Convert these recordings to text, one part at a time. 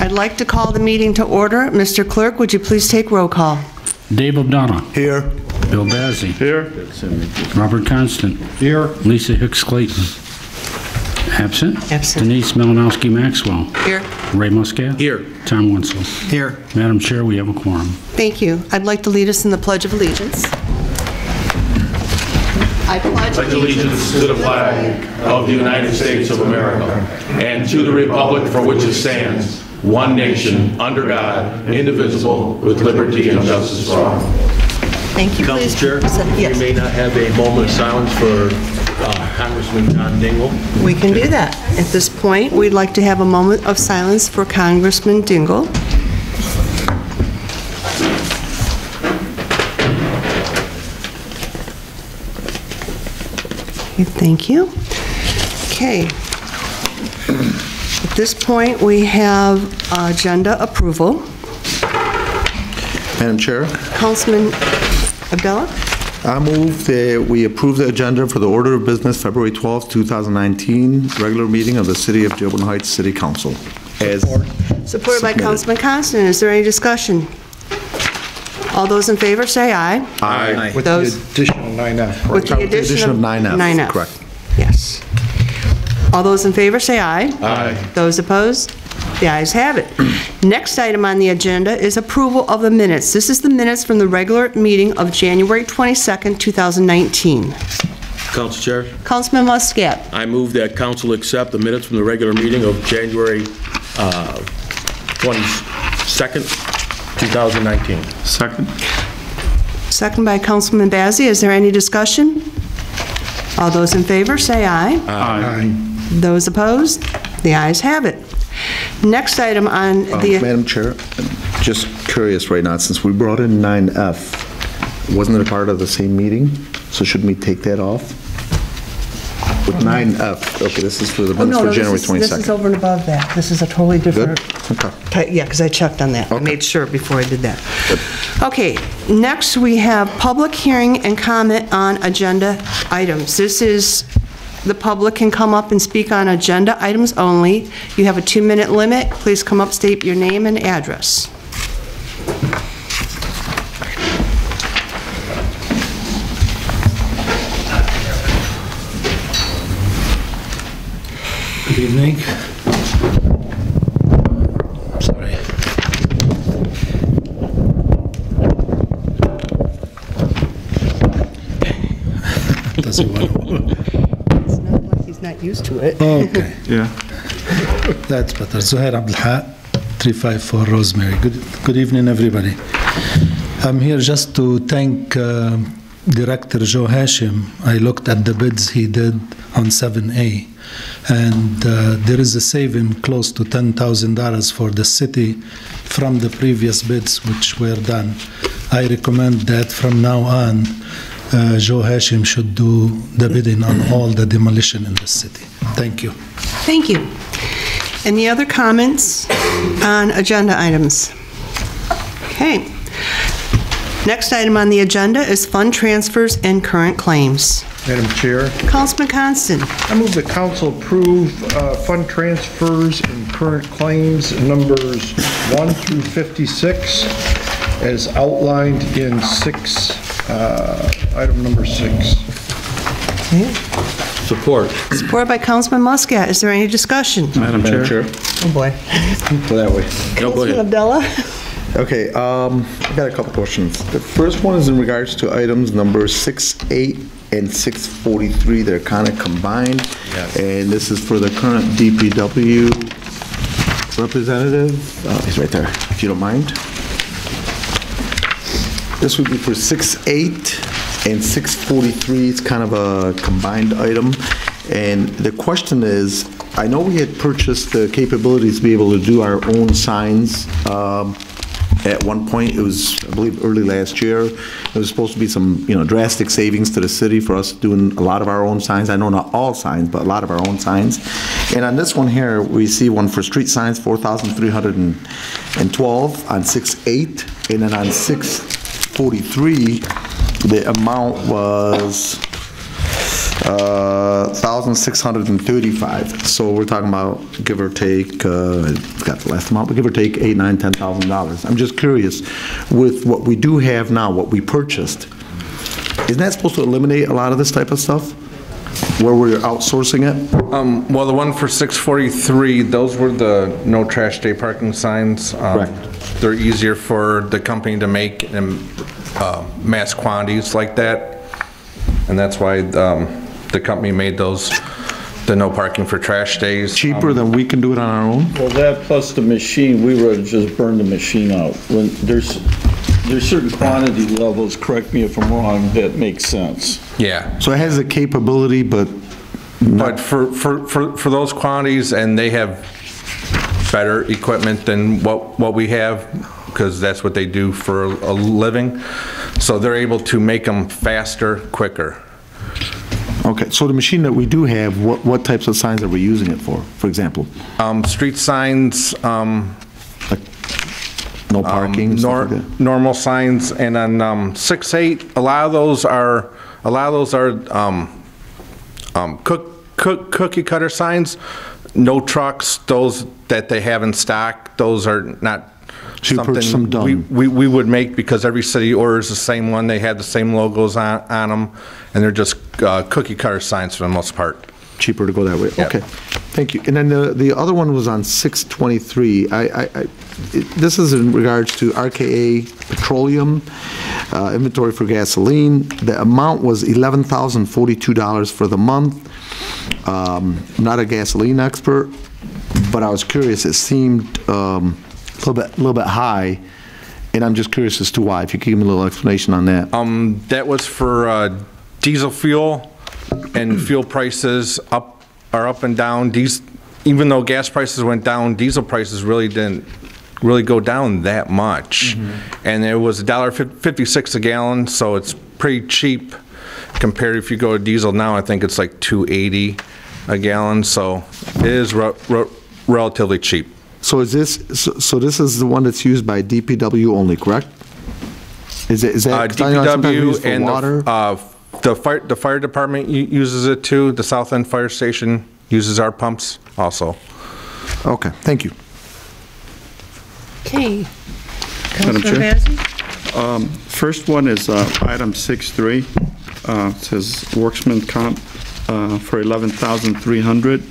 I'd like to call the meeting to order. Mr. Clerk, would you please take roll call? Dave O'Donnell. Here. Bill Bazzi. Here. Robert Constant. Here. Lisa Hicks Clayton. Absent. Absent. Denise Malinowski Maxwell. Here. Ray Muscat. Here. Tom Wenzel. Here. Madam Chair, we have a quorum. Thank you. I'd like to lead us in the Pledge of Allegiance. I pledge allegiance to the flag of the United States of America and to the republic for which it stands, one nation, under God, indivisible, with liberty and justice for all. Thank you. Council Chair, Yes. we may not have a moment of silence for Congressman John Dingell. We can do that. At this point, we'd like to have a moment of silence for Congressman Dingell. Okay, thank you. Okay. At this point, we have agenda approval. Madam Chair, Councilman Abdullah? I move that we approve the agenda for the order of business February 12th, 2019, regular meeting of the City of Dearborn Heights City Council. As Supported by submitted. Councilman Constant. Is there any discussion? All those in favor say aye. Aye. With Those- the additional 9F. With the addition of 9F. 9F. Correct. Yes. All those in favor say aye. Aye. Those opposed? The ayes have it. Next item on the agenda is approval of the minutes. This is the minutes from the regular meeting of January 22nd, 2019. Council Chair, Councilman Muscat. I move that council accept the minutes from the regular meeting of January 22nd, 2019. Second. Second by Councilman Bazzi. Is there any discussion? All those in favor say aye. Aye. Those opposed? The ayes have it. Next item on the... Madam Chair, just curious right now, since we brought in 9F, wasn't it a part of the same meeting? So shouldn't we take that off? With 9F, okay, this is for the minutes for January 22nd. This is over and above that. This is a totally different... Okay. Yeah, because I checked on that. I Okay. made sure before I did that. Okay, next we have public hearing and comment on agenda items. This is, the public can come up and speak on agenda items only. You have a 2-minute limit. Please come up, state your name and address. Good evening. Sorry. Doesn't want to. It's not like he's not used to it. Okay, Yeah. that's better. Zuhair Abdelhaq, 354 Rosemary. Good evening, everybody. I'm here just to thank Director Joe Hashim. I looked at the bids he did on 7A, and there is a saving close to $10,000 for the city from the previous bids which were done. I recommend that from now on, Joe Hashim should do the bidding on all the demolition in the city. Thank you. Thank you. Any other comments on agenda items? Okay. Next item on the agenda is fund transfers and current claims. Madam Chair, Councilman Constant. I move the council approve fund transfers and current claims numbers 1 through 56 as outlined in item number 6. Support. Supported by Councilman Muscat. Is there any discussion? Madam Chair. Oh, boy. Go that way. No, go Councilman ahead. Abdullah? Okay, I got a couple questions. The first one is in regards to items number 6.8 and 643. They're kind of combined. Yes. And this is for the current DPW representative. He's right there, if you don't mind. This would be for 6.8 and 643. It's kind of a combined item. And the question is, I know we had purchased the capabilities to be able to do our own signs at one point. It was, I believe, early last year. There was supposed to be some, drastic savings to the city for us doing a lot of our own signs. I know not all signs, but a lot of our own signs. And on this one here, we see one for street signs, $4,312 on 6.8, and then on 643, the amount was $1,635. So we're talking about, give or take, got the last amount, but give or take $8,000, $9,000, $10,000. I'm just curious, with what we do have now, what we purchased, isn't that supposed to eliminate a lot of this type of stuff, where we're outsourcing it? Well, the one for 643, those were the no trash day parking signs. Correct. They're easier for the company to make in mass quantities like that, and that's why the company made those, the no parking for trash days. Cheaper than we can do it on our own? Well, that plus the machine, we would just burn the machine out. When there's certain quantity levels, correct me if I'm wrong, that makes sense. Yeah. So it has the capability, but But for those quantities, and they have better equipment than what we have, because that's what they do for a living, so they're able to make them faster, quicker. okay, so the machine that we do have, what types of signs are we using it for example? Street signs, Like no parking, stuff like that? normal signs, and on 6-8, a lot of those are cookie cutter signs. No trucks, those that they have in stock, those are not So you purchase them something done? we would make, because every city orders the same one. They have the same logos on them, and they're just cookie cutter signs for the most part. Cheaper to go that way? Yep. Okay, thank you. And then the other one was on 623. This is in regards to RKA Petroleum, inventory for gasoline. The amount was $11,042 for the month. I'm not a gasoline expert, but I was curious. It seemed a little bit high, and I'm just curious as to why. If you could give me a little explanation on that. That was for diesel fuel, and fuel prices are up and down. Even though gas prices went down, diesel prices really didn't go down that much. And it was $1.56 a gallon, so it's pretty cheap compared. If you go to diesel now, I think it's like $2.80 a gallon, so it is relatively cheap. So is this, so this is the one that's used by DPW only, correct? Is that DPW and water? the fire department uses it too. The South End Fire Station uses our pumps also. Okay, thank you. Okay. Madam Councilor Chair? Bazey? First one is item 6.3. It says worksman comp for $11,300.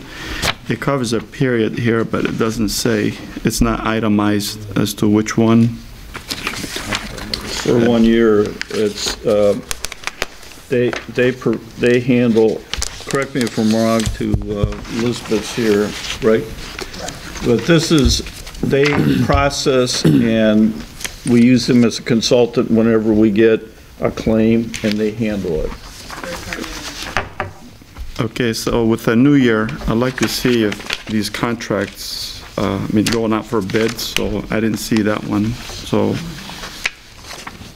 It covers a period here, but it doesn't say, it's not itemized as to which one. For 1 year, it's, they handle, correct me if I'm wrong, to Elizabeth's here, right? But this is, they process, and we use them as a consultant whenever we get a claim, and they handle it. Okay, so with the new year, I'd like to see if these contracts, going out for bids, so I didn't see that one. So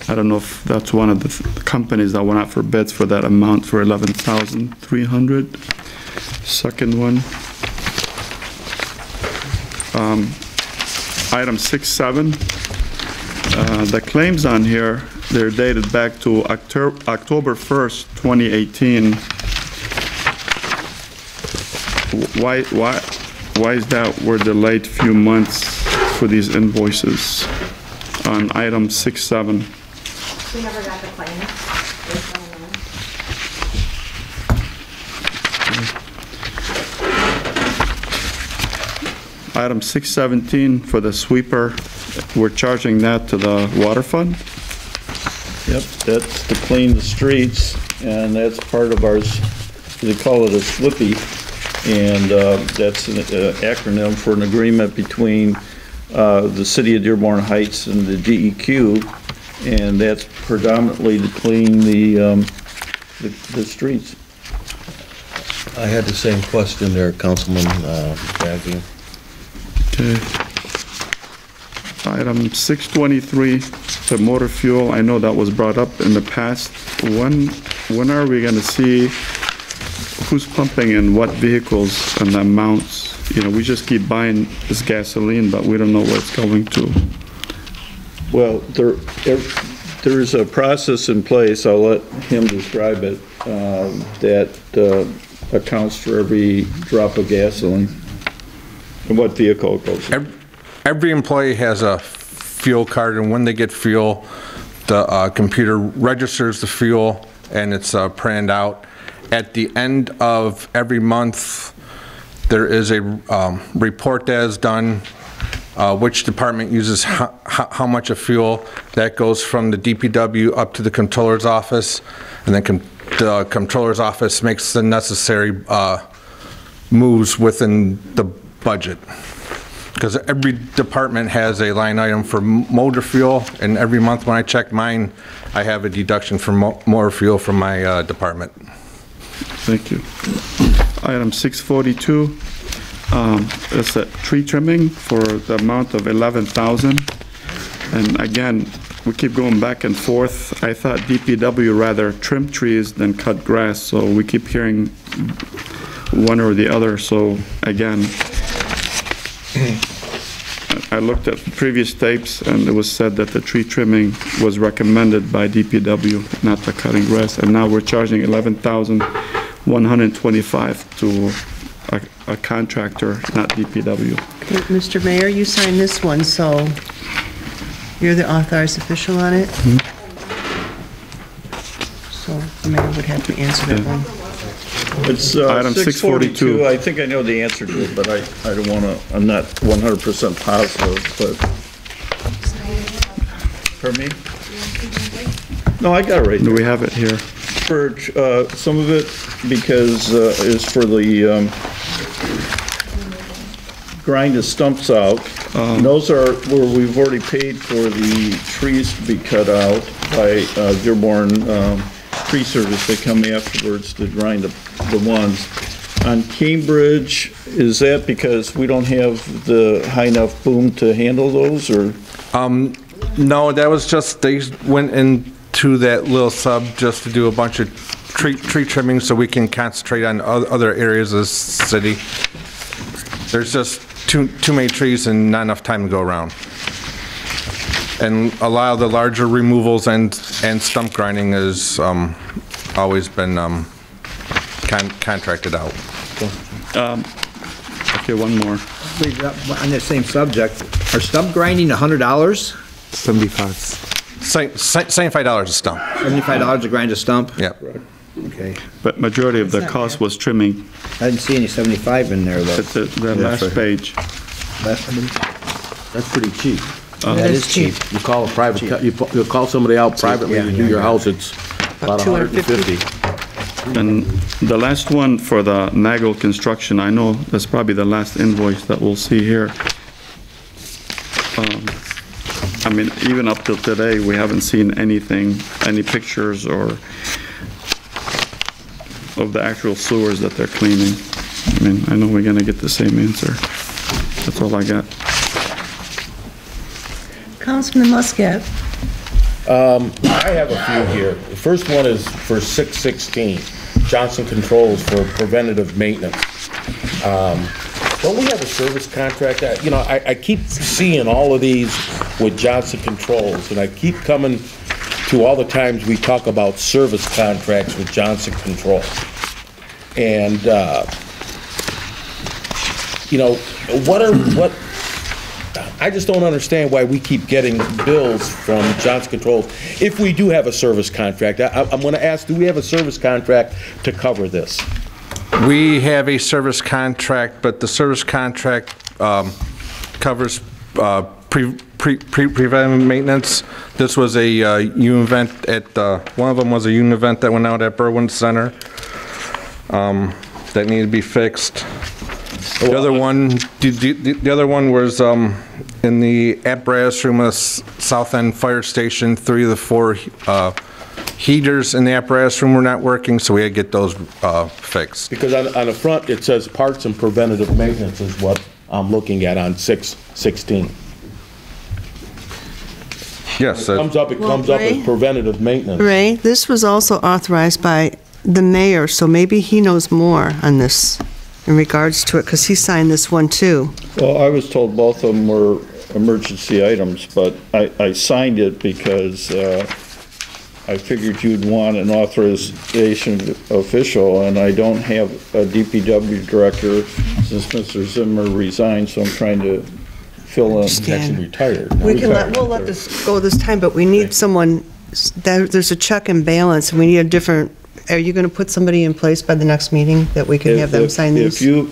I don't know if that's one of the companies that went out for bids for that amount for $11,300. Second one, item 6.7. The claims on here, they're dated back to October 1st, 2018. Why is that we're delayed few months for these invoices on item 6.7? We never got the claim. Item 6.17 for the sweeper, we're charging that to the water fund? Yep, that's to clean the streets, and that's part of ours, they call it a SWIPY, and that's an acronym for an agreement between the City of Dearborn Heights and the DEQ, and that's predominantly to clean the streets. I had the same question there, Councilman Bagby. Okay. Item 623, the motor fuel, I know that was brought up in the past. When are we gonna see who's pumping in what vehicles and the amounts? You know, we just keep buying this gasoline, but we don't know where it's going to. Well, there's a process in place, I'll let him describe it, that accounts for every drop of gasoline and what vehicle it goes in. Every employee has a fuel card, and when they get fuel, the computer registers the fuel, and it's printed out. At the end of every month, there is a report that is done, which department uses how much of fuel. That goes from the DPW up to the controller's office, and then the controller's office makes the necessary moves within the budget. Because every department has a line item for motor fuel, and every month when I check mine, I have a deduction for motor fuel from my department. Thank you. Item 642, it's a tree trimming for the amount of $11,000. And again, we keep going back and forth. I thought DPW rather trim trees than cut grass, so we keep hearing one or the other. So again, I looked at previous tapes, and it was said that the tree trimming was recommended by DPW, not the cutting grass, and now we're charging $11,125 to a contractor, not DPW. Okay, Mr. Mayor, you signed this one, so you're the authorized official on it? So the mayor would have to answer that one. It's Item 642. I think I know the answer to it, but I don't want to, I'm not 100% positive, but. Pardon me? No, I got it right Do there. we have it here? For some of it, because is for the grind the stumps out. And those are where we've already paid for the trees to be cut out by Dearborn tree service. They come afterwards to grind the ones. On Cambridge, is that because we don't have the high enough boom to handle those, or? No, that was just, they went into that little sub just to do a bunch of tree trimming so we can concentrate on other areas of the city. There's just too many trees and not enough time to go around. And a lot of the larger removals and stump grinding has always been contracted out. Okay, one more. On the same subject, are stump grinding $100? 75. $75 a stump. $75 to grind a stump? Yep. Okay. But majority of the cost was trimming. I didn't see any 75 in there, though. It's the last page. That's pretty cheap. That is cheap. You call a private, you call somebody out privately to do your house, it's about $150. And the last one for the Nagel construction, I know that's probably the last invoice that we'll see here. I mean, even up till today, we haven't seen anything, any pictures or of the actual sewers that they're cleaning. I mean, I know we're gonna get the same answer. That's all I got. Councilman Muscat. I have a few here. The first one is for 616, Johnson Controls for preventative maintenance. Don't we have a service contract? You know, I keep seeing all of these with Johnson Controls, and I keep coming to all the times we talk about service contracts with Johnson Controls. And, you know, I just don't understand why we keep getting bills from Johnson Controls if we do have a service contract. I'm going to ask, do we have a service contract to cover this? We have a service contract, but the service contract covers preventive maintenance. This was a U-event at, one of them was a U-event that went out at Berwyn Center that needed to be fixed. The other one, the other one was in the apparatus room of the South End Fire Station. 3 of the 4 heaters in the apparatus room were not working, so we had to get those fixed. Because on the front, it says parts and preventative maintenance is what I'm looking at on 616. Yes. It comes up as preventative maintenance. Ray, this was also authorized by the mayor, so maybe he knows more on this in regards to it, because he signed this one too. Well, I was told both of them were emergency items, but I signed it because I figured you'd want an authorization official, and I don't have a DPW director since Mr. Zimmer resigned, so I'm trying to fill in. He's actually retired. We'll let this go this time, but we need someone, there's a check and balance, and we need a different, are you going to put somebody in place by the next meeting that we can have them sign these? If you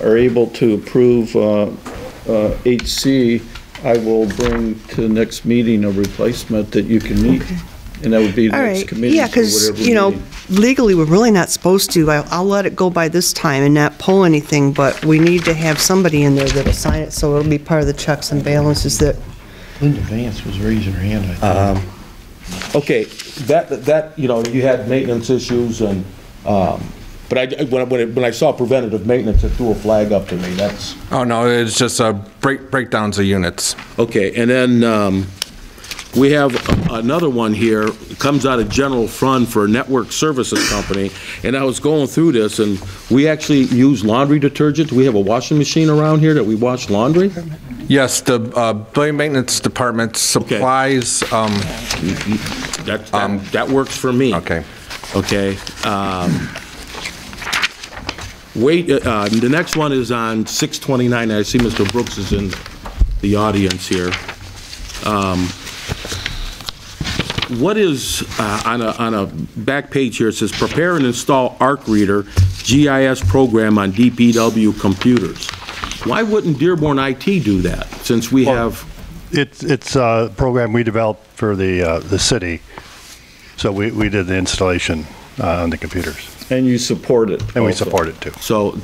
are able to approve 8C, I will bring to the next meeting a replacement that you can meet. Okay. And that would be the All next right, committee. yeah, for because, whatever you know, meeting. legally, we're really not supposed to. I'll let it go by this time and not pull anything, but we need to have somebody in there that'll sign it, so it'll be part of the checks and balances that, Linda Vance was raising her hand, I think. Okay, that, you know, you had maintenance issues and, but when I saw preventative maintenance, it threw a flag up to me, that's. Oh, no, it's just breakdowns of units. Okay, and then, we have another one here, it comes out of general fund for a network services company, and I was going through this, and we actually use laundry detergent. We have a washing machine around here that we wash laundry? Yes, the building maintenance department supplies, That works for me. okay. Okay. The next one is on 629. I see Mr. Brooks is in the audience here. What is, on a back page here, it says, prepare and install ARC Reader GIS program on DPW computers. Why wouldn't Dearborn IT do that, since we have? It's a program we developed for the city, so we did the installation on the computers. And you support it. And we support it too. So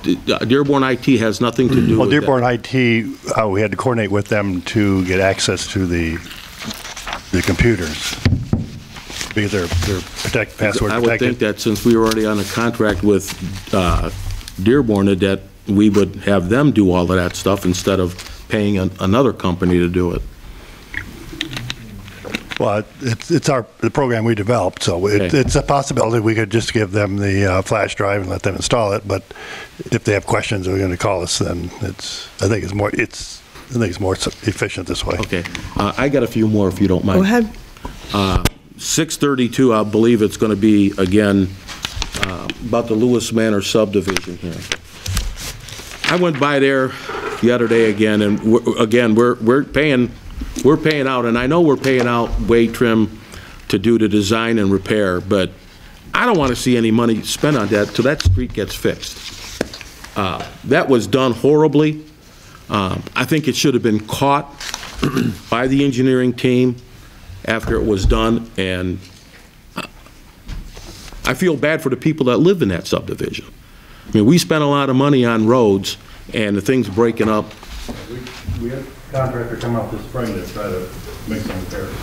Dearborn IT has nothing to do with that? Well, Dearborn IT, we had to coordinate with them to get access to the computers, because they're password protected. I would think that since we were already on a contract with Dearborn, that we would have them do all of that stuff instead of paying another company to do it. Well, it's the program we developed, so it's a possibility we could just give them the flash drive and let them install it. But if they have questions, they're going to call us. Then I think it's more efficient this way. Okay, I got a few more if you don't mind. go ahead. 632, I believe it's going to be again about the Lewis Manor subdivision here. I went by there the other day again, and we're paying out, and I know we're paying out Wade Trim to do the design and repair, but I don't want to see any money spent on that till that street gets fixed. That was done horribly. I think it should have been caught by the engineering team after it was done, and I feel bad for the people that live in that subdivision. I mean, we spent a lot of money on roads, and the thing's breaking up. We had a contractor come out this spring to try to make some repairs.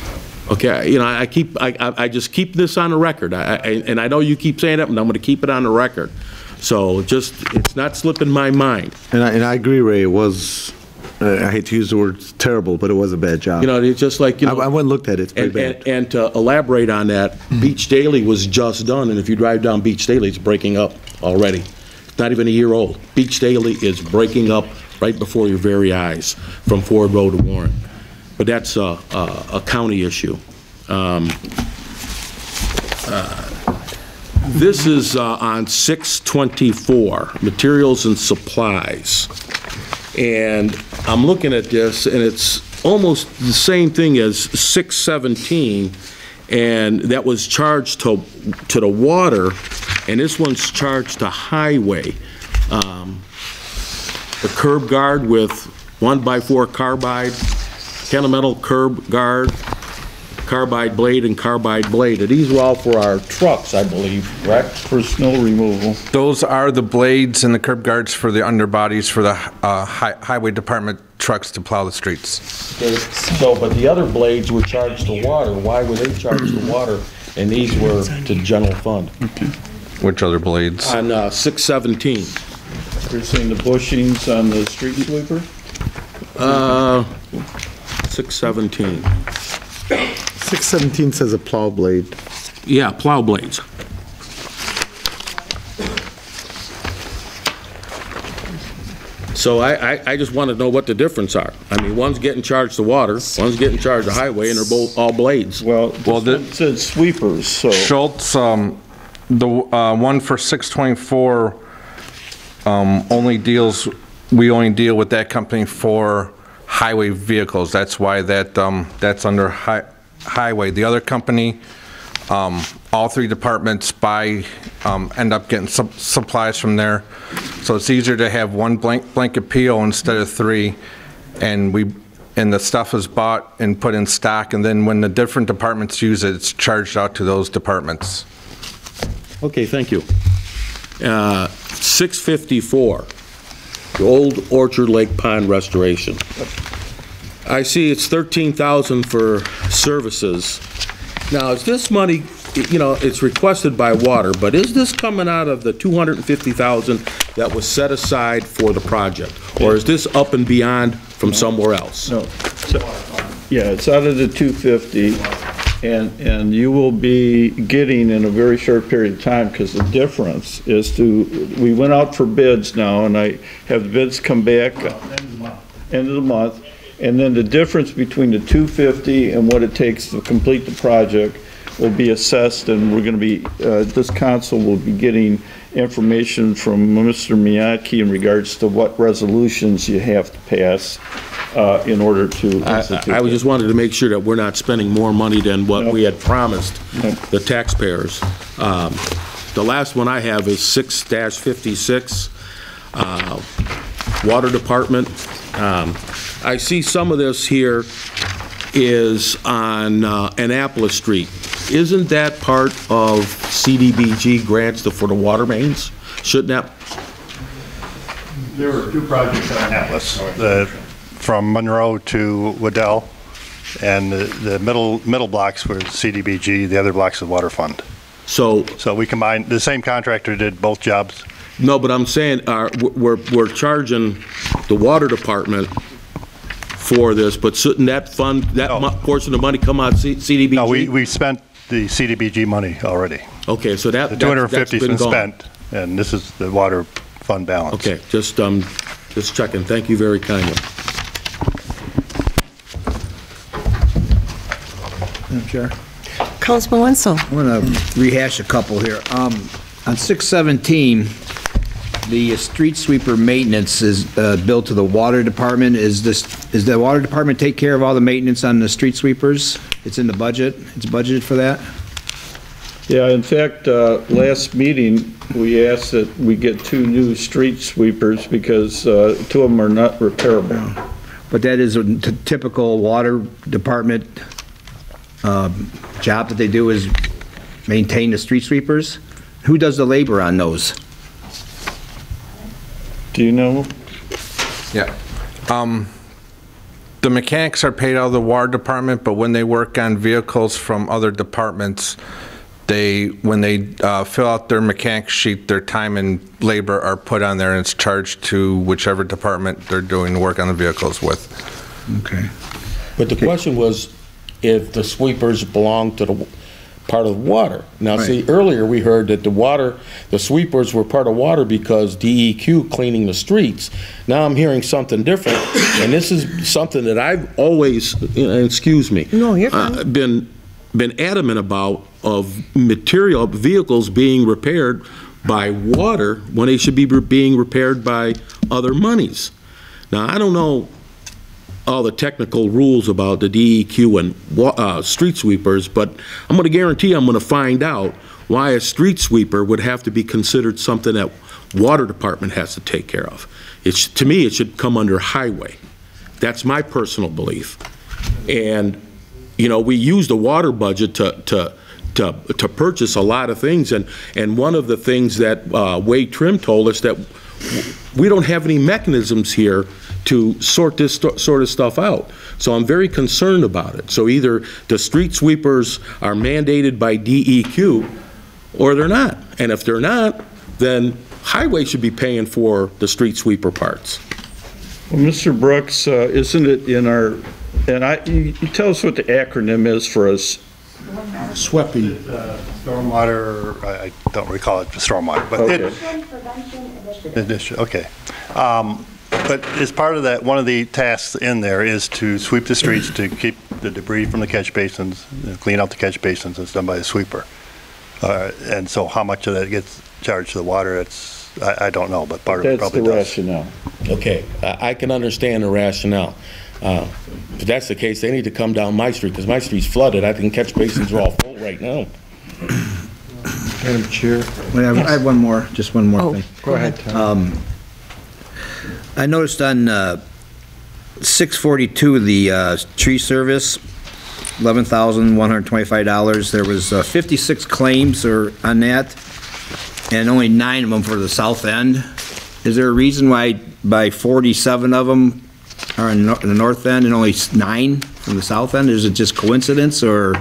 Okay, you know, I just keep this on the record, and I know you keep saying it, and I'm going to keep it on the record. So it's not slipping my mind. And I agree, Ray, it was, I hate to use the word terrible, but it was a bad job. You know, it's just like, you know. I went and looked at it, it's pretty bad. And to elaborate on that, Beach Daily was just done, and if you drive down Beach Daily, it's breaking up already. It's not even a year old. Beach Daily is breaking up right before your very eyes from Ford Road to Warren. But that's a county issue. This is on 624, materials and supplies. And I'm looking at this, and it's almost the same thing as 617, and that was charged to the water, and this one's charged to highway. The curb guard with 1x4 carbide, Kennametal curb guard, carbide blade, and carbide blade. And these are all for our trucks, I believe, correct? For snow removal. Those are the blades and the curb guards for the underbodies for the highway department trucks to plow the streets. So, but the other blades were charged to water. Why were they charged to water and these were to general fund? Okay. Which other blades? On 617. You're saying the bushings on the street sweeper? 617. 617 says a plow blade. Yeah, plow blades. So I just want to know what the difference are. I mean, one's getting charged the water, one's getting charged the highway, and they're both all blades. Well, it said sweepers, so. Schultz, the one for 624 we only deal with that company for highway vehicles. That's why that's under highway. The other company, all three departments end up getting supplies from there. So it's easier to have one blanket PO instead of three, and the stuff is bought and put in stock, and then when the different departments use it, it's charged out to those departments. Okay, thank you. 654, the old Orchard Lake Pond restoration. I see it's $13,000 for services. Now, is this money, you know, it's requested by water, but is this coming out of the $250,000 that was set aside for the project? Or is this up and beyond from somewhere else? No. Yeah, it's out of the 250, and you will be getting in a very short period of time, because the difference is we went out for bids now, and I have the bids come back end of the month, and then the difference between the 250 and what it takes to complete the project will be assessed, and we're going to be, this council will be getting information from Mr. Miyake in regards to what resolutions you have to pass in order to institute. I just wanted to make sure that we're not spending more money than what we had promised the taxpayers. The last one I have is 6-56, Water Department. I see some of this here is on Annapolis Street. Isn't that part of CDBG grants for the water mains? Shouldn't that? There were two projects in Annapolis, from Monroe to Waddell, and the middle blocks were CDBG, the other blocks the water fund. So we combined, the same contractor did both jobs. No, but I'm saying we're charging the water department for this, but shouldn't that fund, that portion of money come out CDBG? No, we spent the CDBG money already. Okay, so the 250's been spent, and this is the water fund balance. Okay, just checking. Thank you very kindly. Madam Chair. Councilman Wenzel. I want to rehash a couple here. On 617, the street sweeper maintenance is billed to the water department. Is the water department take care of all the maintenance on the street sweepers? It's in the budget? It's budgeted for that? Yeah, in fact, last meeting, we asked that we get 2 new street sweepers because 2 of them are not repairable. But that is a typical water department job that they do, is maintain the street sweepers? Who does the labor on those? Do you know? Yeah. The mechanics are paid out of the water department, but when they work on vehicles from other departments, when they fill out their mechanic sheet, their time and labor are put on there, and it's charged to whichever department they're doing the work on the vehicles with. Okay. But the question was if the sweepers belong to the part of water. Now, see, earlier we heard that the sweepers were part of water because DEQ cleaning the streets. Now I'm hearing something different, and this is something that I've always, excuse me, been adamant about, of vehicles being repaired by water when they should be being repaired by other monies. Now, I don't know all the technical rules about the DEQ and street sweepers, but I'm going to guarantee I'm going to find out why a street sweeper would have to be considered something that water department has to take care of. To me, it should come under highway. That's my personal belief. And, you know, we use the water budget to purchase a lot of things, and one of the things that Wade Trim told us that we don't have any mechanisms here to sort this sort of stuff out. So I'm very concerned about it. So either the street sweepers are mandated by DEQ or they're not. And if they're not, then highway should be paying for the street sweeper parts. Well, Mr. Brooks, isn't it in our, and you tell us what the acronym is for us. SWEPI. Stormwater, I don't recall it for stormwater, but okay. Initiative. Okay. But as part of that, one of the tasks in there is to sweep the streets to keep the debris from the catch basins, clean out the catch basins. It's done by the sweeper. And so how much of that gets charged to the water, I don't know, but part of it probably does. That's the rationale. Okay, I can understand the rationale. If that's the case, they need to come down my street, because my street's flooded. I think catch basins are all full right now. Madam Chair? I have one more, just one more thing. Go ahead, Tom. I noticed on 642, the tree service, $11,125. There was 56 claims on that, and only 9 of them for the south end. Is there a reason why by 47 of them are in the north end and only 9 from the south end? Is it just coincidence, or?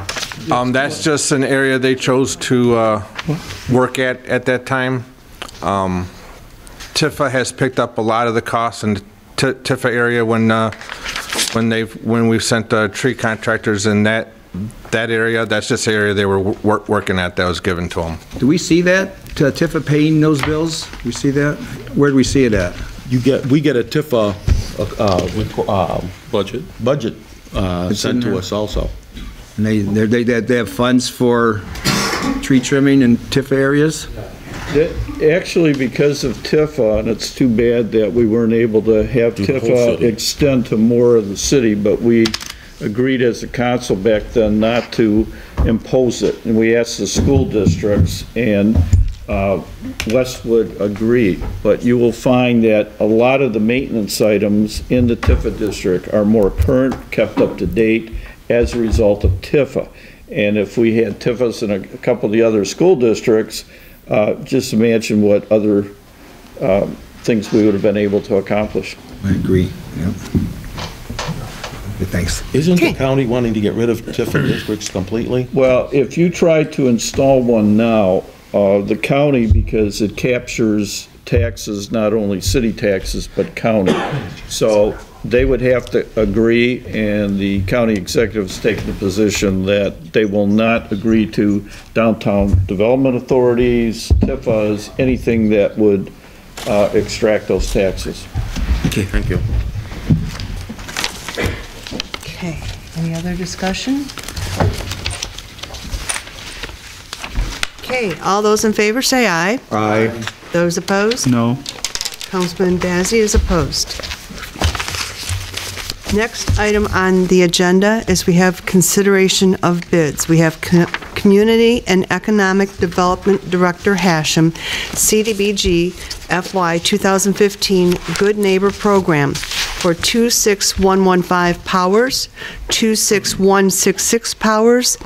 That's just an area they chose to work at that time. Tifa has picked up a lot of the costs in the Tifa area when we've sent tree contractors in that area. That's just the area they were working at that was given to them. Do we see that, Tifa paying those bills? We see that? Where do we see it at? We get a Tifa budget sent to us also. And they have funds for tree trimming in Tifa areas? Actually, because of Tifa, and it's too bad that we weren't able to have Tifa extend to more of the city, but we agreed as a council back then not to impose it. And we asked the school districts, and Westwood agreed. But you will find that a lot of the maintenance items in the Tifa district are more current, kept up to date as a result of Tifa. And if we had Tifas in a couple of the other school districts, just imagine what other things we would have been able to accomplish. I agree. Yeah. Thanks. Isn't the county wanting to get rid of Tifa districts completely? Well, if you try to install one now, the county, because it captures taxes, not only city taxes, but county. So they would have to agree, and the county executives taken the position that they will not agree to downtown development authorities, TIFAs, anything that would extract those taxes. Okay, thank you. Okay, any other discussion? Okay, all those in favor say aye. Aye. Those opposed? No. Councilman Bazey is opposed. Next item on the agenda is we have consideration of bids. We have Community and Economic Development Director Hashem, CDBG FY 2015 Good Neighbor Program for 26115 Powers, 26166 Powers,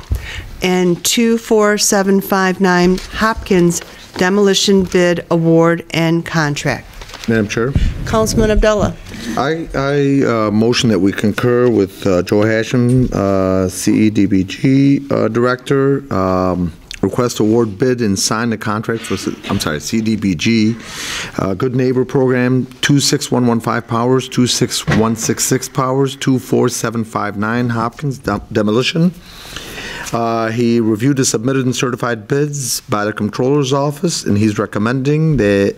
and 24759 Hopkins Demolition Bid Award and Contract. Madam Chair? Councilman Abdullah. I motion that we concur with Joe Hashem, CDBG Director, request award bid and sign the contract for, CDBG Good Neighbor Program 26115 Powers, 26166 Powers, 24759 Hopkins Demolition. He reviewed the submitted and certified bids by the Comptroller's Office, and he's recommending that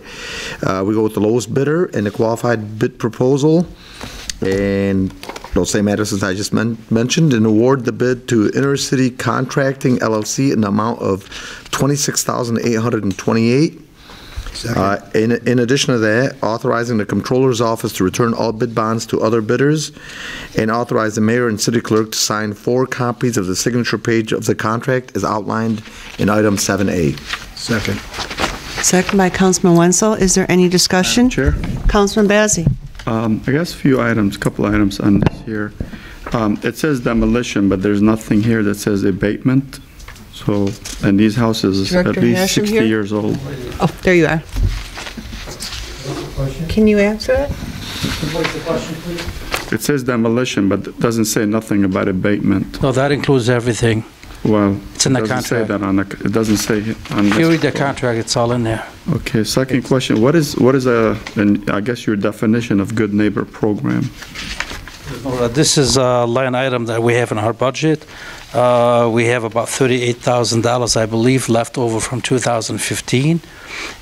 we go with the lowest bidder and the qualified bid proposal, and those same addresses I just mentioned, and award the bid to Intercity Contracting LLC in the amount of $26,828. In addition to that, authorizing the Comptroller's Office to return all bid bonds to other bidders, and authorize the mayor and city clerk to sign 4 copies of the signature page of the contract as outlined in item 7A. Second. Second by Councilman Wenzel. Is there any discussion? Chair? Councilman Bazey. I guess a couple items on this here. It says demolition, but there's nothing here that says abatement. So, and these houses Director at least Hashem 60 here? years old. Oh, there you are. Can you answer it? It says demolition, but it doesn't say nothing about abatement. No, that includes everything. Well, It's in the it doesn't say contract. that on the, it doesn't say on If you read the this. contract, it's all in there. Okay, second question, what is and I guess your definition of good neighbor program? This is a line item that we have in our budget. We have about $38,000, I believe, left over from 2015.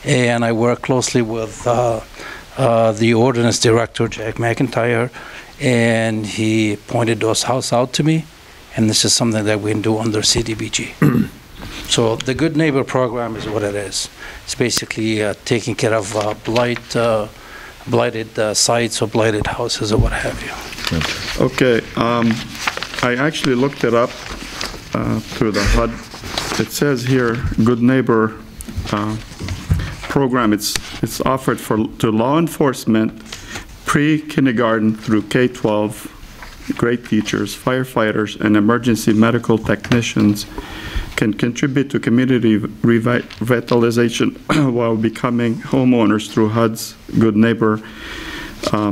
And I work closely with the ordinance director, Jack McIntyre, and he pointed those houses out to me, and this is something that we can do under CDBG. So the Good Neighbor program is what it is. It's basically taking care of blighted sites or blighted houses or what have you. Okay, I actually looked it up through the HUD. It says here, Good Neighbor program. It's offered to law enforcement, pre-kindergarten through K-12, grade teachers, firefighters, and emergency medical technicians can contribute to community revitalization while becoming homeowners through HUD's Good Neighbor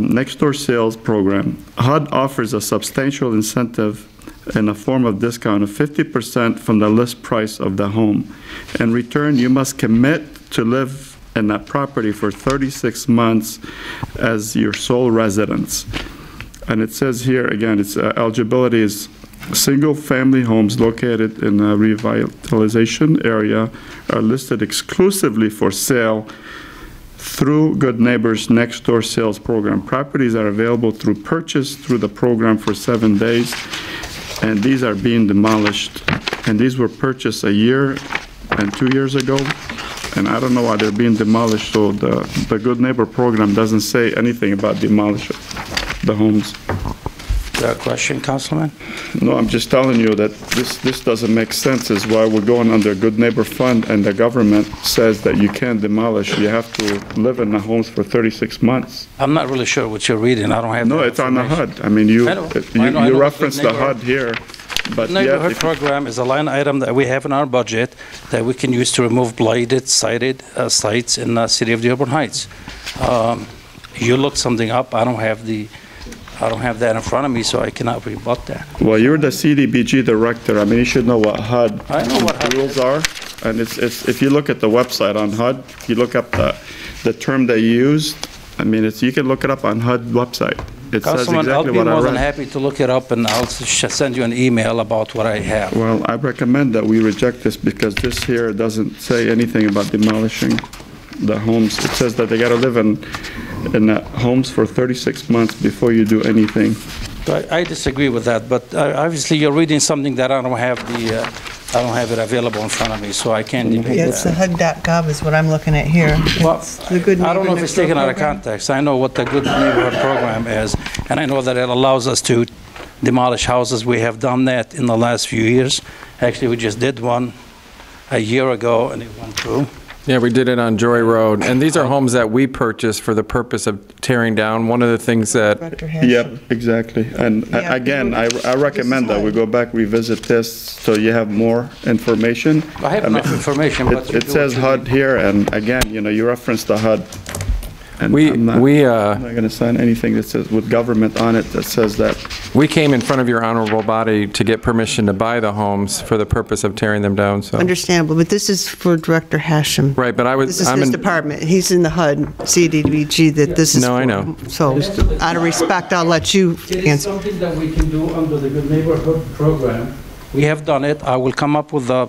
next door sales program. HUD offers a substantial incentive in a form of discount of 50% from the list price of the home. In return, you must commit to live in that property for 36 months as your sole residence. And it says here, again, its eligibility is single-family homes located in a revitalization area are listed exclusively for sale through Good Neighbors Next Door Sales Program. Properties are available through purchase through the program for 7 days, and these are being demolished. And these were purchased a year and 2 years ago, and I don't know why they're being demolished, so the Good Neighbor program doesn't say anything about demolishing the homes. Question, Councilman? No, I'm just telling you that this doesn't make sense, is why we're going under Good Neighbor Fund, and the government says that you can't demolish, you have to live in the homes for 36 months. I'm not really sure what you're reading. I don't have No, that it's on the information. HUD. I mean, you I know reference Good the Neighbor- HUD here, but yeah, Neighborhood program is a line item that we have in our budget that we can use to remove blighted, sited sites in the city of Dearborn Heights. You look something up. I don't have that in front of me, so I cannot rebut that. well, you're the CDBG director. I mean, you should know what HUD I know what HUD rules are. And it's if you look at the website on HUD, you look up the term they used, I mean, you can look it up on HUD website. It says Councilman, I'll exactly be what I more than read. happy to look it up, and I'll send you an email about what I have. Well, I recommend that we reject this because this here doesn't say anything about demolishing the homes. It says that they gotta live in the homes for 36 months before you do anything. I disagree with that, but obviously you're reading something that I don't have it available in front of me, so I can't debate Yeah, it's the that. HUD.gov is what I'm looking at here. Well, It's the Good I don't know Neighbor if it's Next Door taken out of program. context. I know what the Good Neighborhood Program is, and I know that it allows us to demolish houses. We have done that in the last few years. Actually, we just did one a year ago, and it went through. Yeah, we did it on Joy Road, and these are homes that we purchased for the purpose of tearing down. One of the things that, Yep, exactly. And Yeah, again, I recommend that we go back, revisit this, so you have more information. I have enough information, but you It do says what you HUD here, and again, you reference the HUD. And We- I'm not we, I'm not gonna sign anything that says, with government on it, that says that. we came in front of your honorable body to get permission to buy the homes for the purpose of tearing them down, so. Understandable, but this is for Director Hashem. Right, but This is his department. He's in the HUD, CDBG, that this is No, I for. know. So, out of respect, I'll let you It is answer. something that we can do under the Good Neighborhood Program. We have done it. I will come up with the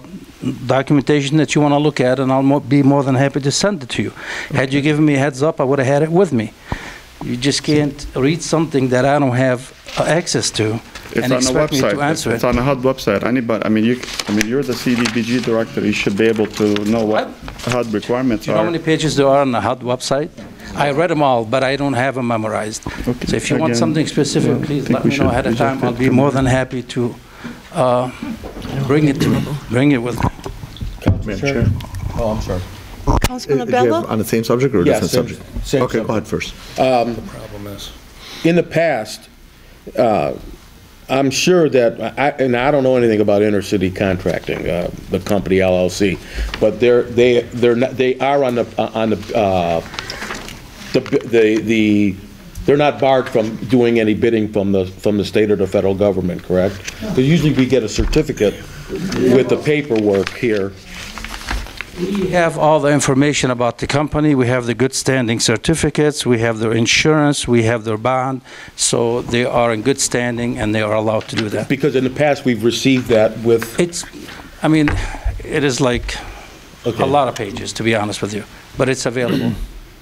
documentation that you want to look at, and I'll be more than happy to send it to you. Had you given me a heads up, I would have had it with me. You just can't read something that I don't have access to It's and on the expect me to website. answer It's it. on the HUD website. Anybody, you're the CDBG director. You should be able to know what HUD requirements Do you know how are. many pages there are on the HUD website? I read them all, but I don't have them memorized. So if you want Again, something specific, yeah, I please think let we me know should ahead of reject time. I'll it be from more the- than happy to bring it with me. Madam Chair. Oh, I'm sorry. Councilman Do you have Abdullah? on the same subject or a Yeah, different same- subject? same Okay, go subject. ahead first. In the past, I'm sure that, I don't know anything about intercity contracting, the company LLC, but they are on they're not barred from doing any bidding from the state or the federal government, correct? Because usually we get a certificate with the paperwork here. We have all the information about the company. We have the good standing certificates. We have their insurance. We have their bond. So they are in good standing, and they are allowed to do that. Because in the past, we've received that with... It is like a lot of pages, to be honest with you, but it's available.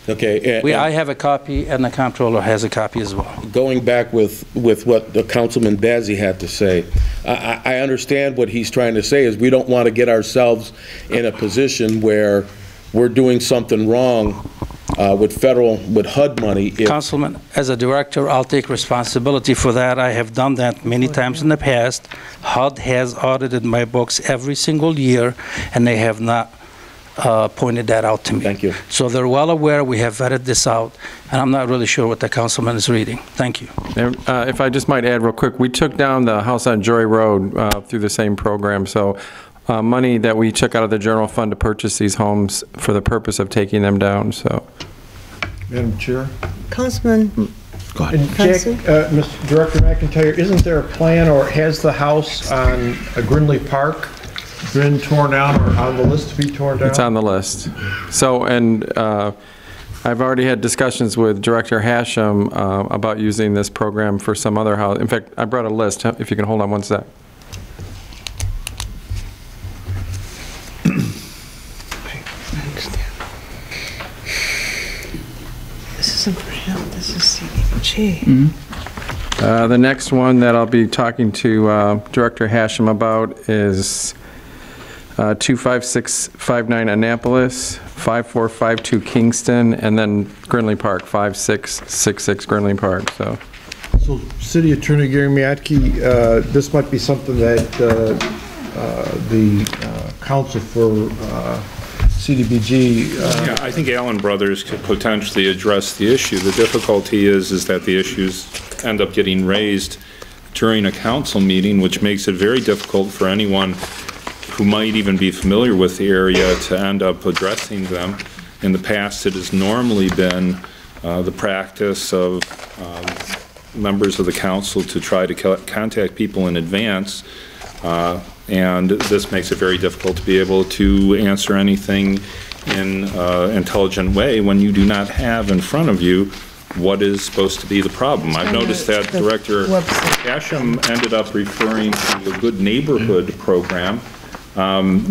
Okay. I have a copy, and the comptroller has a copy as well. Going back with what the Councilman Bazey had to say, I understand what he's trying to say is we don't want to get ourselves in a position where we're doing something wrong with HUD money. Councilman, as a director, I'll take responsibility for that. I have done that many times in the past. HUD has audited my books every single year, and they have not pointed that out to me. Thank you. So they're well aware. We have vetted this out, and I'm not really sure what the councilman is reading. Thank you. If I just might add real quick, we took down the house on Joy Road through the same program, so money that we took out of the general fund to purchase these homes for the purpose of taking them down, so. Madam Chair? Councilman. Go ahead. Jack, Mr. Director McIntyre, isn't there a plan, or has the house on Grinley Park been torn down or on the list to be torn down? It's on the list. So, and I've already had discussions with Director Hashem about using this program for some other house. In fact, I brought a list, if you can hold on one sec. This isn't for him, this is CDBG. The next one that I'll be talking to Director Hashem about is 25659 Annapolis, 5452 Kingston, and then Grinley Park, 5666 Grinley Park. So City Attorney Gary Miatke, this might be something that the counsel for CDBG. Yeah, I think Allen Brothers could potentially address the issue. The difficulty is that the issues end up getting raised during a council meeting, which makes it very difficult for anyone who might even be familiar with the area to end up addressing them. In the past, it has normally been the practice of members of the council to try to contact people in advance, and this makes it very difficult to be able to answer anything in an intelligent way when you do not have in front of you what is supposed to be the problem. I've noticed that Director Hashem ended up referring to the Good Neighborhood program,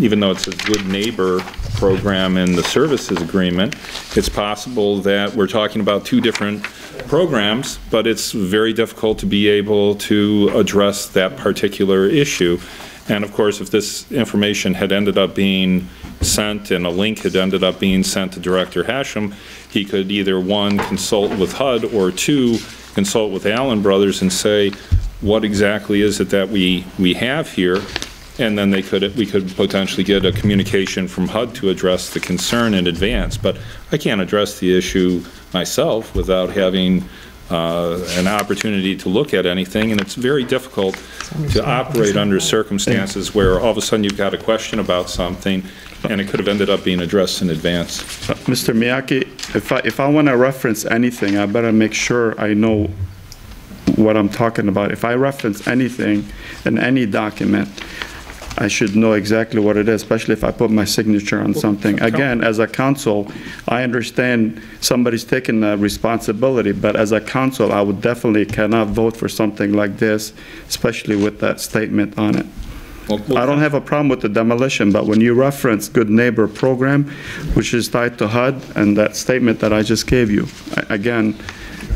even though it's a Good Neighbor program in the services agreement. It's possible that we're talking about two different programs, but it's very difficult to be able to address that particular issue. And of course, if this information had ended up being sent and a link had ended up being sent to Director Hashem, he could either, one, consult with HUD, or two, consult with Allen Brothers and say, what exactly is it that we have here? And then we could potentially get a communication from HUD to address the concern in advance. But I can't address the issue myself without having an opportunity to look at anything, and it's very difficult to operate under circumstances where all of a sudden you've got a question about something and it could have ended up being addressed in advance. Mr. Miyake, if I want to reference anything, I better make sure I know what I'm talking about. If I reference anything in any document, I should know exactly what it is, especially if I put my signature on something. Again, as a council, I understand somebody's taking the responsibility, but as a council, I would definitely cannot vote for something like this, especially with that statement on it. I don't have a problem with the demolition, but when you reference Good Neighbor program, which is tied to HUD, and that statement that I just gave you, again,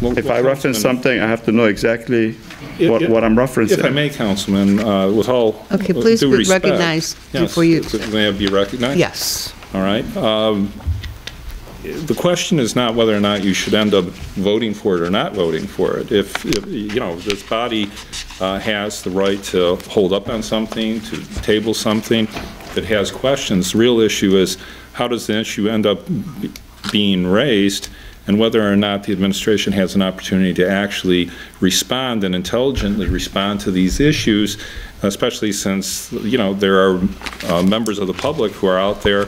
if I reference something, I have to know exactly what I'm referencing. If I may, Councilman, with all Okay, please due be respect, recognized yes, before you. May I be recognized? Yes. All right. The question is not whether or not you should end up voting for it or not voting for it. If you know, this body has the right to hold up on something, to table something that has questions, the real issue is how does the issue end up being raised, and whether or not the administration has an opportunity to actually respond and intelligently respond to these issues, especially since, you know, there are members of the public who are out there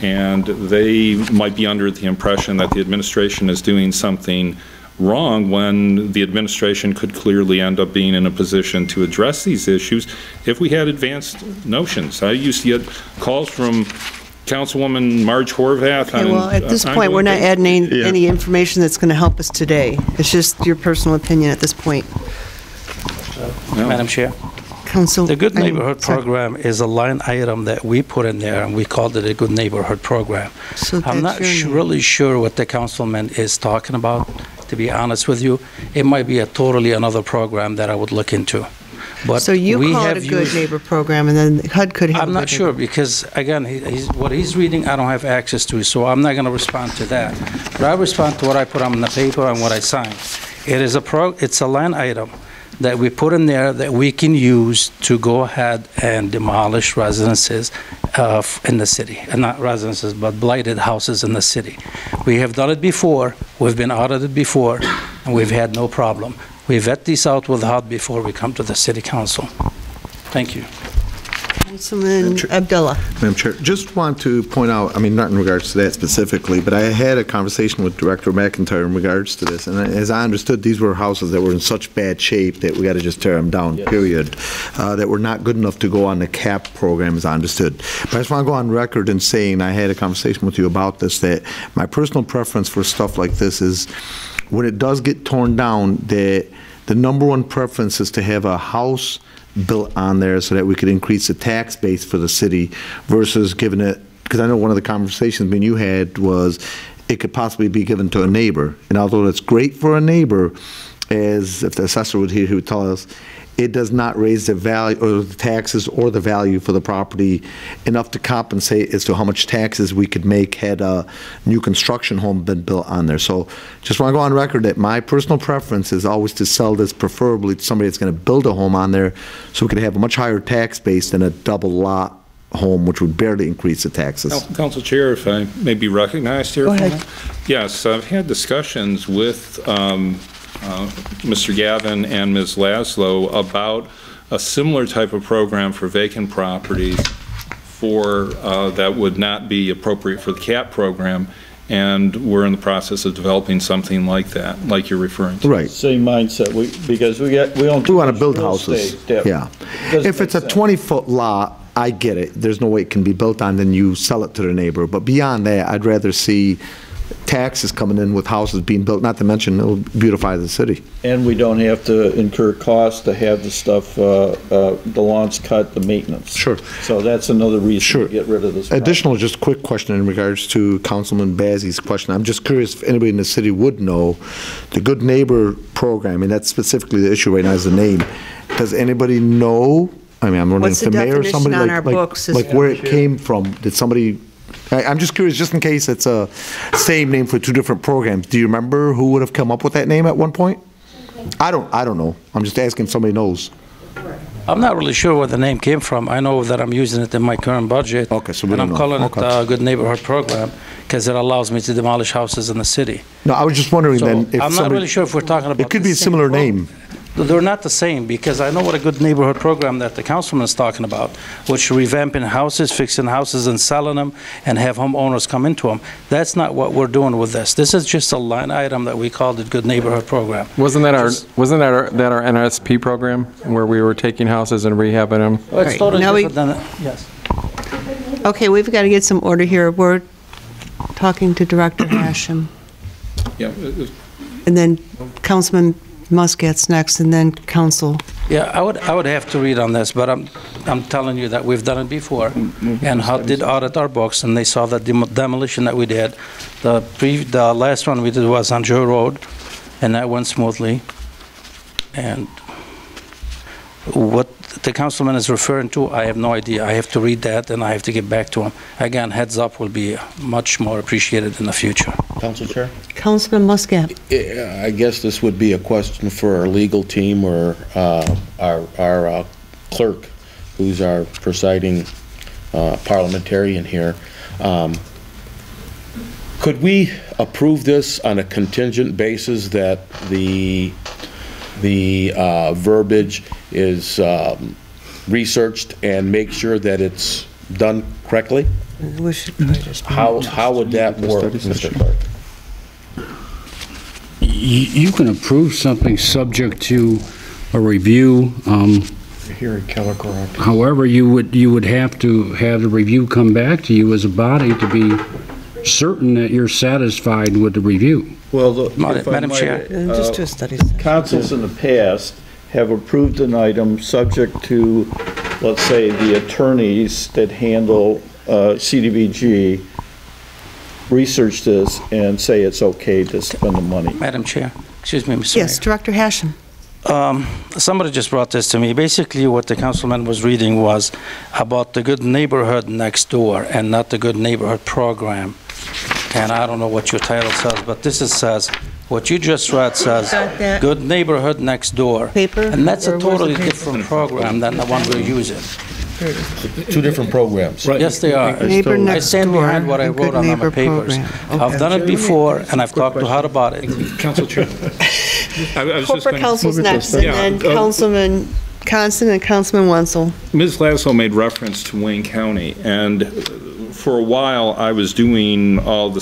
and they might be under the impression that the administration is doing something wrong when the administration could clearly end up being in a position to address these issues if we had advanced notions. I used to get calls from Councilwoman Marge Horvath. Okay, well, at this point, we're not adding any information that's going to help us today. It's just your personal opinion at this point. Madam Chair. Council. The Good I mean, Neighborhood sorry. Program is a line item that we put in there, and we called it a Good Neighborhood Program. So I'm not that's your name. really sure what the councilman is talking about, to be honest with you. It might be a totally another program that I would look into. But So you we call it have a good used- neighbor program, and then HUD could have. I'm a not good sure, neighbor. because, again, what he's reading, I don't have access to, so I'm not going to respond to that. But I respond to what I put on the paper and what I sign. It's a line item that we put in there that we can use to go ahead and demolish residences in the city. And not residences, but blighted houses in the city. We have done it before, we've been audited before, and we've had no problem. We vet these out with HUD before we come to the city council. Thank you. Councilman Abdullah. Madam Chair, just want to point out, I mean, not in regards to that specifically, but I had a conversation with Director McIntyre in regards to this, and as I understood, these were houses that were in such bad shape that we got to just tear them down, period, that were not good enough to go on the CAP program, as I understood. But I just want to go on record in saying, I had a conversation with you about this, that my personal preference for stuff like this is, when it does get torn down, that the number one preference is to have a house built on there so that we could increase the tax base for the city versus giving it, because I know one of the conversations me and you had was it could possibly be given to a neighbor. And although it's great for a neighbor, as if the assessor would here, he would tell us, it does not raise the value or the taxes or the value for the property enough to compensate as to how much taxes we could make had a new construction home been built on there. So just want to go on record that my personal preference is always to sell this preferably to somebody that's going to build a home on there so we could have a much higher tax base than a double lot home, which would barely increase the taxes. Council Chair, if I may be recognized here. Go ahead. Yes, I've had discussions with Mr. Gavin and Ms. Laszlo about a similar type of program for vacant properties that would not be appropriate for the CAP program, and we're in the process of developing something like that, like you're referring to. Right. Same mindset, because we want to build houses. Yeah. If it's a 20-foot lot, I get it. There's no way it can be built on, then you sell it to the neighbor. But beyond that, I'd rather see taxes coming in with houses being built, not to mention it'll beautify the city. And we don't have to incur costs to have the stuff, the lawns cut, the maintenance. Sure. So that's another reason to get rid of this. Additional, just quick question in regards to Councilman Bazzi's question. I'm just curious if anybody in the city would know the Good Neighbor program, and that's specifically the issue right now is the name. Does anybody know? I mean, I'm wondering if the mayor or somebody like where it came from. Did somebody? I'm just curious, just in case it's a same name for two different programs. Do you remember who would have come up with that name at one point? I don't know. I'm just asking if somebody knows. I'm not really sure where the name came from. I know that I'm using it in my current budget. Okay, so we and don't I'm know. calling it a Good Neighborhood Program because it allows me to demolish houses in the city. No, I was just wondering So then if I'm not really sure if we're talking about it could the be a same similar name. They're not the same, because I know what a Good Neighborhood Program that the councilman is talking about, which revamping houses, fixing houses and selling them, and have homeowners come into them. That's not what we're doing with this. This is just a line item that we called it Good Neighborhood Program. Wasn't that our NRSP program where we were taking houses and rehabbing them? Well, it's totally now different than, yes. Okay, we've got to get some order here. We're talking to Director Hashem. Yeah. And then Councilman Muscat's next, and then Council. Yeah, I would have to read on this, but I'm telling you that we've done it before, and HUD did audit our books, and they saw that demolition that we did. The last one we did was on Joe Road, and that went smoothly. And what the councilman is referring to, I have no idea. I have to read that, and I have to get back to him. Again, heads up will be much more appreciated in the future. Council Chair? Councilman Muscat. I guess this would be a question for our legal team or our clerk, who's our presiding parliamentarian here. Could we approve this on a contingent basis that the verbiage is researched and make sure that it's done correctly? How would that work, Mr. Clerk? You can approve something subject to a review. However, you would have to have the review come back to you as a body to be certain that you're satisfied with the review. Well, Madam Chair. Just do studies. Councils in the past have approved an item subject to, let's say, the attorneys that handle CDBG research this and say it's okay to spend the money. Madam Chair, excuse me, Mr. Yes, Director Hashem. Somebody just brought this to me. Basically, what the councilman was reading was about the Good Neighborhood Next Door and not the Good Neighborhood Program. And I don't know what your title says, but this says, what you just read says, Good Neighborhood Next Door. Paper? And that's a totally different program than the one we're using. Two different programs. Yes, they are. Neighbor I Next stand Door, behind what I a wrote Good on my Neighbor papers. Program. I've done it before, and I've talked to HUD about it. Council Chair. I was just Corporate gonna- Council's next, and Yeah, then Councilman Constant and Councilman Wenzel. Ms. Lasso made reference to Wayne County, and for a while, I was doing all the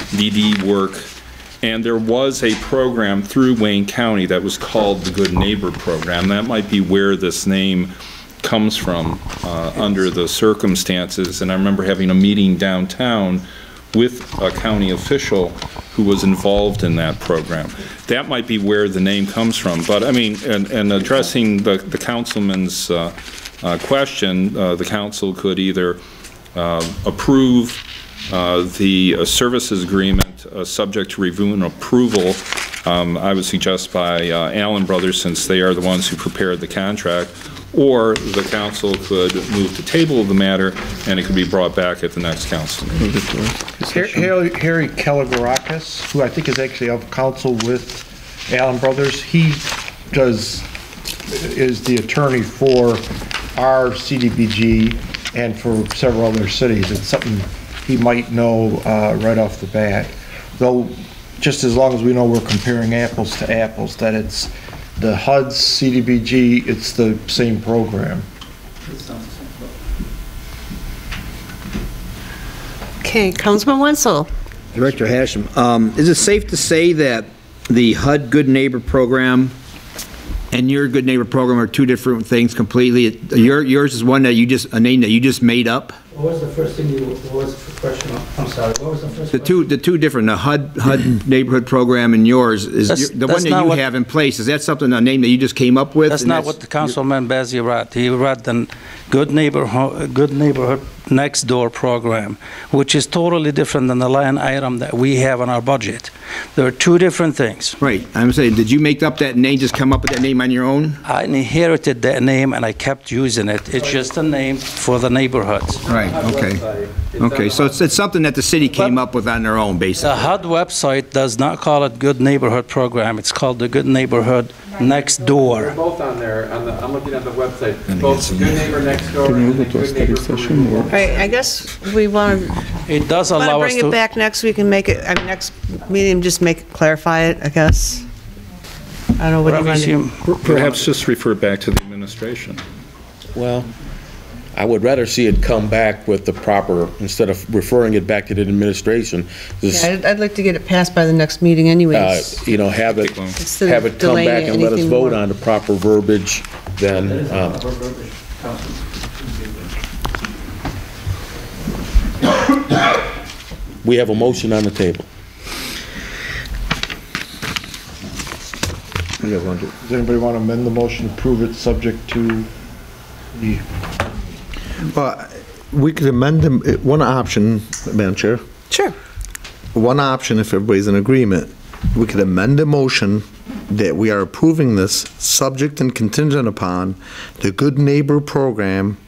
CEDD work, and there was a program through Wayne County that was called the Good Neighbor Program. That might be where this name comes from under the circumstances, and I remember having a meeting downtown with a county official who was involved in that program. That might be where the name comes from, but I mean, and addressing the councilman's question, the council could either approve the services agreement subject to review and approval. I would suggest by Allen Brothers, since they are the ones who prepared the contract, or the council could move to table the matter and it could be brought back at the next council meeting. Harry Kalagorakis, who I think is actually of council with Allen Brothers, he is the attorney for our CDBG and for several other cities. It's something he might know right off the bat. Though, just as long as we know we're comparing apples to apples, that it's the HUD's CDBG, it's the same program. Okay, Councilman Wenzel. Director Hashem, is it safe to say that the HUD Good Neighbor Program and your Good Neighbor Program are two different things completely? Yours is one that a name that you just made up? What was the first thing what was the question? I'm sorry, what was the first The two different, the HUD Neighborhood Program and yours, is the one that you have in place, is that something, a name that you just came up with? That's not what the Councilman Bazey read. He read the Good Neighborhood Next Door Program, which is totally different than the line item that we have in our budget. There are two different things. Right. I'm saying, did you make up that name, just come up with that name on your own? I inherited that name and I kept using it. It's just a name for the neighborhoods. Right, okay. Okay, so it's something that the city came up with on their own, basically. The HUD website does not call it Good Neighborhood Program. It's called the Good Neighborhood Next Door. They're both on there. I'm looking at the website. Both Good Neighbor Next Door and the Good Neighbor Program. All right, I guess we want to It does allow us bring it back next week and make it, next meeting, just clarify it, I guess. I don't know what you want to do. Perhaps just refer back to the administration. Well, I would rather see it come back with the proper, instead of referring it back to the administration. Just, Yeah, I'd like to get it passed by the next meeting anyways. have it Instead have of it come delaying back it and let us anything vote more. on the proper verbiage, then, we have a motion on the table. Does anybody want to amend the motion to prove it subject to the... Well, we could amend them, one option, Madam Chair. Sure. One option, if everybody's in agreement, we could amend the motion that we are approving this subject and contingent upon the Good Neighbor Program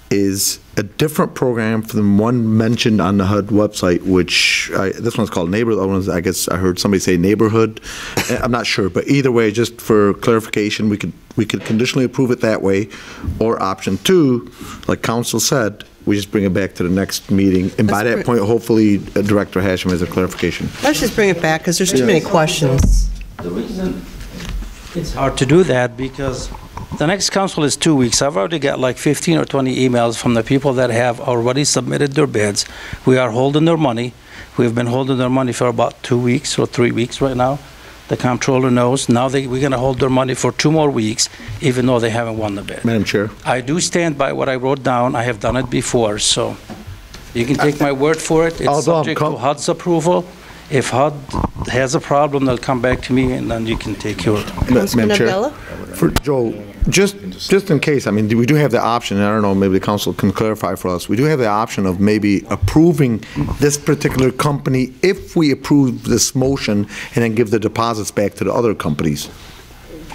is a different program from the one mentioned on the HUD website, which, this one's called Neighbor, the other one's, I guess I heard somebody say Neighborhood. I'm not sure, but either way, just for clarification, we could conditionally approve it that way, or option two, like council said, we just bring it back to the next meeting, and by that point, hopefully, Director Hashem has a clarification. Let's just bring it back, because there's too many questions. The reason it's hard to do that because the next council is 2 weeks. I've already got like 15 or 20 emails from the people that have already submitted their bids. We are holding their money. We've been holding their money for about 2 weeks or 3 weeks right now. The comptroller knows. Now we're going to hold their money for 2 more weeks, even though they haven't won the bid. Madam Chair. I do stand by what I wrote down. I have done it before, so you can take my word for it. It's subject to HUD's approval. If HUD has a problem, they'll come back to me, and then you can take care of it. Councilman Madam Chair, Abdullah? For Joe, just in case, I mean, we do have the option, and I don't know, maybe the council can clarify for us, we do have the option of maybe approving this particular company if we approve this motion and then give the deposits back to the other companies.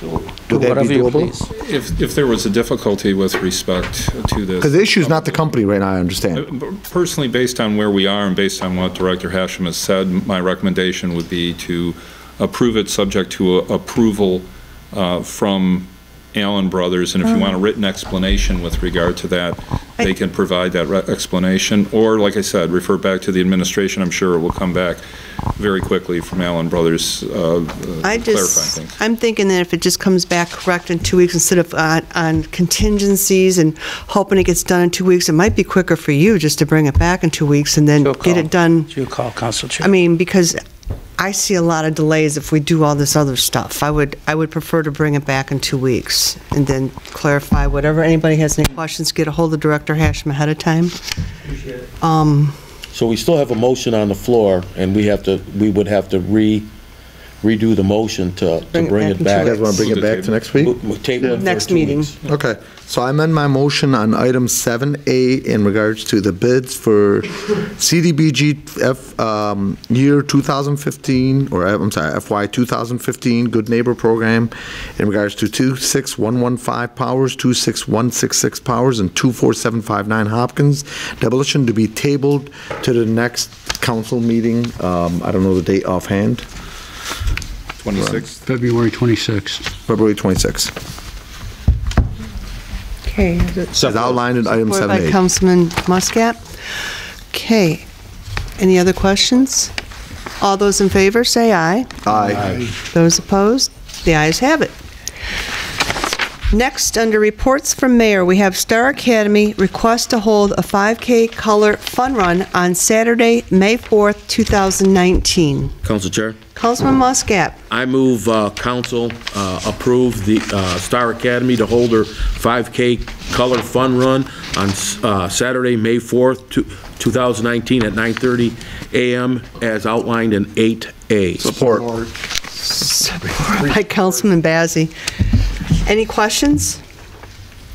Would that be doable? If there was a difficulty with respect to this. Because the issue is not the company right now, I understand. Personally, based on where we are and based on what Director Hashem has said, my recommendation would be to approve it subject to approval from Allen Brothers, and if you want a written explanation with regard to that, they can provide that explanation, or like I said, refer back to the administration. I'm sure it will come back very quickly from Allen Brothers clarifying things. I'm thinking that if it just comes back correct in 2 weeks instead of on contingencies and hoping it gets done in 2 weeks, it might be quicker for you just to bring it back in 2 weeks and then get it done. You call Council Chair. I mean, because I see a lot of delays if we do all this other stuff. I would prefer to bring it back in 2 weeks and then clarify whatever. Anybody has any questions, get a hold of Director Hashem ahead of time. So we still have a motion on the floor, and we would have to redo the motion to bring it back. You guys want to bring it back to next week? Next meeting. Okay, so I amend my motion on item 7A in regards to the bids for CDBG year 2015, or I'm sorry, FY 2015 Good Neighbor Program in regards to 26115 Powers, 26166 Powers, and 24759 Hopkins. Demolition to be tabled to the next council meeting. I don't know the date offhand. 26th? February 26th. February 26th. Okay. As outlined in item 7A. Supported by Councilman Muscat. Okay. Any other questions? All those in favor, say aye. Aye. Those opposed? The ayes have it. Next, under reports from Mayor, we have Star Academy request to hold a 5K color fun run on Saturday, May 4th, 2019. Council Chair. Councilman Muscat. I move council approve the Star Academy to hold their 5K color fun run on Saturday, May 4th, 2019 at 9:30 a.m. as outlined in 8A. Support. By Councilman Bazey. Any questions?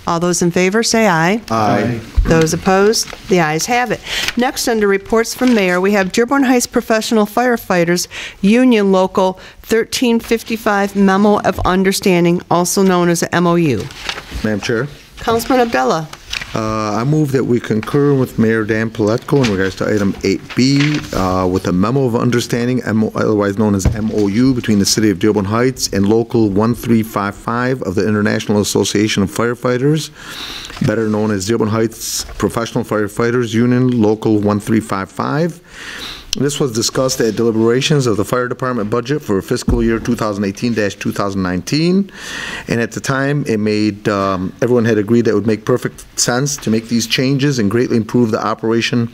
All those in favor, say aye. Aye. Those opposed? The ayes have it. Next, under reports from Mayor, we have Dearborn Heights Professional Firefighters Union Local 1355 Memo of Understanding, also known as a MOU. Madam Chair. Councilman Abdullah. I move that we concur with Mayor Dan Paletko in regards to item 8B with a memo of understanding, otherwise known as MOU, between the City of Dearborn Heights and Local 1355 of the International Association of Firefighters, better known as Dearborn Heights Professional Firefighters Union Local 1355. This was discussed at deliberations of the fire department budget for fiscal year 2018-2019, and at the time it made everyone had agreed that it would make perfect sense to make these changes and greatly improve the operation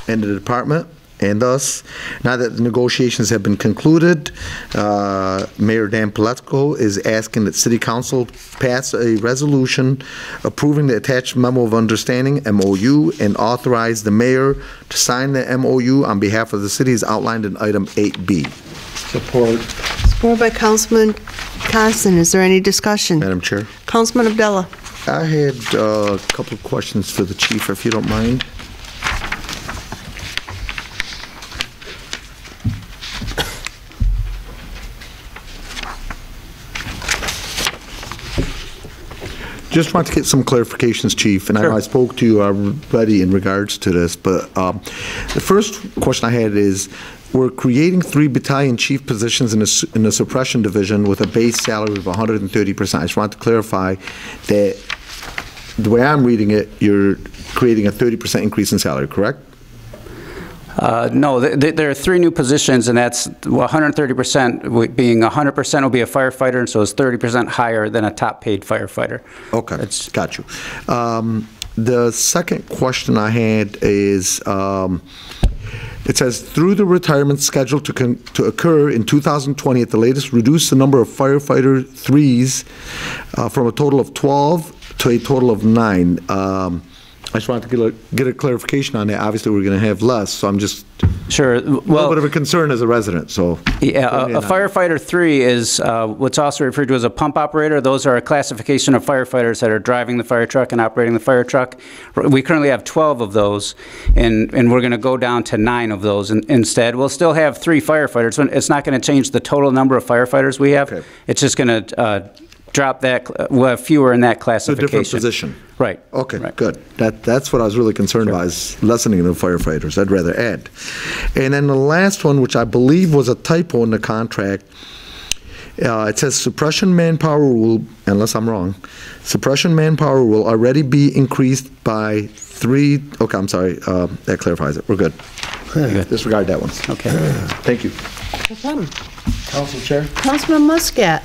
in the department. And thus, now that the negotiations have been concluded, Mayor Dan Paletko is asking that City Council pass a resolution approving the attached memo of understanding, MOU, and authorize the mayor to sign the MOU on behalf of the city as outlined in item 8B. Support. Supported by Councilman Constant. Is there any discussion? Madam Chair. Councilman Abdullah. I had a couple of questions for the chief, if you don't mind. Just want to get some clarifications, Chief, and I know I spoke to you already in regards to this, but the first question I had is, we're creating 3 battalion chief positions in the suppression division with a base salary of 130%. I just want to clarify that the way I'm reading it, you're creating a 30% increase in salary, correct? No, there are 3 new positions, and that's 130%, being 100% will be a firefighter, and so it's 30% higher than a top-paid firefighter. Okay, got you. The second question I had is, it says, through the retirement scheduled to occur in 2020 at the latest, reduce the number of firefighter 3s from a total of 12 to a total of 9. I just wanted to get a clarification on that. Obviously, we're going to have less, so I'm just Sure. a little bit of a concern as a resident, so. Yeah, a firefighter 3 is what's also referred to as a pump operator. Those are a classification of firefighters that are driving the fire truck and operating the fire truck. We currently have 12 of those, and we're going to go down to 9 of those instead. We'll still have 3 firefighters. It's not going to change the total number of firefighters we have. Okay. It's just going to drop that, we'll have fewer in that classification. A different position. Right. Okay, right. Good. That's what I was really concerned about, is lessening the firefighters. I'd rather add. And then the last one, which I believe was a typo in the contract, it says suppression manpower will, unless I'm wrong, suppression manpower will already be increased by 3, okay, I'm sorry, that clarifies it. We're good. Disregard that one. Okay. Thank you. No problem. Council Chair? Councilman Muscat.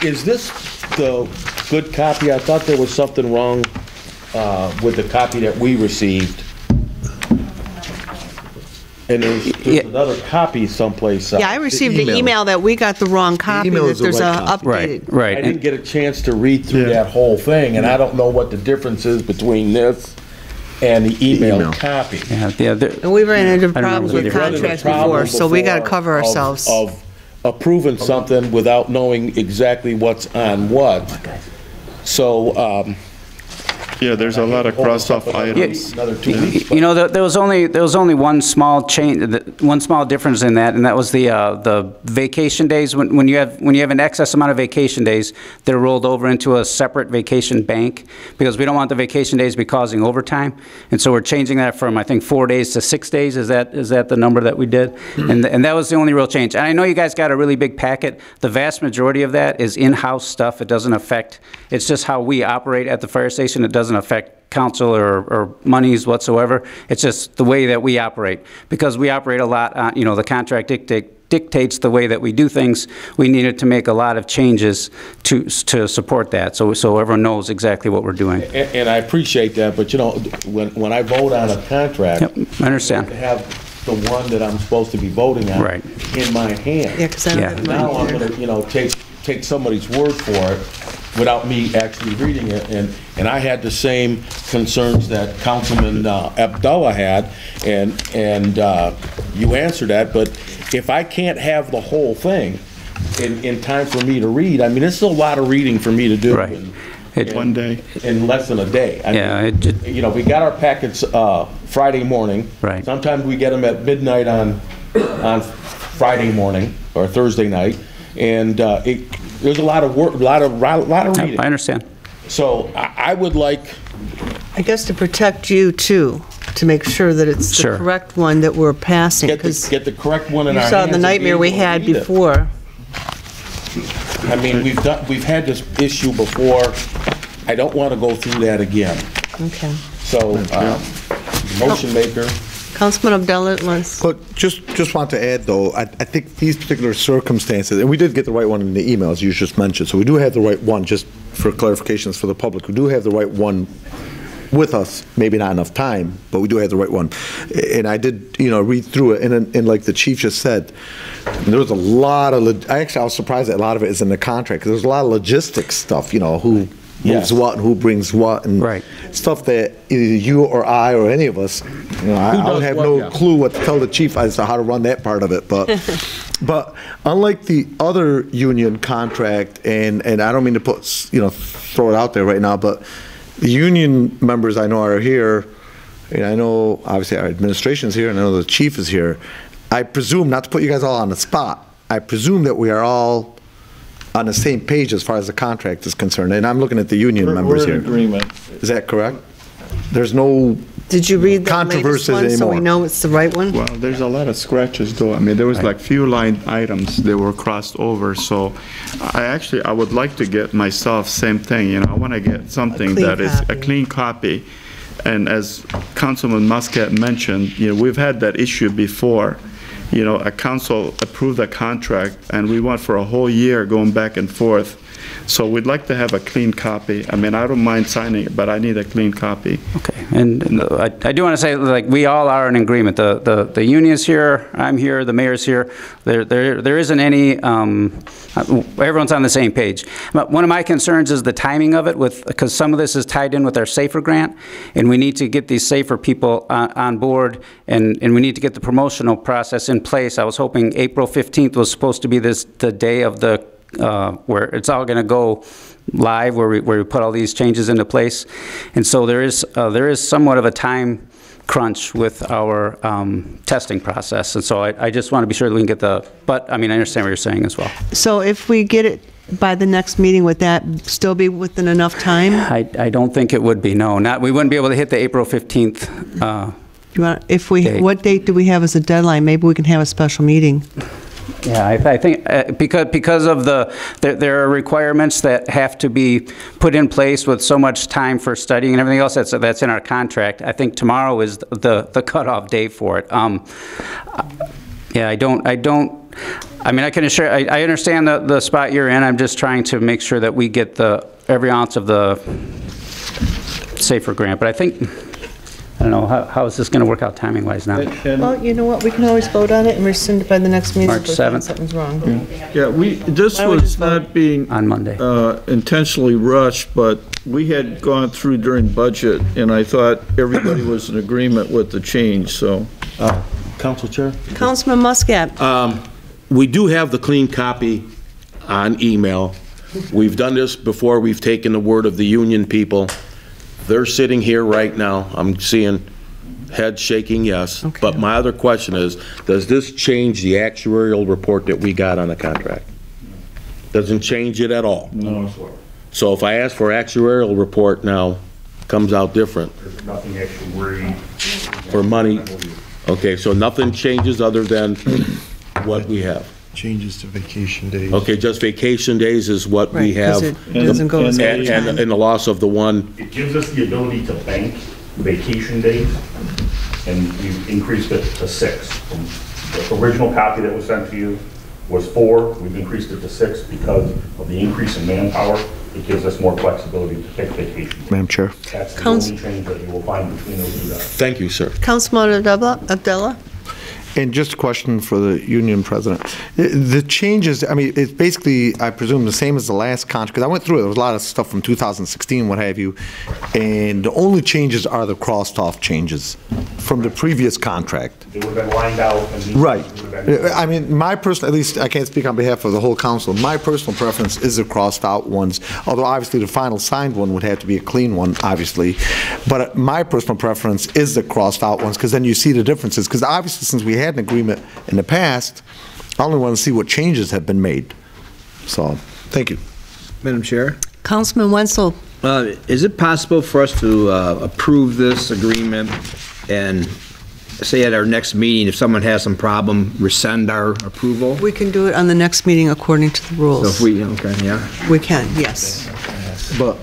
Is this the good copy? I thought there was something wrong with the copy that we received. And there's another copy someplace. Yeah, I received the email that we got the wrong copy, that there's a updated. Right. I didn't get a chance to read through that whole thing, and I don't know what the difference is between this and the email copy. Yeah, and we ran into problems with contracts before, so we got to cover ourselves. Of approving something without knowing exactly what's on what. So, yeah, there's a lot of cross-off items. Another 2 weeks. You know, there was only one small change, one small difference in that, and that was the vacation days. When you have an excess amount of vacation days, they're rolled over into a separate vacation bank, because we don't want the vacation days to be causing overtime. And so we're changing that from, I think, 4 days to 6 days. Is that the number that we did? And that was the only real change. And I know you guys got a really big packet. The vast majority of that is in-house stuff. It doesn't affect. It's just how we operate at the fire station. It doesn't affect council or monies whatsoever. It's just the way that we operate, because we operate a lot on, you know, the contract dictates the way that we do things. We needed to make a lot of changes to support that, so everyone knows exactly what we're doing. And I appreciate that, but you know, when I vote on a contract, yep, I understand. I have the one that I'm supposed to be voting on in my hand. Yeah, because I don't have now I'm going to, you know, take somebody's word for it without me actually reading it, and I had the same concerns that Councilman Abdullah had, and you answered that, but if I can't have the whole thing in time for me to read, I mean, it's a lot of reading for me to do. Right. One day. In less than a day. I mean, you know, we got our packets Friday morning. Right. Sometimes we get them at midnight on Friday morning or Thursday night, and there's a lot of work, a lot of reading. I understand. So I would like, I guess, to protect you too, to make sure that it's the correct one that we're passing. get the correct one in our hands. You saw the nightmare we had before. I mean, we've had this issue before. I don't want to go through that again. Okay. So, motion maker. Councilman Abdullah wants. But just want to add, though, I think these particular circumstances, and we did get the right one in the emails you just mentioned, so we do have the right one, just for clarifications for the public. We do have the right one with us, maybe not enough time, but we do have the right one. And I did, you know, read through it, and like the chief just said, there was a lot of, actually I was surprised that a lot of it is in the contract, because there's a lot of logistics stuff, you know, who moves what and who brings what, and stuff that either you or I or any of us, you know, I don't have no clue what to tell the chief as to how to run that part of it. But but unlike the other union contract, and I don't mean to put, you know, throw it out there right now, but the union members I know are here, and I know obviously our administration's here, and I know the chief is here. I presume, not to put you guys all on the spot, I presume that we are all on the same page as far as the contract is concerned, and I'm looking at the union members here. We're in agreement. Is that correct? There's no Did you read the latest controversies one so anymore. we know it's the right one? Well, there's a lot of scratches though. I mean, there was like few line items that were crossed over. So I would like to get myself same thing, you know, I want to get something that is a clean copy. And as Councilman Muscat mentioned, you know, we've had that issue before. You know, a council approved a contract and we went for a whole year going back and forth. So we'd like to have a clean copy. I mean, I don't mind signing it, but I need a clean copy. Okay, and I do want to say, like, we all are in agreement. The union's here, I'm here, the mayor's here. There isn't any, everyone's on the same page. But one of my concerns is the timing of it, because some of this is tied in with our SAFER grant, and we need to get these SAFER people on board, and we need to get the promotional process in place. I was hoping April 15th was supposed to be the day of the where it's all going to go live, where we put all these changes into place. And so there is somewhat of a time crunch with our testing process. And so I just want to be sure that we can get but I mean, I understand what you're saying as well. So if we get it by the next meeting, would that still be within enough time? I don't think it would be, no. We wouldn't be able to hit the April 15th date. What date do we have as a deadline? Maybe we can have a special meeting. Yeah, I think because of there are requirements that have to be put in place with so much time for studying and everything else that's in our contract. I think tomorrow is the cutoff date for it. Yeah, I mean, I can assure, I understand the spot you're in. I'm just trying to make sure that we get every ounce of the SAFER grant. But I think, I don't know, how is this going to work out timing-wise now? Well, you know what, we can always vote on it and rescind it by the next meeting. March if we find 7th. Something's wrong. Yeah, this was not being on Monday intentionally rushed, but we had gone through during budget, and I thought everybody was in agreement with the change, so. Council Chair? Councilman Muscat. We do have the clean copy on email. We've done this before. We've taken the word of the union people. They're sitting here right now. I'm seeing heads shaking yes. Okay. But my other question is, does this change the actuarial report that we got on the contract? Doesn't change it at all? No, sir. So if I ask for actuarial report now, comes out different? There's nothing actuary for money. Okay, so nothing changes other than what we have. Changes to vacation days. Okay, just vacation days is what we have. It doesn't go as much time. And the loss of the one. It gives us the ability to bank vacation days, and we've increased it to 6. From the original copy that was sent to you was 4. We've increased it to 6 because of the increase in manpower. It gives us more flexibility to take vacation. Madam Chair. That's the only change that you will find between those two documents. Thank you, sir. Councilman Abdullah? And just a question for the union president. The changes, I mean, it's basically, I presume, the same as the last contract, because I went through it. There was a lot of stuff from 2016, what have you, and the only changes are the crossed-off changes from the previous contract. It would have been lined out. And right. I mean, my personal, at least I can't speak on behalf of the whole council, my personal preference is the crossed-out ones, although obviously the final signed one would have to be a clean one, obviously. But my personal preference is the crossed-out ones, because then you see the differences, because obviously since we had an agreement in the past, I only want to see what changes have been made. So, thank you. Madam Chair? Councilman Wenzel. Is it possible for us to approve this agreement and say at our next meeting, if someone has some problem, rescind our approval? We can do it on the next meeting according to the rules. So if we, okay, yeah. We can, yes. But,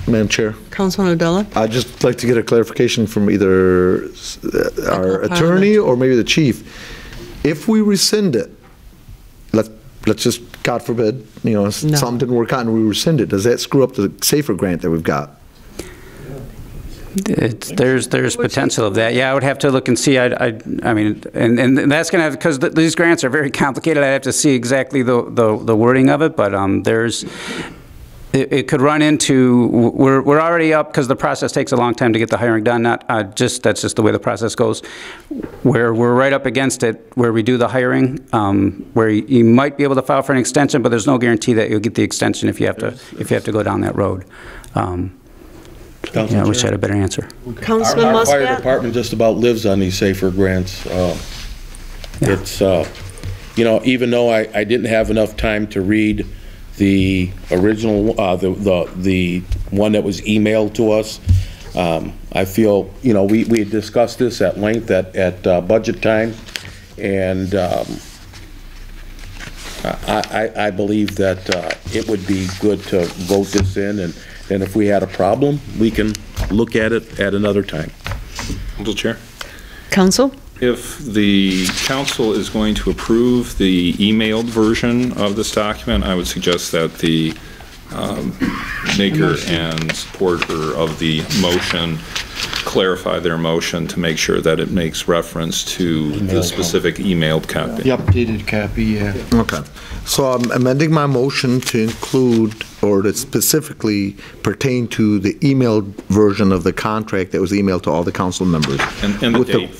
Madam Chair. Councilman Abdullah? I'd just like to get a clarification from either our attorney or maybe the chief. If we rescind it, let's just, God forbid, you know, something didn't work out and we rescind it, does that screw up the SAFER grant that we've got? There's potential of that. Yeah, I would have to look and see. I mean, and that's going to have, because these grants are very complicated. I have to see exactly the wording of it. But it could run into, we're already up because the process takes a long time to get the hiring done. That's just the way the process goes. Where we're right up against it, where we do the hiring, where you might be able to file for an extension, but there's no guarantee that you'll get the extension if you have to go down that road. Yeah, I wish I had a better answer. Councilman Our Muscat? fire department just about lives on these SAFER grants. It's, you know, even though I didn't have enough time to read the original, the one that was emailed to us, I feel, you know, we had discussed this at length at budget time, and I believe that it would be good to vote this in, and if we had a problem, we can look at it at another time. Council Chair? Council? If the council is going to approve the emailed version of this document, I would suggest that the maker and supporter of the motion clarify their motion to make sure that it makes reference to the specific emailed copy. The updated copy, yeah. Okay. So I'm amending my motion to include, or to specifically pertain to the emailed version of the contract that was emailed to all the council members. And the date.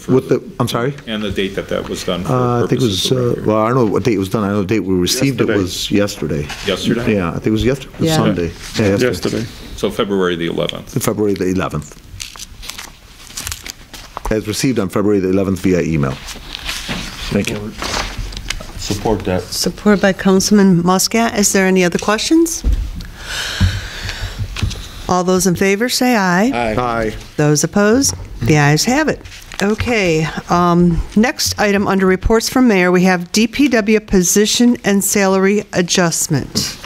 I'm sorry? And the date that was done for I think it purposes was, of record. well, I don't know what date it was done. I know the date we received it was yesterday. Yesterday? Yeah, I think it was yesterday, it was Yeah. Sunday. Yeah, Yesterday. So February the 11th. February the 11th. As received on February the 11th via email. Thank you. Support that. Supported by Councilman Muscat. Is there any other questions? All those in favor say aye. Aye. Those opposed? The ayes have it. Okay, next item under reports from mayor, we have DPW position and salary adjustment.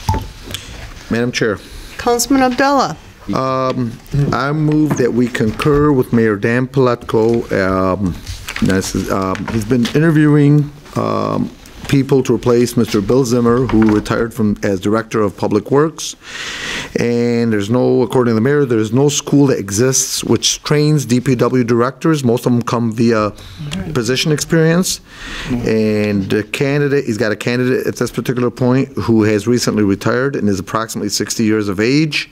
Madam Chair. Councilman Abdullah. I move that we concur with Mayor Dan Paletko. He's been interviewing people to replace Mr. Bill Zimmer, who retired as Director of Public Works. And there's no, according to the mayor, there's no school that exists which trains DPW directors. Most of them come via position experience. And the candidate, he's got a candidate at this particular point who has recently retired and is approximately 60 years of age.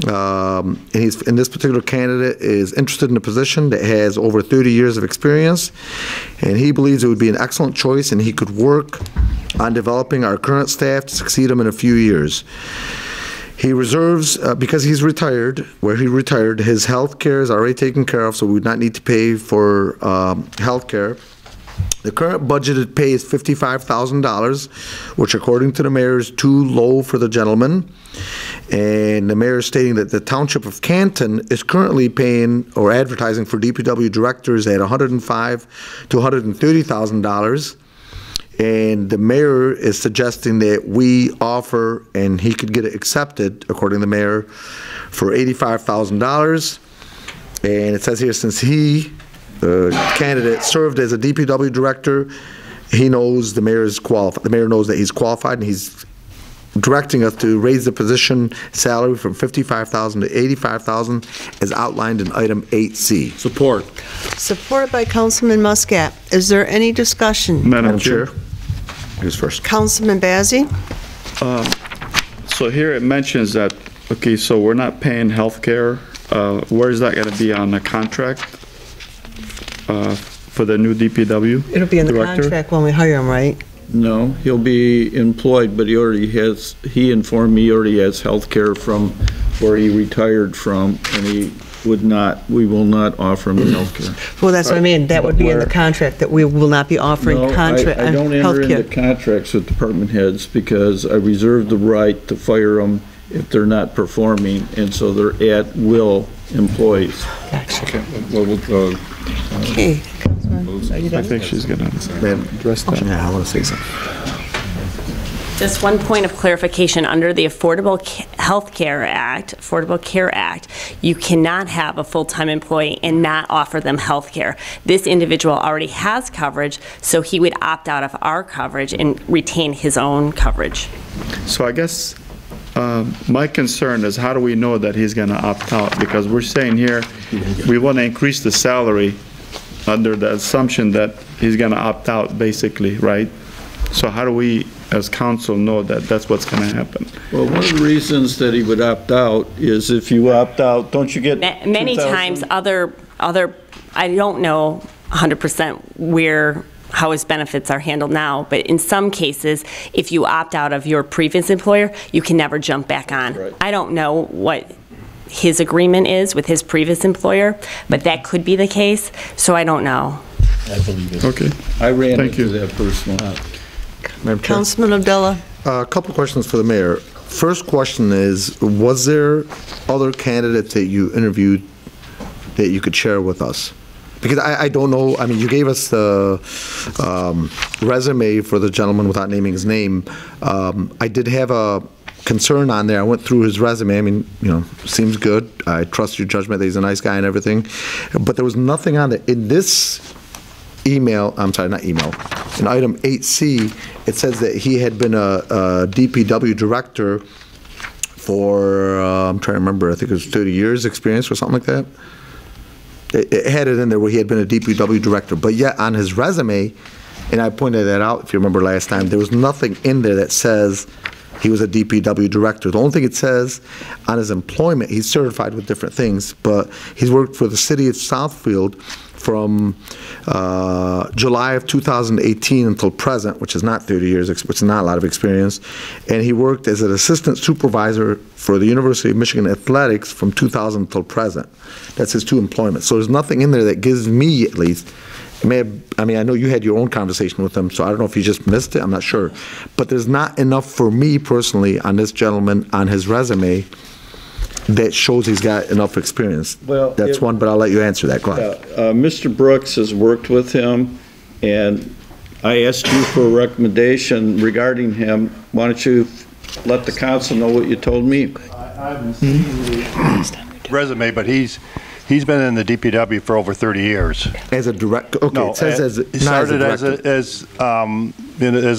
And this particular candidate is interested in a position that has over 30 years of experience, and he believes it would be an excellent choice, and he could work on developing our current staff to succeed him in a few years. He reserves, because he's retired, his health care is already taken care of, so we would not need to pay for health care. The current budgeted pay is $55,000, which according to the mayor is too low for the gentleman. And the mayor is stating that the Township of Canton is currently paying or advertising for DPW directors at $105,000 to $130,000. And the mayor is suggesting that we offer, and he could get it accepted, according to the mayor, for $85,000. And it says here, since the candidate served as a DPW director, he knows the mayor is qualified. The mayor knows that he's qualified, and he's directing us to raise the position salary from $55,000 to $85,000 as outlined in item 8C. Support. Supported by Councilman Muscat. Is there any discussion? Madam Chair. Who's first? Councilman Bazey. So here it mentions that, okay, so we're not paying health care. Where is that going to be on the contract for the new DPW? It'll be in the director? contract when we hire him, right? No, he'll be employed, but he informed me he already has health care from where he retired from, and we will not offer him health care. Well, that's what I mean. That would be in the contract, that we will not be offering contract I don't enter healthcare. into contracts with department heads because I reserve the right to fire them if they're not performing, and so they're at-will employees. Gotcha. Okay. Well, Okay, Councilman, are you I done? think she's going to address that. Yeah, I want to say something. Just one point of clarification, under the Affordable Care Act, you cannot have a full-time employee and not offer them health care. This individual already has coverage, so he would opt out of our coverage and retain his own coverage. So I guess my concern is how do we know that he's going to opt out? Because we're saying here we want to increase the salary under the assumption that he's going to opt out, basically, right? So how do we, as council, know that that's what's going to happen? Well, one of the reasons that he would opt out is if you opt out, don't you get Many times other, I don't know 100% how his benefits are handled now, but in some cases, if you opt out of your previous employer, you can never jump back on. Right. I don't know what his agreement is with his previous employer, but that could be the case, so I don't know. I believe it. Okay. I ran Thank into that personally. Madam Chair. Councilman Abdullah. A couple questions for the mayor. First question is, was there other candidates that you interviewed that you could share with us? Because I don't know, I mean, you gave us the resume for the gentleman without naming his name. I did have a concern on there. I went through his resume. I mean, you know, seems good. I trust your judgment that he's a nice guy and everything. But there was nothing on it. In this email, I'm sorry, not email, in item 8C, it says that he had been a DPW director for, I'm trying to remember, I think it was 30 years experience or something like that. It had it in there where he had been a DPW director, but yet on his resume, and I pointed that out, if you remember last time, there was nothing in there that says he was a DPW director. The only thing it says on his employment, he's certified with different things, but he's worked for the city of Southfield from July of 2018 until present, which is not 30 years, which is not a lot of experience. And he worked as an assistant supervisor for the University of Michigan Athletics from 2000 until present. That's his 2 employments. So there's nothing in there that gives me, at least, I mean, I know you had your own conversation with him, so I don't know if you just missed it, I'm not sure. But there's not enough for me personally on this gentleman, on his resume, that shows he's got enough experience. Well, that's one, but I'll let you answer that. Go ahead. Mr. Brooks has worked with him, and I asked you for a recommendation regarding him. Why don't you let the council know what you told me? I haven't seen the resume, but he's been in the DPW for over 30 years. As a director? Okay, no, it says as he started as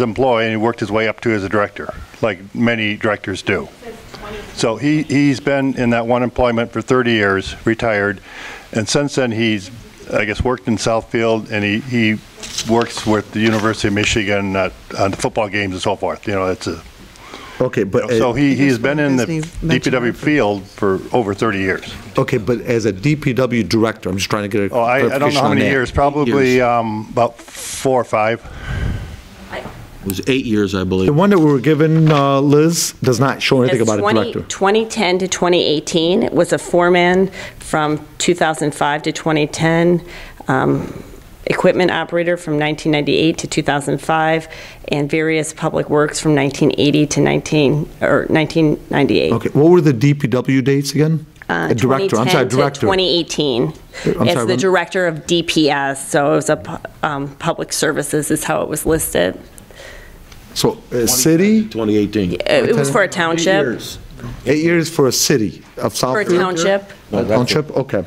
employee, and he worked his way up to as a director, like many directors do. So he's been in that one employment for 30 years, retired, and since then he's, I guess, worked in Southfield, and he works with the University of Michigan on the football games and so forth. You know, it's a... Okay, but... So he's been in the DPW field for over 30 years. Okay, but as a DPW director, I'm just trying to get a clarification I don't know how many years, probably about 4 or 5. It was 8 years, I believe. The one that we were given, Liz, does not show anything about a director. 2010 to 2018 was a foreman from 2005 to 2010, equipment operator from 1998 to 2005, and various public works from 1980 to 1998. Okay, what were the DPW dates again? Director, I'm sorry, director. 2018. It's the director of DPS, so it was a public services is how it was listed. So, city? 2018. It was for a township. 8 years for a city of Southfield? For a township. Township, okay.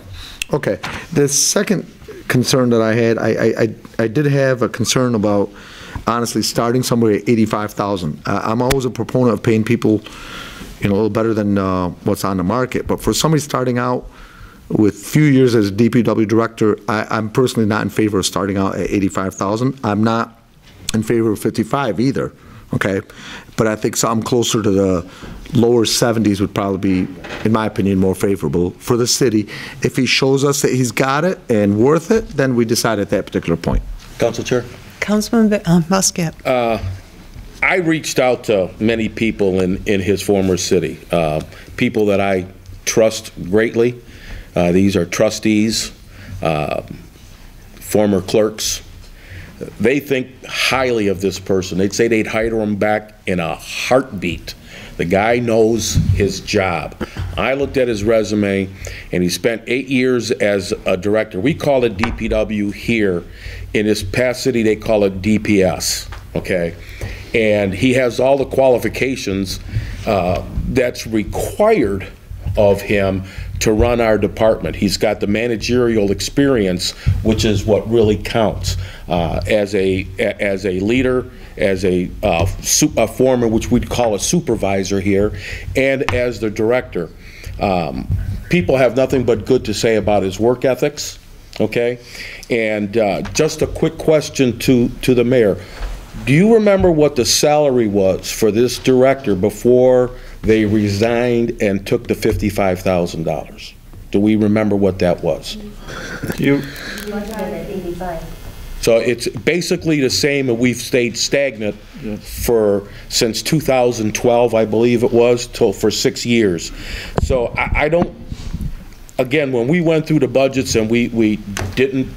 Okay. The second concern that I had, I did have a concern about, honestly, starting somewhere at $85,000. I'm always a proponent of paying people, you know, a little better than what's on the market. But for somebody starting out with few years as DPW director, I'm personally not in favor of starting out at $85,000. I'm not in favor of 55 either, okay? But I think something closer to the lower 70s would probably be, in my opinion, more favorable for the city. If he shows us that he's got it and worth it, then we decide at that particular point. Council Chair? Councilman Muscat. I reached out to many people in his former city, people that I trust greatly. These are trustees, former clerks. They think highly of this person. They'd say they'd hire him back in a heartbeat. The guy knows his job. I looked at his resume, and he spent 8 years as a director. We call it DPW here. In his past city, they call it DPS, okay? And he has all the qualifications that's required of him to run our department. He's got the managerial experience, which is what really counts. As a leader, as a foreman, which we'd call a supervisor here, and as the director. People have nothing but good to say about his work ethics, okay? And just a quick question to the mayor. Do you remember what the salary was for this director before they resigned and took the $55,000? Do we remember what that was? So it's basically the same, and we've stayed stagnant since 2012, I believe it was, for 6 years. So I don't, again, when we went through the budgets and we didn't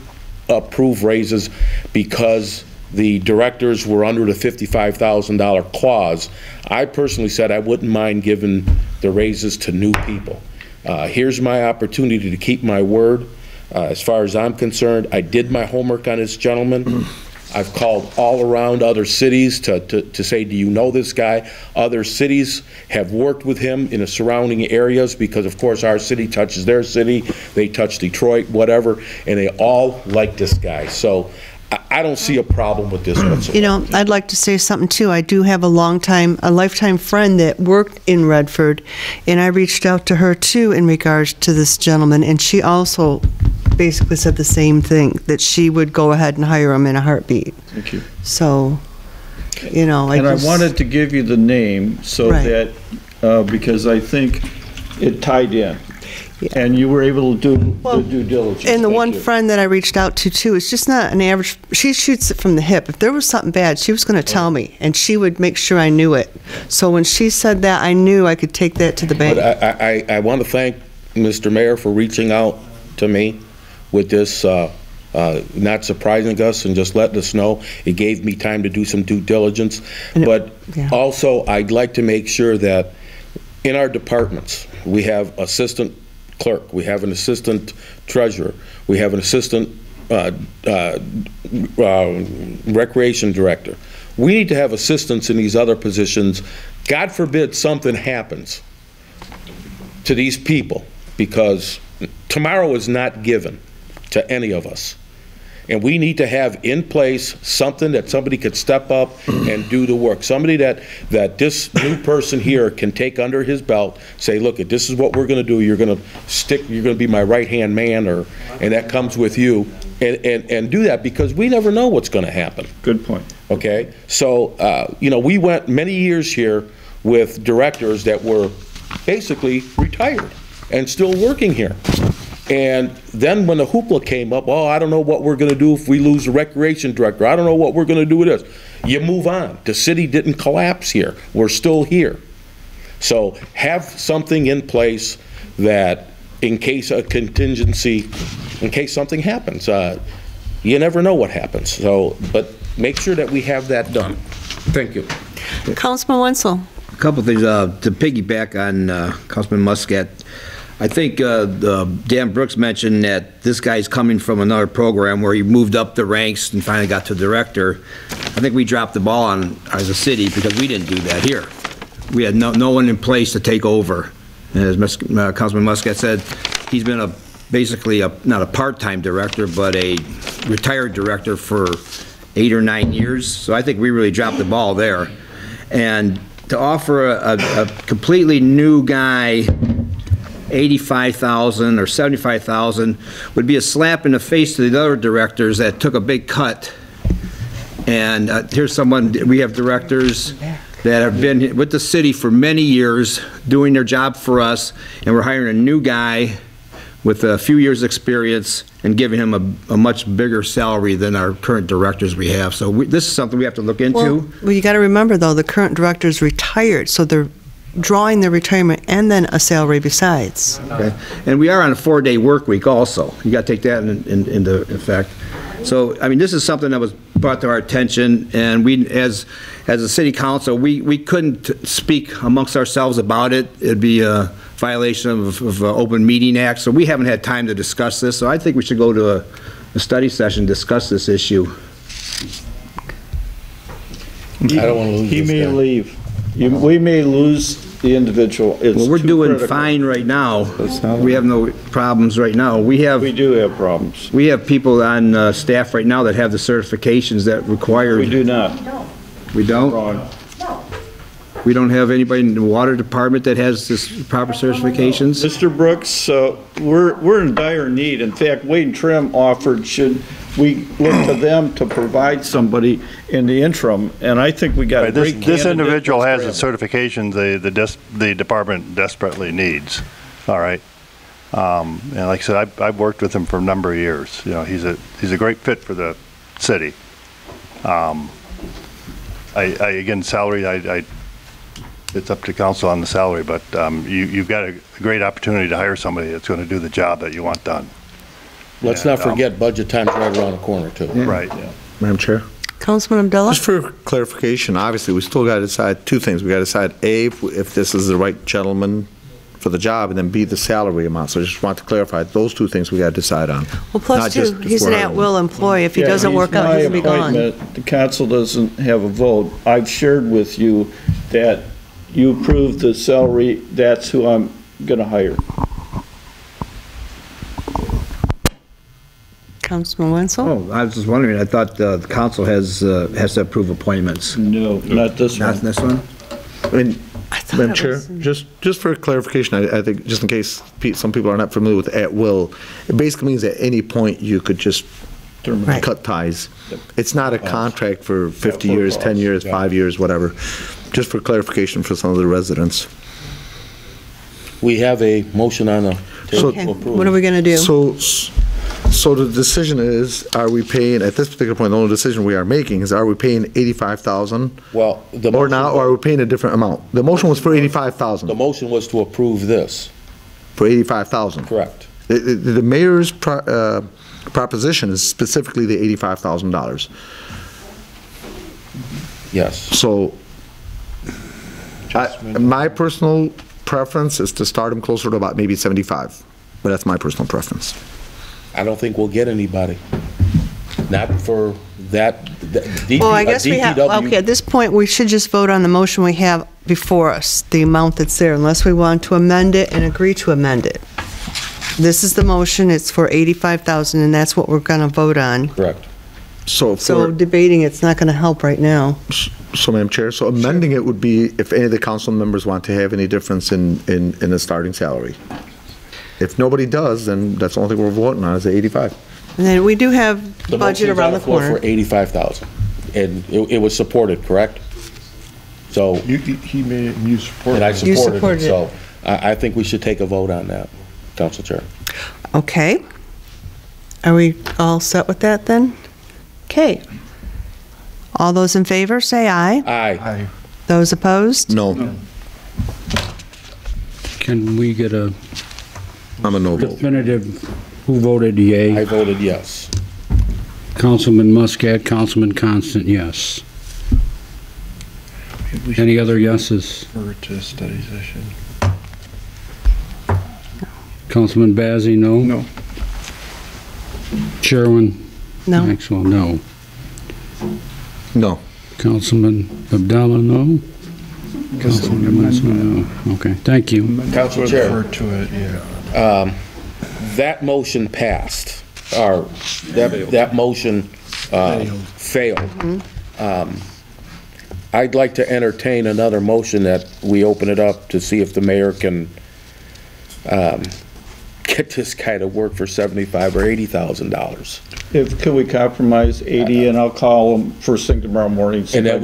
approve raises because the directors were under the $55,000 clause, I personally said I wouldn't mind giving the raises to new people. Here's my opportunity to keep my word. As far as I'm concerned, I did my homework on this gentleman. I've called all around other cities to say, do you know this guy? Other cities have worked with him in the surrounding areas because, of course, our city touches their city. They touch Detroit, whatever, and they all like this guy. So I don't see a problem with this whatsoever. You know, I'd like to say something too. I do have a lifetime friend that worked in Redford, and I reached out to her too in regards to this gentleman, and she also basically said the same thing, that she would go ahead and hire him in a heartbeat. Thank you. So, you know, I wanted to give you the name so that, because I think it tied in. And you were able to do the due diligence. And the one friend that I reached out to too, it's just not an average, she shoots it from the hip. If there was something bad, she was going to tell me, and she would make sure I knew it. So when she said that, I knew I could take that to the bank. But I want to thank Mr. Mayor for reaching out to me with this, not surprising us and just letting us know. It gave me time to do some due diligence. But also, I'd like to make sure that in our departments, we have assistant clerk, we have an assistant treasurer, we have an assistant recreation director. We need to have assistants in these other positions. God forbid something happens to these people, because tomorrow is not given to any of us. And we need to have in place something that somebody could step up and do the work. Somebody that this new person here can take under his belt, say, look, this is what we're going to do. You're going to be my right-hand man, and that comes with you. And do that, because we never know what's going to happen. Good point. Okay? So, you know, we went many years here with directors that were basically retired and still working here. And then when the hoopla came up, oh, I don't know what we're going to do if we lose the recreation director. I don't know what we're going to do with this. You move on. The city didn't collapse here. We're still here. So have something in place that in case a contingency, in case something happens, you never know what happens. So, but make sure that we have that done. Thank you. Councilman Wenzel. A couple things to piggyback on Councilman Muscat. I think Dan Brooks mentioned that this guy's coming from another program where he moved up the ranks and finally got to director. I think we dropped the ball on as a city because we didn't do that here. We had no one in place to take over. And as Councilman Muscat said, he's been basically not a part-time director, but a retired director for 8 or 9 years. So I think we really dropped the ball there. And to offer a completely new guy $85,000 or $75,000 would be a slap in the face to the other directors that took a big cut. And here's someone, we have directors that have been with the city for many years doing their job for us, and we're hiring a new guy with a few years experience and giving him a much bigger salary than our current directors we have. So this is something we have to look into. Well, you got to remember though, the current director's retired, so they're drawing their retirement and then a salary besides. Okay. And we are on a 4-day work week also. You got to take that into effect. So, I mean, this is something that was brought to our attention, and we, as a city council, we couldn't speak amongst ourselves about it. It'd be a violation of Open Meeting Act, so we haven't had time to discuss this. So I think we should go to a study session and discuss this issue. I don't want to lose He this may guy. leave. We may lose the individual. It's Well, we're too doing critical. fine right now. We have no problems right now. We do have problems. We have people on staff right now that have the certifications that require. We do not. We don't? Wrong. We don't have anybody in the water department that has this proper certifications? Mr. Brooks, we're in dire need. In fact, Wade and Trim offered, should we look to them to provide somebody in the interim, and I think we got a great candidate. This individual has the certification the department desperately needs, all right? And like I said, I've worked with him for a number of years. You know, he's a great fit for the city. Again, salary, it's up to council on the salary, but you've got a great opportunity to hire somebody that's going to do the job that you want done. Let's not forget budget time's right around the corner, too. Yeah. Right. Yeah. Madam Chair? Councilman Abdullah? Just for clarification, obviously, we still got to decide two things. We got to decide, A, if this is the right gentleman for the job, and then B, the salary amount. So I just want to clarify, those two things we got to decide on. Well, plus two, he's an at-will employee. If he doesn't work out, he's going to be gone. The council doesn't have a vote. I've shared with you that you approve the salary, that's who I'm going to hire. Councilman Wenzel? Oh, I was just wondering, I thought the council has to approve appointments. No, not this one. Not this one? I mean, Madam Chair, just for clarification, I think, just in case some people are not familiar with at will, it basically means at any point you could just cut ties. It's not a contract for 50 years, 10 years, 5 years, whatever. Just for clarification for some of the residents. We have a motion on the table to approve. What are we going to do? So the decision is, are we paying, at this particular point, the only decision we are making is, are we paying 85,000? Well, or not, or are we paying a different amount? The motion was for 85,000. The motion was to approve this. For 85,000? Correct. The mayor's proposition is specifically the $85,000. Yes. So, my personal preference is to start them closer to about maybe 75, but that's my personal preference. I don't think we'll get anybody. Not for that. Well, I guess we have, okay, at this point, we should just vote on the motion we have before us, the amount that's there, unless we want to amend it and agree to amend it. This is the motion, it's for 85,000, and that's what we're going to vote on. Correct. So debating it's not going to help right now. So, Madam Chair, so amending it would be if any of the council members want to have any difference in the starting salary. If nobody does, then that's the only thing we're voting on is the 85. And then we do have budget around the corner. For 85,000, and it was supported, correct? So he made it, and you supported it. And I supported it. it. So I think we should take a vote on that, Council Chair. Okay. Are we all set with that then? Okay. All those in favor, say aye. Aye. Those opposed? No. Can we get a I'm a no vote. definitive, who voted yea? I voted yes. Councilman Muscat, Councilman Constant, yes. Any other yeses? Refer to study session. Councilman Bazey, no? No. Chairman No. Maxwell, no. No. Councilman Abdallah, no? Councilman Muscat, no. Okay, thank you. Council Chair. Refer to it, yeah. That motion passed, or that motion failed. I'd like to entertain another motion that we open it up to see if the mayor can get this guy to work for $75,000 or $80,000. Could we compromise 80, and I'll call them first thing tomorrow morning. And then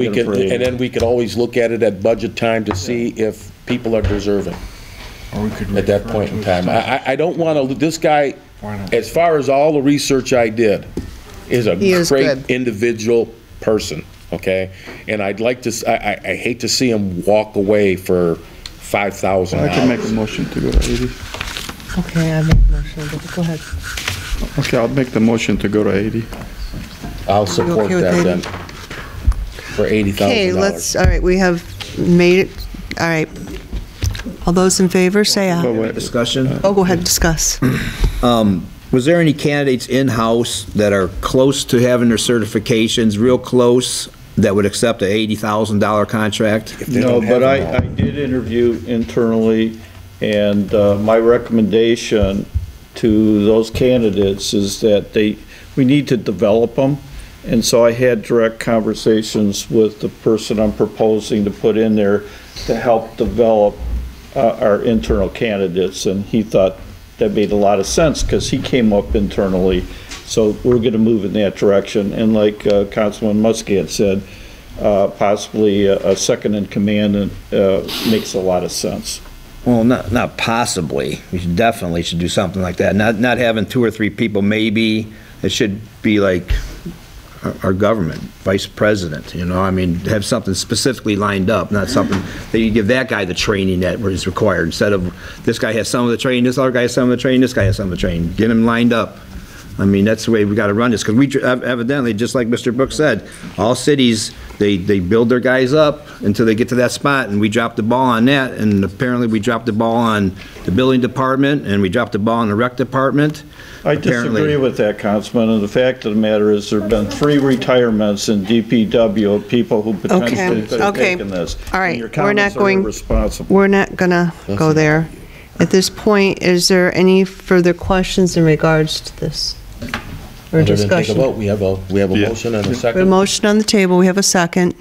we could always look at it at budget time to see if people are deserving. Or we could at that point in time. I don't want to, this guy, as far as all the research I did, is a great individual person, okay? And I'd like to, I hate to see him walk away for $5,000. I can make a motion to go to 80. Okay, I make a motion. Go ahead. Okay, I'll make the motion to go to 80. I'll support that then, for $80,000. Okay, all right, we have made it, all right. All those in favor, say aye. Discussion? Oh, go ahead, discuss. Was there any candidates in-house that are close to having their certifications, real close, that would accept a $80,000 contract? No, but I did interview internally, and my recommendation to those candidates is that we need to develop them. And so I had direct conversations with the person I'm proposing to put in there to help develop our internal candidates, and he thought that made a lot of sense because he came up internally. So we're going to move in that direction. And like Councilman Muscat said, possibly a second in command makes a lot of sense. Well, not possibly. We definitely should do something like that. Not having 2 or 3 people, maybe. It should be like our government, vice president, you know, I mean, have something specifically lined up, not something that you give that guy the training that is required, instead of this guy has some of the training, this other guy has some of the training, this guy has some of the training. Get them lined up. I mean, that's the way we got to run this, because we evidently, just like Mr. Brooks said, all cities, they build their guys up until they get to that spot, and we dropped the ball on that, and apparently we dropped the ball on the building department, and we dropped the ball on the rec department. I disagree with that, Councilman, and the fact of the matter is there have been 3 retirements in DPW of people who potentially could have taken this. All right, and your comments are irresponsible. we're not gonna go there. At this point, is there any further questions in regards to this? Or Other than take a discussion? vote, we have a motion and a We have a second. motion on the table, we have a second.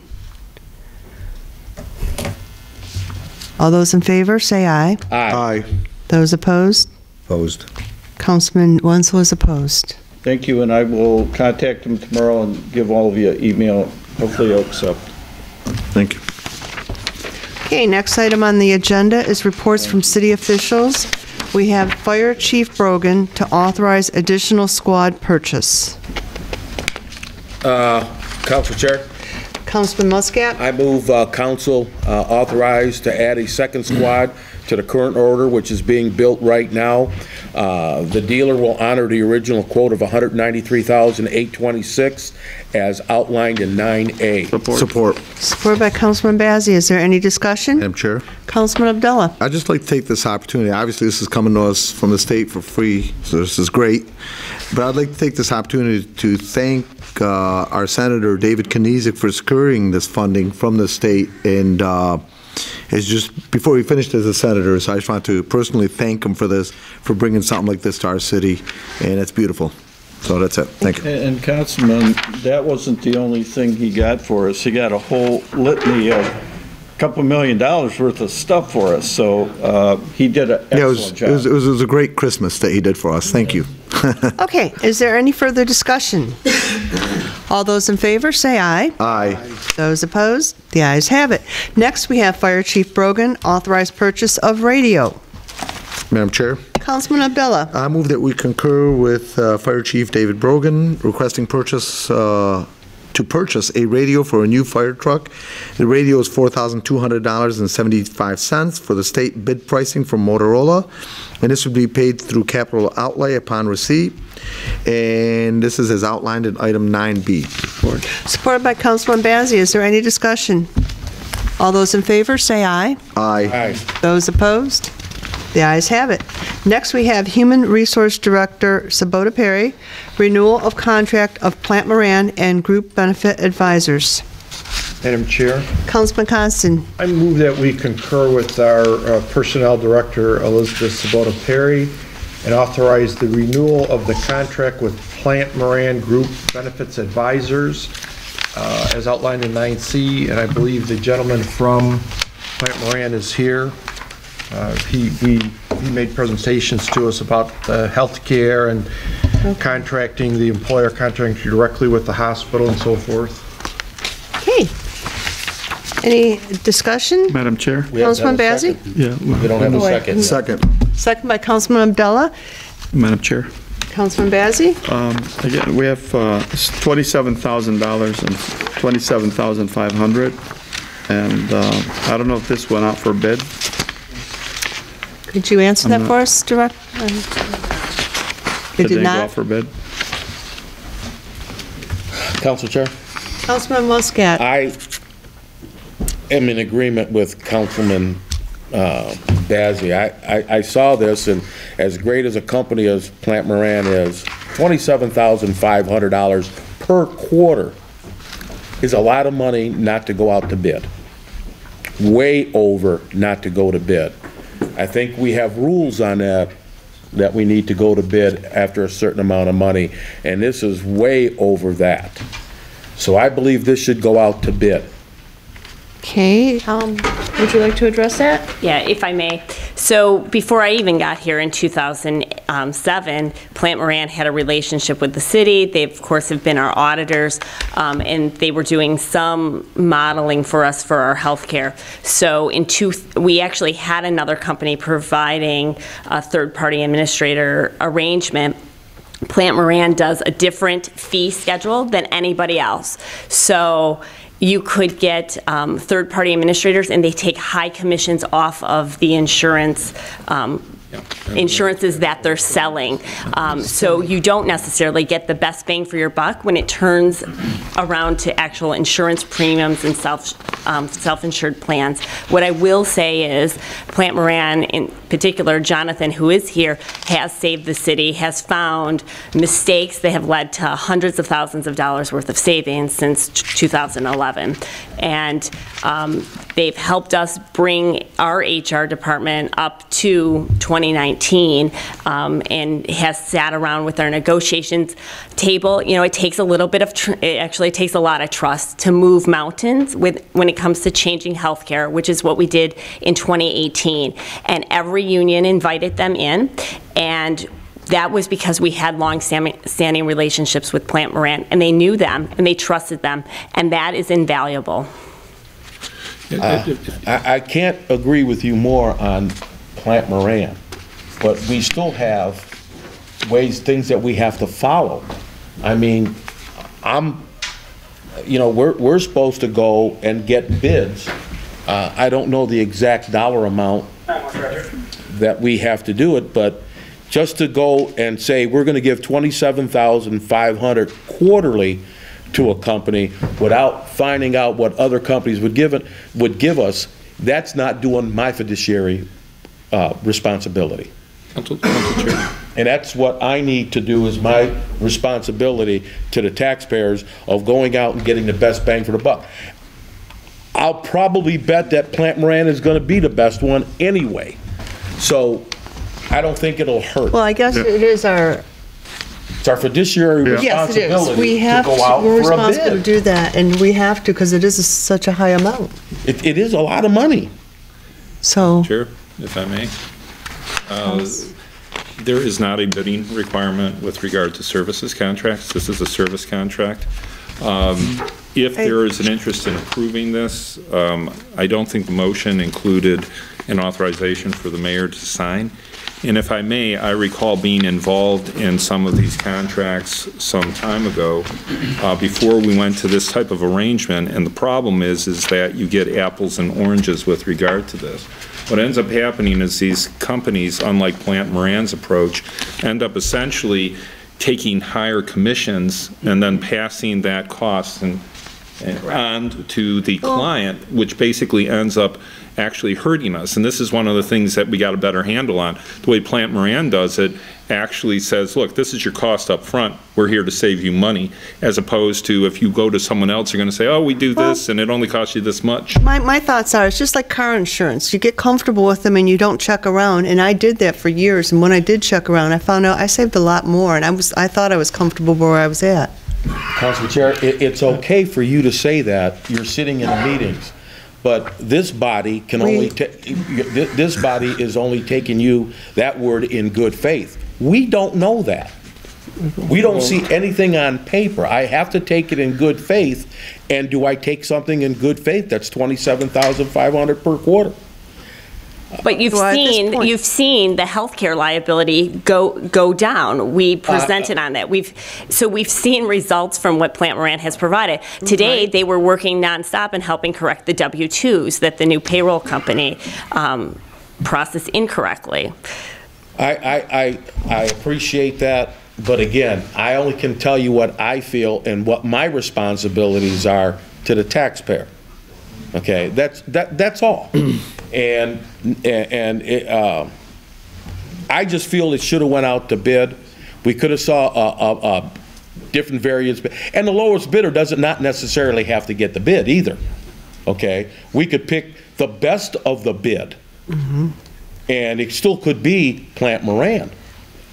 All those in favor, say aye. Aye. Those opposed? Opposed. Councilman Wenzel is opposed. Thank you, and I will contact him tomorrow and give all of you an email. Hopefully he'll accept. Thank you. Okay, next item on the agenda is reports from city officials. We have Fire Chief Brogan to authorize additional squad purchase. Council Chair, Councilman Muscat? I move council authorize to add a second squad to the current order, which is being built right now. The dealer will honor the original quote of $193,826 as outlined in 9A. Support. Supported by Councilman Bazey. Is there any discussion? Madam Chair. Councilman Abdullah? I'd just like to take this opportunity. Obviously, this is coming to us from the state for free, so this is great. But I'd like to take this opportunity to thank our Senator David Kniezek for securing this funding from the state. And it's just, before he finished as a senator, so I just want to personally thank him for this, for bringing something like this to our city, and it's beautiful. So that's it. Thank you. And Councilman, that wasn't the only thing he got for us. He got a whole litany of $2 million worth of stuff for us, so he did an excellent job. It was a great Christmas that he did for us. Thank you. Okay, is there any further discussion? All those in favor, say aye. Aye. Those opposed? The ayes have it. Next, we have Fire Chief Brogan, authorized purchase of radio. Madam Chair. Councilman Abdullah. I move that we concur with Fire Chief David Brogan requesting to purchase a radio for a new fire truck. The radio is $4,200.75 for the state bid pricing from Motorola, and this would be paid through capital outlay upon receipt. And this is as outlined in item 9B. Supported by Councilman Bazey. Is there any discussion? All those in favor, say aye. Aye. Those opposed? The ayes have it. Next, we have Human Resource Director Sabota Perry, renewal of contract of Plant Moran and Group Benefit Advisors. Madam Chair, Councilman Constant. I move that we concur with our Personnel Director, Elizabeth Sabota Perry, and authorize the renewal of the contract with Plant Moran Group Benefits Advisors, as outlined in 9C, and I believe the gentleman from Plant Moran is here. He made presentations to us about health care and contracting, the employer contracting directly with the hospital and so forth. Okay. Any discussion? Madam Chair? Councilman Bazey? Yeah. We don't have a second. Second. Second by Councilman Abdullah. Madam Chair? Councilman Bazey? Again, we have $27,000 and $27,500, and I don't know if this went out for bid. Could you answer that for us, Direct? It did Go not? out for bid. Council Chair? Councilman Muscat? I am in agreement with Councilman Bazey. I saw this, and as great as a company as Plant Moran is, $27,500 per quarter is a lot of money not to go out to bid. Way over not to go to bid. I think we have rules on that we need to go to bid after a certain amount of money, and this is way over that. So I believe this should go out to bid. Okay, would you like to address that? Yeah, if I may. So before I even got here in 2007, Plant Moran had a relationship with the city. They, of course, have been our auditors, and they were doing some modeling for us for our health care. So we actually had another company providing a third-party administrator arrangement. Plant Moran does a different fee schedule than anybody else. So you could get third-party administrators, and they take high commissions off of the insurances that they're selling. So you don't necessarily get the best bang for your buck when it turns around to actual insurance premiums and self-insured plans. What I will say is Plant Moran, in particular, Jonathan, who is here, has saved the city, has found mistakes that have led to hundreds of thousands of dollars worth of savings since 2011. And they've helped us bring our HR department up to 2019 and has sat around with our negotiations table. You know, it takes a little bit of, it actually takes a lot of trust to move mountains when it comes to changing healthcare, which is what we did in 2018. And every union invited them in, and that was because we had long-standing relationships with Plant Moran, and they knew them, and they trusted them, and that is invaluable. I can't agree with you more on Plant Moran, but we still have things that we have to follow. I mean, we're supposed to go and get bids. I don't know the exact dollar amount that we have to do it, but just to go and say we're going to give $27,500 quarterly to a company without finding out what other companies would give us, that's not doing my fiduciary responsibility. And that's what I need to do, is my responsibility to the taxpayers of going out and getting the best bang for the buck. I'll probably bet that Plant Moran is going to be the best one anyway. So I don't think it'll hurt. Well, I guess it is our... It's our fiduciary responsibility yes, it is. We have to go out we're for a responsible bid. to do that, and we have to because it is such a high amount. It is a lot of money. So... Chair, if I may. There is not a bidding requirement with regard to services contracts. This is a service contract. If there is an interest in approving this, I don't think the motion included an authorization for the mayor to sign. And if I may, I recall being involved in some of these contracts some time ago before we went to this type of arrangement, and the problem is that you get apples and oranges with regard to this. What ends up happening is these companies, unlike Plant Moran's approach, end up essentially taking higher commissions and then passing that cost and on to the client, which basically ends up actually hurting us. And this is one of the things that we got a better handle on. The way Plant Moran does it actually says, look, this is your cost up front. We're here to save you money, as opposed to if you go to someone else, you're going to say, oh, we do this and it only costs you this much. My thoughts are, it's just like car insurance. You get comfortable with them and you don't check around, and I did that for years, and when I did check around, I found out I saved a lot more, and I thought I was comfortable where I was at. Councilman Chair, it's okay for you to say that. You're sitting in the meetings. But this body can this body is only taking you that word in good faith. We don't know that. We don't see anything on paper. I have to take it in good faith. And do I take something in good faith that's $27,500 per quarter? But you've seen the healthcare liability go down. We presented on that. We've seen results from what Plant Moran has provided. Today they were working nonstop and helping correct the W-2s that the new payroll company processed incorrectly. I appreciate that, but again, I only can tell you what I feel and what my responsibilities are to the taxpayer. Okay, that's all. And I just feel it should have went out to bid. We could have saw a different variance, and the lowest bidder doesn't not necessarily have to get the bid either. Okay, we could pick the best of the bid, and it still could be Plant Moran.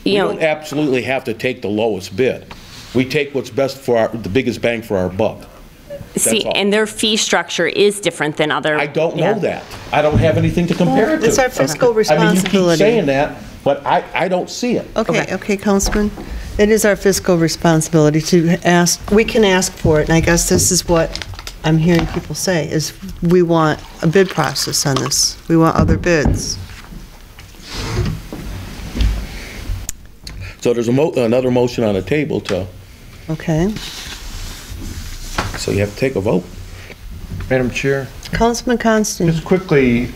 We don't absolutely have to take the lowest bid. We take what's best for the biggest bang for our buck. See, and their fee structure is different than other... I don't know that. I don't have anything to compare it to. It's our fiscal responsibility. I mean, you keep saying that, but I don't see it. Okay, Councilman. It is our fiscal responsibility to ask. We can ask for it, and I guess this is what I'm hearing people say, is we want a bid process on this. We want other bids. So there's another motion on the table to... Okay. So you have to take a vote. Madam Chair. Councilman Constant. Just quickly,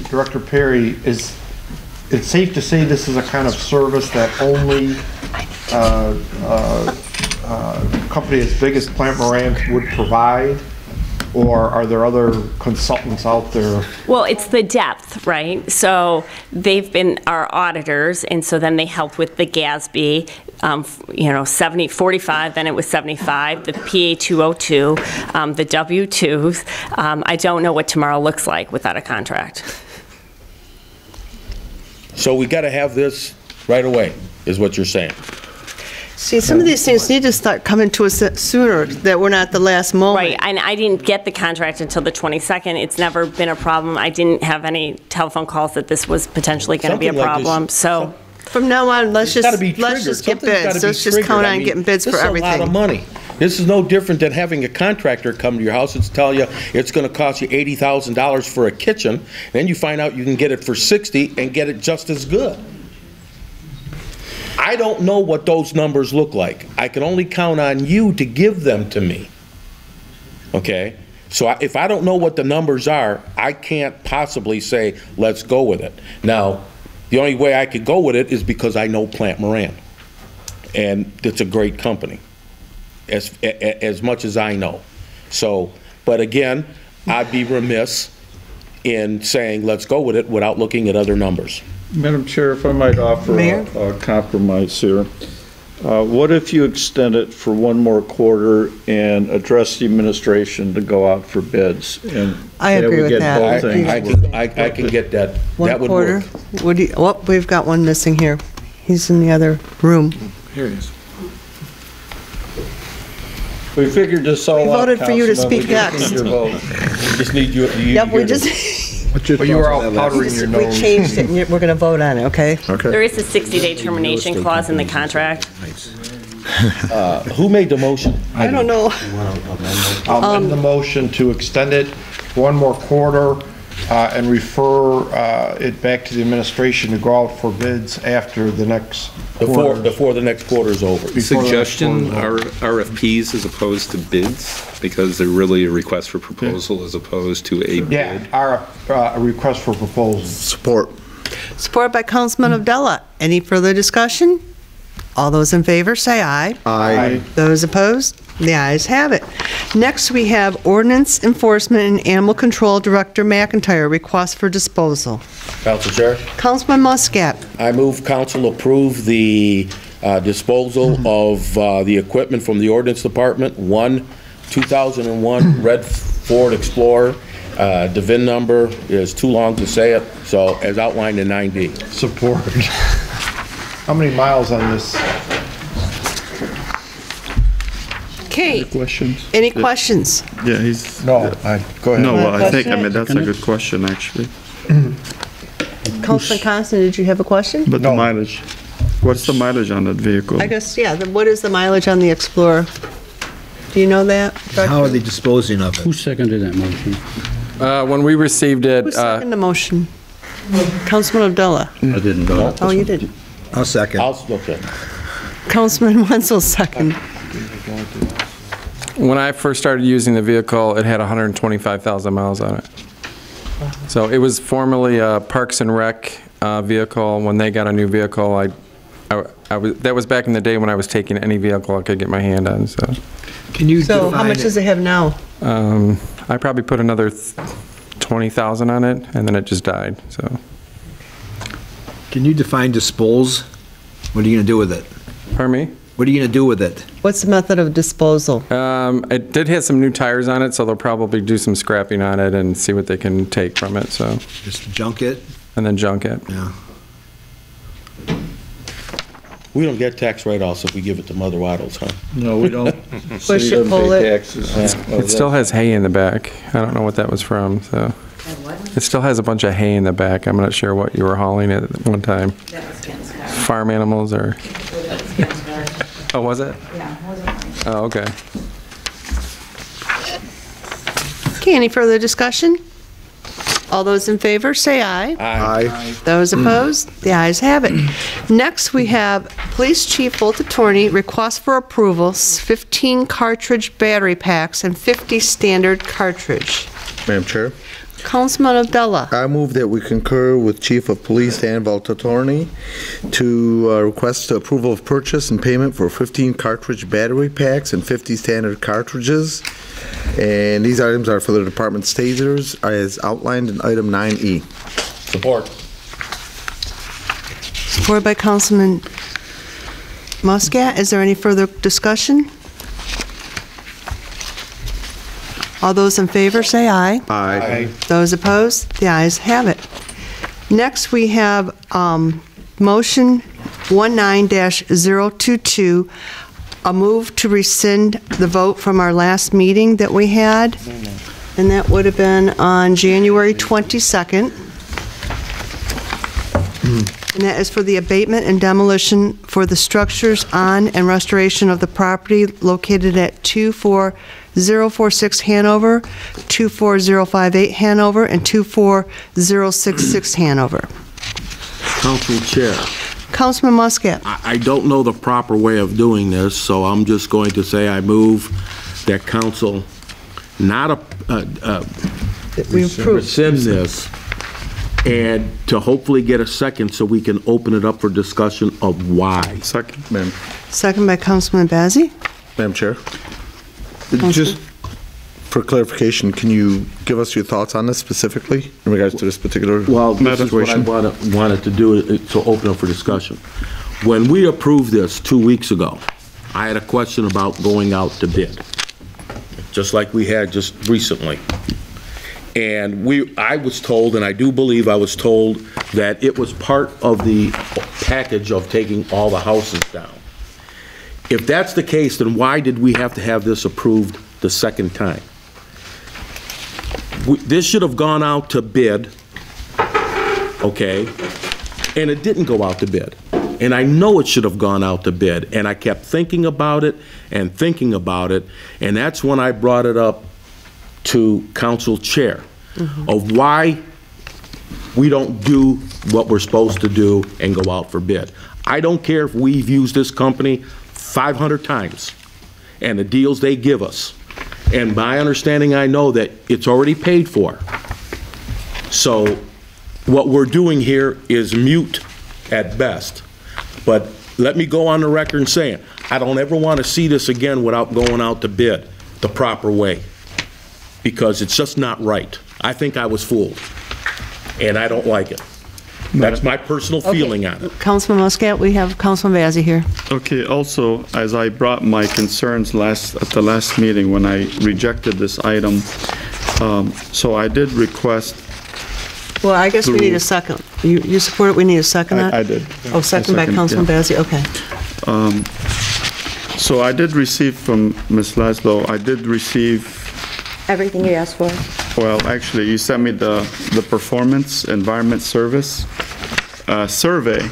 Director Perry, is it safe to say this is a kind of service that only a company as big as Plant Moran would provide? Or are there other consultants out there? Well, it's the depth, right? So they've been our auditors, and so then they help with the GASB, 45, then it was 75, the PA 202, the W-2s. I don't know what tomorrow looks like without a contract. So we got to have this right away, is what you're saying. See, some of these things need to start coming to us sooner, that we're not the last moment. Right, and I didn't get the contract until the 22nd. It's never been a problem. I didn't have any telephone calls that this was potentially going to be a problem, so. From now on, let's just get bids. Let's just count on getting bids for everything. This is a lot of money. This is no different than having a contractor come to your house and tell you it's going to cost you $80,000 for a kitchen, then you find out you can get it for $60 and get it just as good. I don't know what those numbers look like. I can only count on you to give them to me. Okay? So if I don't know what the numbers are, I can't possibly say, let's go with it. Now, the only way I could go with it is because I know Plant Moran. And it's a great company, as much as I know. So, but again, I'd be remiss in saying, let's go with it without looking at other numbers. Madam Chair, if I might offer a compromise here. What if you extend it for one more quarter and address the administration to go out for bids? And I agree with that. I can get that. One quarter. What do you, we've got one missing here. He's in the other room. Here he is. We figured this all out. We voted for you to speak next. We just need you. Yep, we just. But you were all powdering your nose. We changed it, and we're going to vote on it, okay? There is a 60-day termination clause in the contract. Who made the motion? I don't know. I'll amend the motion to extend it one more quarter and refer it back to the administration to go out for bids after the next quarter. Before the next quarter is over. Suggestion, RFPs as opposed to bids, because they're really a request for proposal as opposed to a bid. Yeah, a request for proposal. Support. Support by Councilman Abdullah. Any further discussion? All those in favor say aye. Aye. Those opposed? The ayes have it. Next, we have Ordinance Enforcement and Animal Control Director McIntyre, request for disposal. Council Chair. Councilman Muscat. I move council approve the disposal of the equipment from the Ordinance Department. 2001 red Ford Explorer. The VIN number is too long to say it, so as outlined in 9D. Support. How many miles on this? Okay. Any questions? Yeah, he's... No, go ahead. No, well, I think, Question? that's a good question, actually. Councilman Constant, did you have a question? But the mileage, what's the mileage on that vehicle? I guess, yeah, what is the mileage on the Explorer? Do you know that? How are they disposing of it? Who seconded that motion? When we received it, Who seconded the motion? Councilman Abdullah. I didn't know. Oh, you did. I'll second. Okay. Councilman Wenzel second. when I first started using the vehicle, it had 125,000 miles on it. So it was formerly a Parks and Rec vehicle. When they got a new vehicle, that was back in the day when I was taking any vehicle I could get my hand on. So, So how much does it have now? I probably put another 20,000 on it, and then it just died. So, can you define dispose? What are you going to do with it? Pardon me? What are you going to do with it? What's the method of disposal? It did have some new tires on it, so they'll probably do some scrapping on it and see what they can take from it. So just junk it? And then junk it. Yeah. We don't get tax write-offs if we give it to Mother Waddles, huh? No, we don't. Push it, pull it. It still has hay in the back. I don't know what that was from. So it still has a bunch of hay in the back. I'm not sure what you were hauling at one time. Farm animals or... Oh, was it? Yeah, it wasn't mine. Oh, okay. Okay, any further discussion? All those in favor, say aye. Aye. Those opposed? The ayes have it. Next, we have Police Chief Volta Torney, request for approval, 15 cartridge battery packs and 50 standard cartridge. Madam Chair. Councilman Abdullah. I move that we concur with Chief of Police Dan Voltatorni to request approval of purchase and payment for 15 cartridge battery packs and 50 standard cartridges And these items are for the department stagers as outlined in item 9E. Support. Supported by Councilman Muscat. Is there any further discussion? All those in favor say aye. Aye. Those opposed? The ayes have it. Next, we have motion 19-022, a move to rescind the vote from our last meeting that we had, and that would have been on January 22nd. And that is for the abatement and demolition for the structures on and restoration of the property located at 24046 Hanover, 24058 Hanover, and 24066 Hanover. Council Chair. Councilman Muscat. I don't know the proper way of doing this, so I'm just going to say I move that council not rescind this, and to hopefully get a second so we can open it up for discussion of why. Second, ma'am. Second by Councilman Bazey. Madam Chair. Just for clarification, can you give us your thoughts on this specifically in regards to this particular Well, this is what I situation? wanted to do, to open up for discussion. When we approved this 2 weeks ago, I had a question about going out to bid, just like we had just recently. And I was told, and I do believe I was told, that it was part of the package of taking all the houses down. If that's the case, then why did we have to have this approved the second time? This should have gone out to bid, okay, and it didn't go out to bid. And I know it should have gone out to bid, and I kept thinking about it, and that's when I brought it up to Council Chair of why we don't do what we're supposed to do and go out for bid. I don't care if we've used this company 500 times and the deals they give us. And my understanding, I know that it's already paid for. So what we're doing here is mute at best. But let me go on the record and saying, I don't ever want to see this again without going out to bid the proper way, because it's just not right. I think I was fooled, and I don't like it. That's my personal feeling on it. Councilman Muscat, we have Councilman Bazey here. Okay, also, as I brought my concerns at the last meeting when I rejected this item, so I did request. Well, I guess we need a second. You support it, we need a second on it? I did. Oh, second by Councilman Bazey, okay. So I did receive from Ms. Laszlo, I did receive. Everything you asked for. Well, actually, you sent me the performance environment service survey,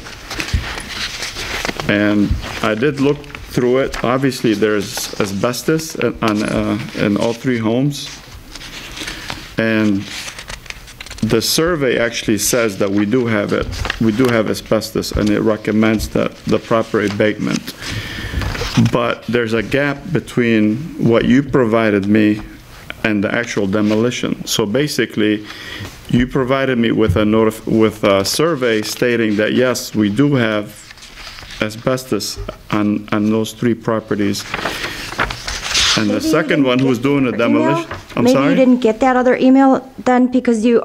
and I did look through it. Obviously, there's asbestos in all three homes, and the survey actually says that we do have it. We do have asbestos, and it recommends that the proper abatement. But there's a gap between what you provided me and the actual demolition. So basically, you provided me with a survey stating that yes, we do have asbestos on those three properties. And the second one who's doing the demolition, I'm sorry? Maybe you didn't get that other email then, because you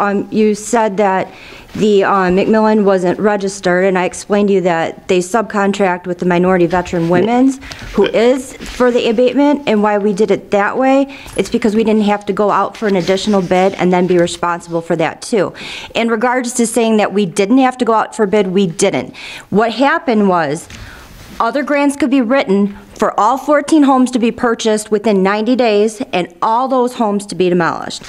said that the Macmillan wasn't registered, and I explained to you that they subcontract with the Minority Veteran Women's, who is for the abatement, and why we did it that way, it's because we didn't have to go out for an additional bid and then be responsible for that too. In regards to saying that we didn't have to go out for bid, we didn't. What happened was, other grants could be written for all 14 homes to be purchased within 90 days and all those homes to be demolished.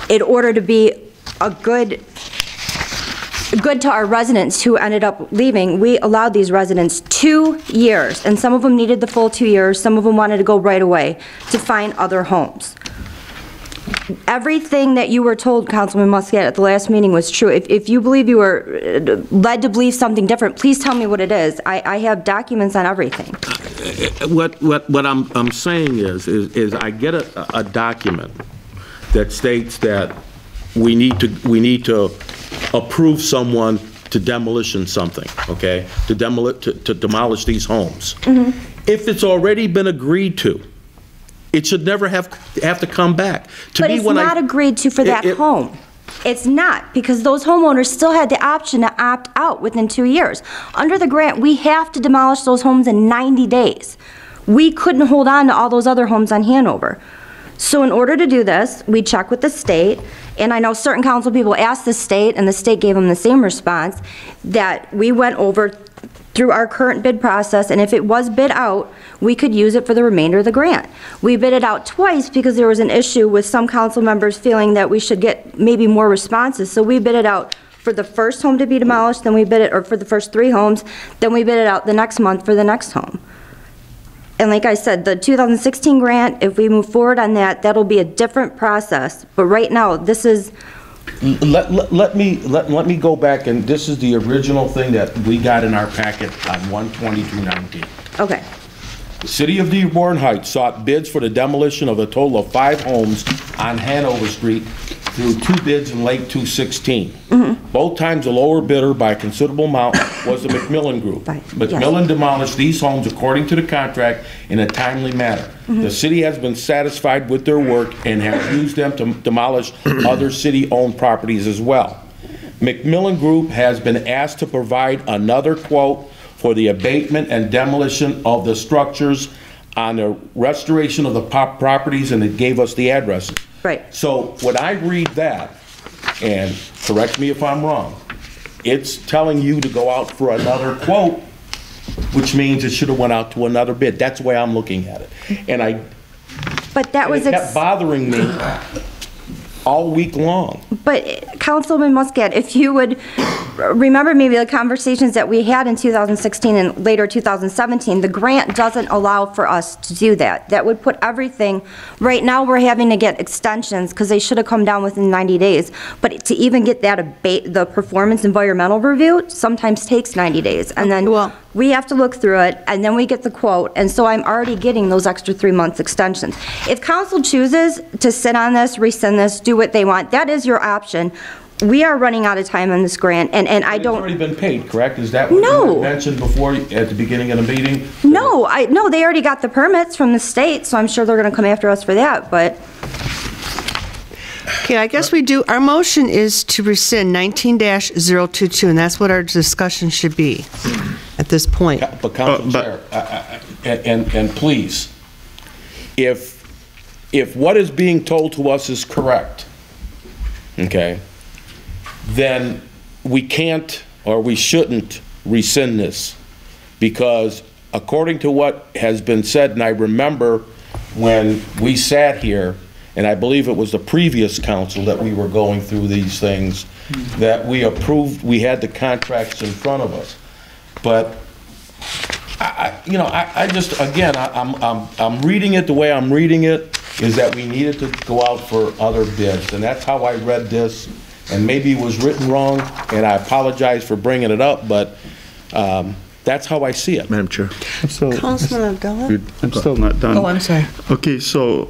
In order to be a good to our residents who ended up leaving, we allowed these residents 2 years, and some of them needed the full 2 years, some of them wanted to go right away to find other homes. Everything that you were told, Councilman Muscat, at the last meeting was true. If you believe you were led to believe something different, please tell me what it is. I have documents on everything. What I'm saying is I get a document that states that we need to approve someone to demolition something, okay? To demolish these homes. If it's already been agreed to, It should never have to come back. To But me, it's when not agreed to for that home. It's not, because those homeowners still had the option to opt out within 2 years. Under the grant, we have to demolish those homes in 90 days. We couldn't hold on to all those other homes on Hanover. So in order to do this, we check with the state, and I know certain council people asked the state, and the state gave them the same response, that we went over through our current bid process, and if it was bid out, we could use it for the remainder of the grant. We bid it out twice because there was an issue with some council members feeling that we should get maybe more responses, so we bid it out for the first home to be demolished, then we bid it, or for the first 3 homes, then we bid it out the next month for the next home. And like I said, the 2016 grant, if we move forward on that, that'll be a different process. But right now, this is... Let me go back, and this is the original thing that we got in our packet on 1/22/19. Okay. The City of Dearborn Heights sought bids for the demolition of a total of 5 homes on Hanover Street through 2 bids in late 2016. Both times the lower bidder by a considerable amount was the McMillan Group. McMillan demolished these homes according to the contract in a timely manner. The city has been satisfied with their work and has used them to demolish other city-owned properties as well. McMillan Group has been asked to provide another quote for the abatement and demolition of the structures on the restoration of the properties, and it gave us the addresses. Right. So when I read that, and correct me if I'm wrong, it's telling you to go out for another quote, which means it should have went out to another bid. That's the way I'm looking at it. And But that was... it kept bothering me all week long. But Councilman Muscat, if you would remember maybe the conversations that we had in 2016 and later 2017, the grant doesn't allow for us to do that. That would put everything, right now we're having to get extensions because they should have come down within 90 days. But to even get that the performance environmental review sometimes takes 90 days. And then we have to look through it, and then we get the quote. And so I'm already getting those extra 3 months extensions. If council chooses to sit on this, rescind this, do what they want, that is your option. We are running out of time on this grant, and I don't... It's already been paid, correct? Is that what you mentioned before at the beginning of the meeting? No, they already got the permits from the state, so I'm sure they're going to come after us for that, but... Okay, I guess we do, our motion is to rescind 19-022, and that's what our discussion should be at this point. But Council Chair, and please, if what is being told to us is correct, okay, then we can't or we shouldn't rescind this, because according to what has been said, and I remember when we sat here, and I believe it was the previous council that we were going through these things, that we approved, we had the contracts in front of us. But I just, again, I'm reading it the way I'm reading it, is that we needed to go out for other bids, and that's how I read this. And maybe it was written wrong, and I apologize for bringing it up, but that's how I see it. Madam Chair. Councilman Abdullah? I'm still not done. Oh, I'm sorry. Okay, so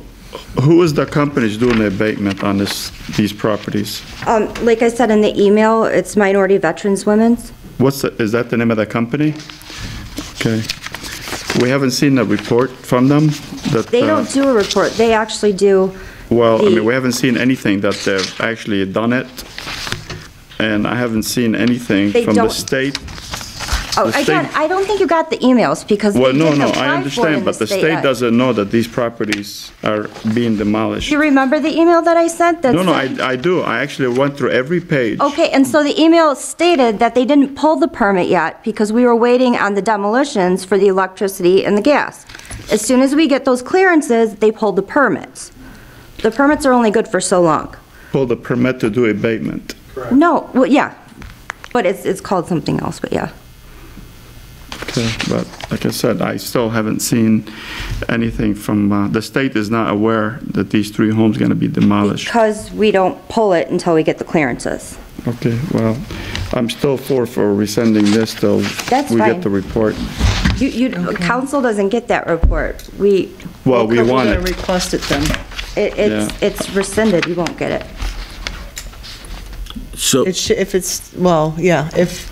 who is the companies doing the abatement on these properties? Like I said in the email, it's Minority Veterans Women's. Is that the name of the company? Okay. We haven't seen a report from them? They don't do a report. They actually do... Well, I mean, we haven't seen anything that they've actually done it, and I haven't seen anything from the state. Oh, again, I don't think you got the emails, because Well, no, didn't I apply for it understand, in but the state yet. doesn't know that these properties are being demolished. You remember the email that I sent? That No, said- I do. I actually went through every page. Okay, and so the email stated that they didn't pull the permit yet because we were waiting on the demolitions for the electricity and the gas. As soon as we get those clearances, they pulled the permits. The permits are only good for so long. Pull the permit to do abatement. No, well, yeah, but it's called something else, but yeah. Okay, but like I said, I still haven't seen anything from, the state is not aware that these 3 homes are going to be demolished. Because we don't pull it until we get the clearances. Okay, well, I'm still for rescinding this till That's we fine. get the report. Council doesn't get that report. We want We're going it. to request it then. It's rescinded, you won't get it. So if it's, well, yeah, if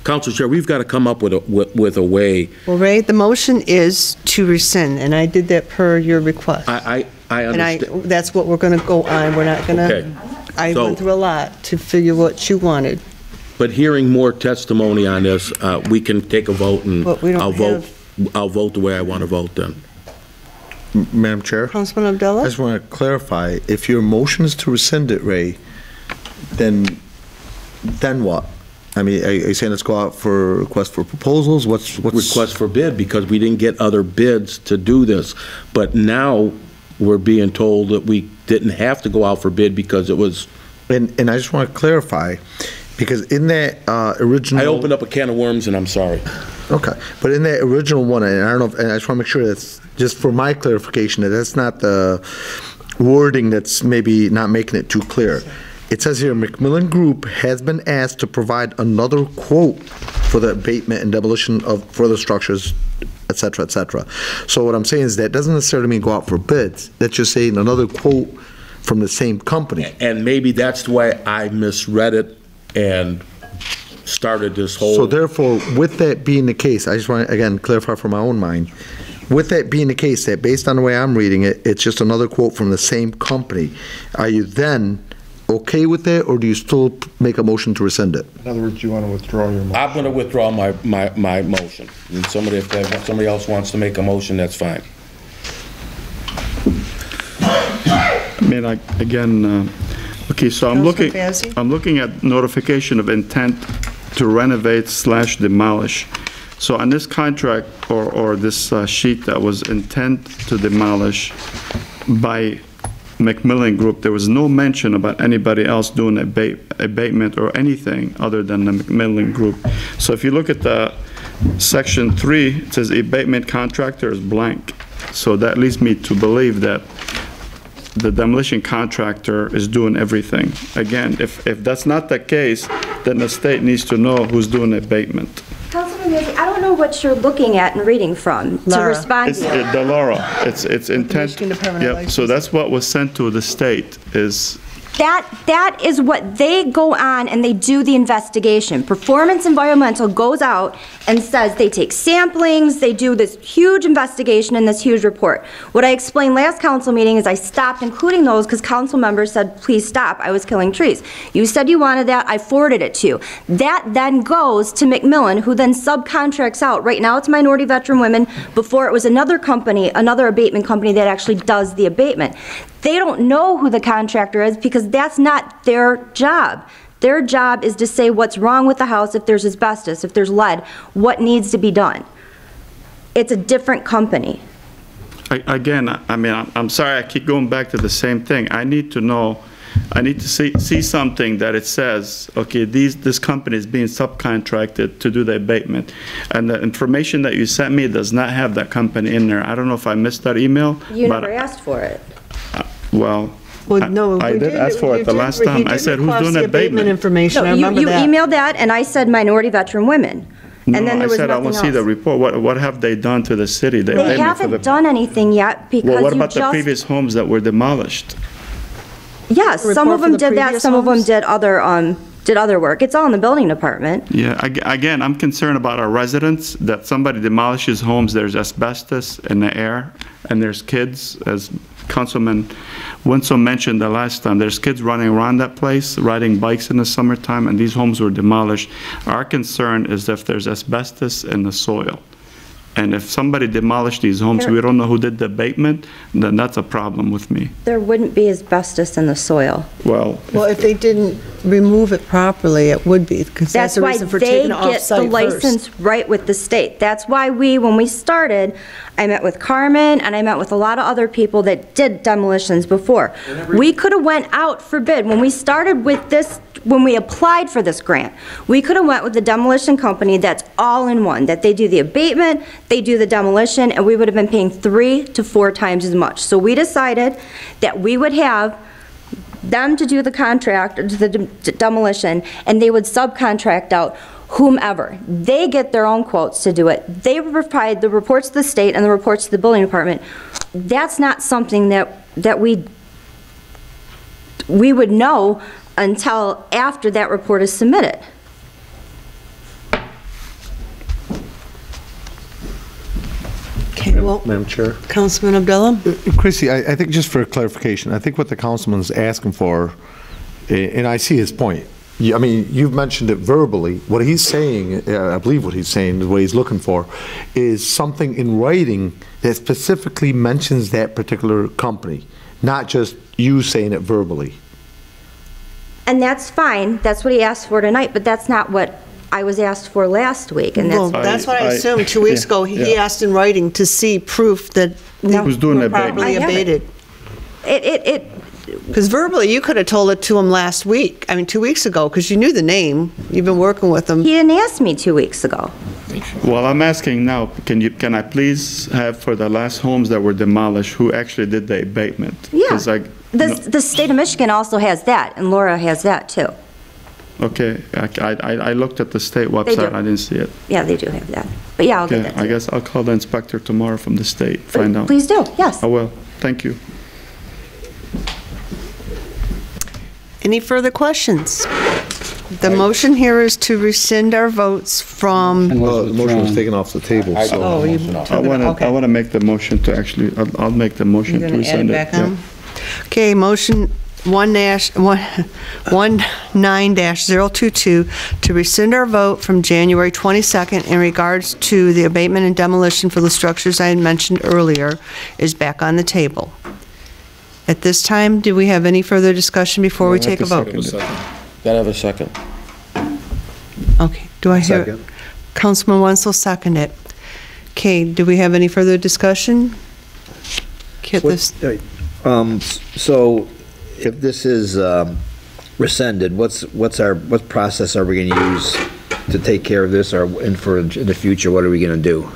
Council Chair, we've got to come up with a way. Well, Ray, the motion is to rescind, and I did that per your request. I understand. And that's what we're going to go on. We're not going to, Okay. I So- went through a lot to figure what you wanted. But hearing more testimony on this, we can take a vote, and But we don't I'll vote the way I want to vote then. Madam Chair? Councilman Abdullah? I just want to clarify, if your motion is to rescind it, Ray, then what? I mean, are you saying let's go out for request for proposals? What's Request for bid, because we didn't get other bids to do this. But now we're being told that we didn't have to go out for bid because it was... And I just want to clarify, because in that original... I opened up a can of worms, and I'm sorry. Okay, but in that original one, and I don't know, and I just want to make sure that's, just for my clarification, that that's not the wording that's maybe not making it too clear. It says here, Macmillan Group has been asked to provide another quote for the abatement and demolition of further structures, et cetera, et cetera. So what I'm saying is that doesn't necessarily mean go out for bids. That's just saying another quote from the same company. And maybe that's the way I misread it and started this whole... So therefore, with that being the case, I just want to, again, clarify for my own mind, with that being the case, that based on the way I'm reading it, it's just another quote from the same company, are you then okay with that, or do you still make a motion to rescind it? In other words, you want to withdraw your motion? I'm going to withdraw my motion. And if somebody else wants to make a motion, that's fine. I mean, okay, so I'm looking at notification of intent to renovate / demolish. So on this contract, or this sheet that was intent to demolish by Macmillan Group, there was no mention about anybody else doing abatement or anything other than the Macmillan Group. So if you look at the section 3, it says abatement contractor is blank. So that leads me to believe that the demolition contractor is doing everything. Again, if that's not the case, then the state needs to know who's doing abatement. Councilman Mazzei, I don't know what you're looking at and reading from to respond It's to you. the Laura. It's intent. Yep. So that's what was sent to the state is. That is what they go on and they do the investigation. Performance Environmental goes out and says they take samplings, they do this huge investigation and this huge report. What I explained last council meeting is I stopped including those because council members said, please stop, I was killing trees. You said you wanted that, I forwarded it to you. That then goes to Macmillan, who then subcontracts out. Right now it's Minority Veteran Women. Before it was another company, another abatement company that actually does the abatement. They don't know who the contractor is because that's not their job. Their job is to say what's wrong with the house, if there's asbestos, if there's lead, what needs to be done. It's a different company. Again, I mean, I'm sorry, I keep going back to the same thing. I need to know, I need to see something that it says, okay, this company is being subcontracted to do the abatement. And the information that you sent me does not have that company in there. I don't know if I missed that email. You never asked for it. Well, no, I did ask for it the last time. I said, who's doing abatement? Information. No, I remember you that. emailed that, and I said Minority Veteran Women. No, And then there I was said I nothing want to see the else. report. What have they done to the city? The They abatement for haven't done anything yet because Well, what you about the just... previous homes that were demolished? Yes, some of them did that, some of them did other work. It's all in the building department. Yeah, again, I'm concerned about our residents, that somebody demolishes homes, there's asbestos in the air, and there's kids, as Councilman Winslow mentioned the last time, there's kids running around that place, riding bikes in the summertime, and these homes were demolished. Our concern is if there's asbestos in the soil. And if somebody demolished these homes, we don't know who did the abatement, then that's a problem with me. There wouldn't be asbestos in the soil. Well, if they didn't remove it properly, it would be, because that's the reason for taking it off-site first. That's why they get the license right with the state. That's why when we started, I met with Carmen, and I met with a lot of other people that did demolitions before. We could have went out for bid. When we started with this, when we applied for this grant, we could have went with the demolition company that's all in one, that they do the abatement, they do the demolition, and we would have been paying 3 to 4 times as much. So we decided that we would have them to do the contract, the demolition, and they would subcontract out whomever. They get their own quotes to do it. They provide the reports to the state and the reports to the building department. That's not something that we would know until after that report is submitted. Madam Chair. Councilman Abdullah? Chrissy, I think just for clarification, I think what the councilman's asking for, and I see his point. I mean, you've mentioned it verbally. What he's saying, I believe what he's saying, what he's looking for, is something in writing that specifically mentions that particular company, not just you saying it verbally. And that's fine. That's what he asked for tonight, but that's not what I was asked for last week. And Well, that's what I assumed 2 weeks ago. He asked in writing to see proof that they Who's doing were the abatement? properly I have abated. Because verbally, you could have told it to him last week, 2 weeks ago, because you knew the name. You've been working with him. He didn't ask me 2 weeks ago. Well, I'm asking now, can I please have for the last homes that were demolished, who actually did the abatement? Yeah. 'Cause The state of Michigan also has that, and Laura has that too. Okay, I looked at the state website, I didn't see it. Yeah, they do have that. But yeah, I'll get Okay, that. I guess I'll call the inspector tomorrow from the state, find out. Please do, yes. I will, thank you. Any further questions? The motion here is to rescind our votes from... The motion was taken off the table, so... Oh, you I want to make the motion to actually, I'll make the motion You're to going to add rescind it it. back on? Okay, motion 19-022 to rescind our vote from January 22nd in regards to the abatement and demolition for the structures I had mentioned earlier is back on the table. At this time, do we have any further discussion before we take a vote? Gotta have a second. Okay, do I hear? Second. Councilman Wenzel, second it. Okay, do we have any further discussion? Get this. So if this is rescinded, what process are we going to use to take care of this, or in the future, what are we going to do?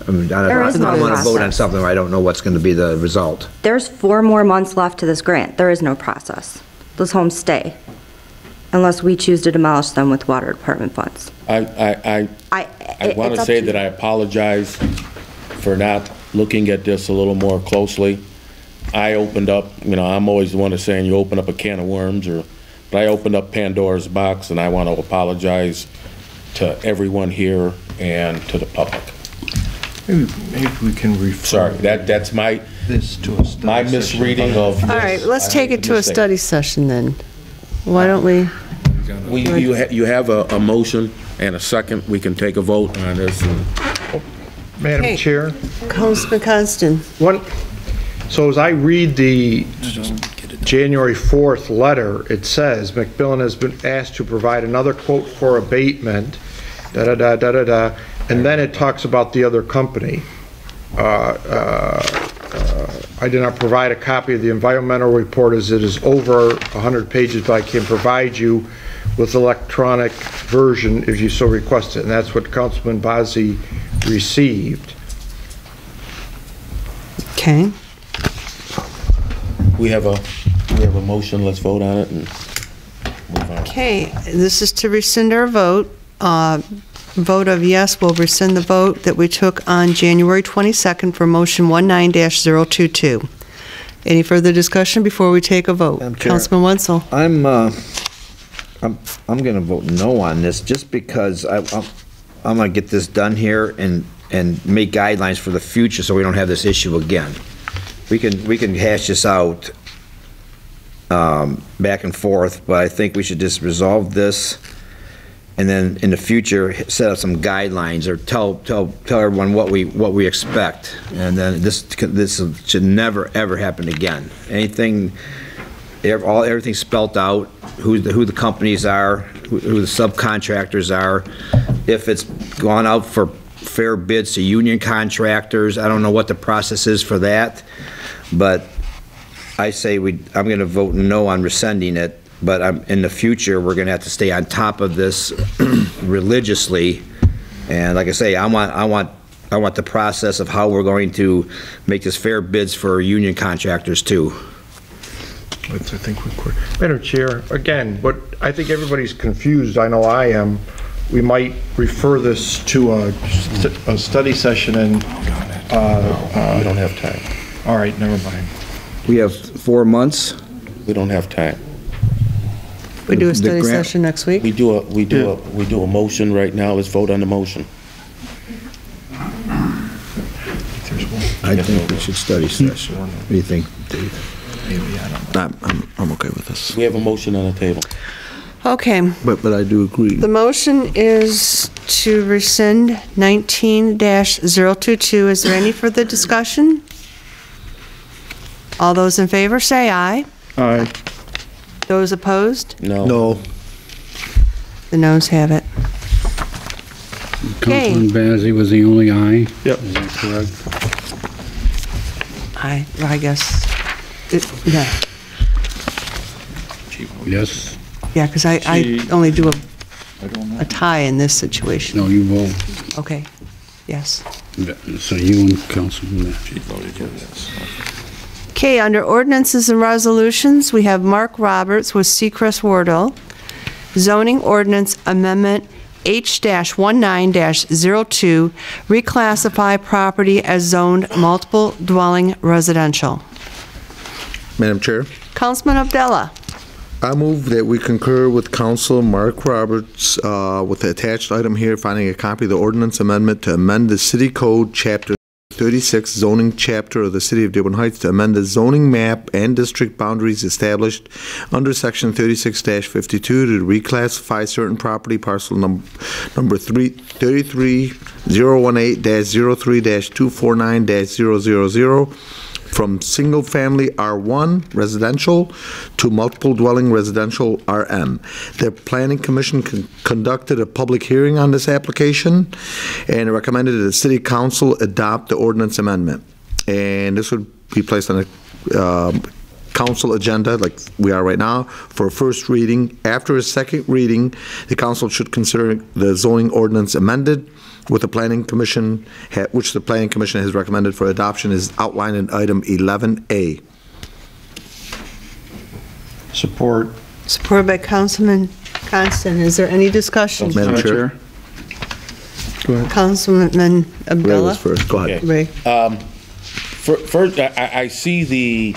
I mean, I There is no don't want to vote on process. something where I don't know what's going to be the result. There's 4 more months left to this grant. There is no process. Those homes stay unless we choose to demolish them with water department funds. I want it's to up say to that you. I apologize for not looking at this a little more closely. I opened up, I'm always the one that's saying you open up a can of worms, but I opened up Pandora's box, and I want to apologize to everyone here and to the public. Maybe we can refer. Sorry, that's my misreading of. All right, let's take it to a study session then. Why don't we? You have a motion and a second. We can take a vote on this. Madam Hey. Chair, Councilman Constant. so as I read the January 4th letter, it says, McMillan has been asked to provide another quote for abatement, da-da-da-da-da-da, and then it talks about the other company. I did not provide a copy of the environmental report as it is over 100 pages, but I can provide you with electronic version if you so request it, and that's what Councilman Bazey received. Okay. We have a motion. Let's vote on it and move on. Okay, this is to rescind our vote. Vote of yes will rescind the vote that we took on January 22nd for motion 19-022. Any further discussion before we take a vote? Madam Chair. Councilman Wenzel. I'm going to vote no on this, just because I'm going to get this done here and make guidelines for the future so we don't have this issue again. We can hash this out back and forth, but I think we should just resolve this, and then in the future set up some guidelines, or tell everyone what we expect, and then this should never ever happen again. Everything's spelt out, who the companies are, who the subcontractors are, if it's gone out for fair bids to union contractors. I don't know what the process is for that, but I say I'm going to vote no on rescinding it, but in the future, we're going to have to stay on top of this religiously. And like I say, I want the process of how we're going to make this fair bids for union contractors too. Madam Chair, again, but I think everybody's confused. I know I am. We might refer this to a study session and... We don't have time. All right, never mind. We have 4 months. We don't have time. We do a study session next week? We do a motion right now. Let's vote on the motion. I think we should study session. What do you think, Dave? I'm okay with this. We have a motion on the table. Okay. But I do agree. The motion is to rescind 19-022. Is there any further discussion? All those in favor say aye. Aye. Those opposed? No. No. The noes have it. Okay. Councilman Bazey was the only aye? Yep. Is that correct? I guess, yeah. Yes? Yeah, because I only do a tie in this situation. No, you vote. Okay, yes. So you and Councilman. She voted yes. Okay, under ordinances and resolutions, we have Mark Roberts with Seacrest Wardle. Zoning Ordinance Amendment H-19-02, reclassify property as zoned multiple dwelling residential. Madam Chair, Councilman Abdullah. I move that we concur with Council Mark Roberts with the attached item here, finding a copy of the ordinance amendment to amend the City Code, Chapter 36, zoning chapter of the City of Dearborn Heights to amend the zoning map and district boundaries established under Section 36-52 to reclassify certain property parcel number 33018-03-249-000 from single-family R1 residential to multiple dwelling residential RM. The Planning Commission conducted a public hearing on this application and recommended that the City Council adopt the ordinance amendment. And this would be placed on a council agenda, like we are right now, for a first reading. After a second reading, the council should consider the zoning ordinance amended with the Planning Commission, which the Planning Commission has recommended for adoption, is outlined in item 11A. Support. Supported by Councilman Constant. Is there any discussion? Madam Chair. Go ahead. Councilman Abdullah. Ray was first. Go ahead. Ray. First, I see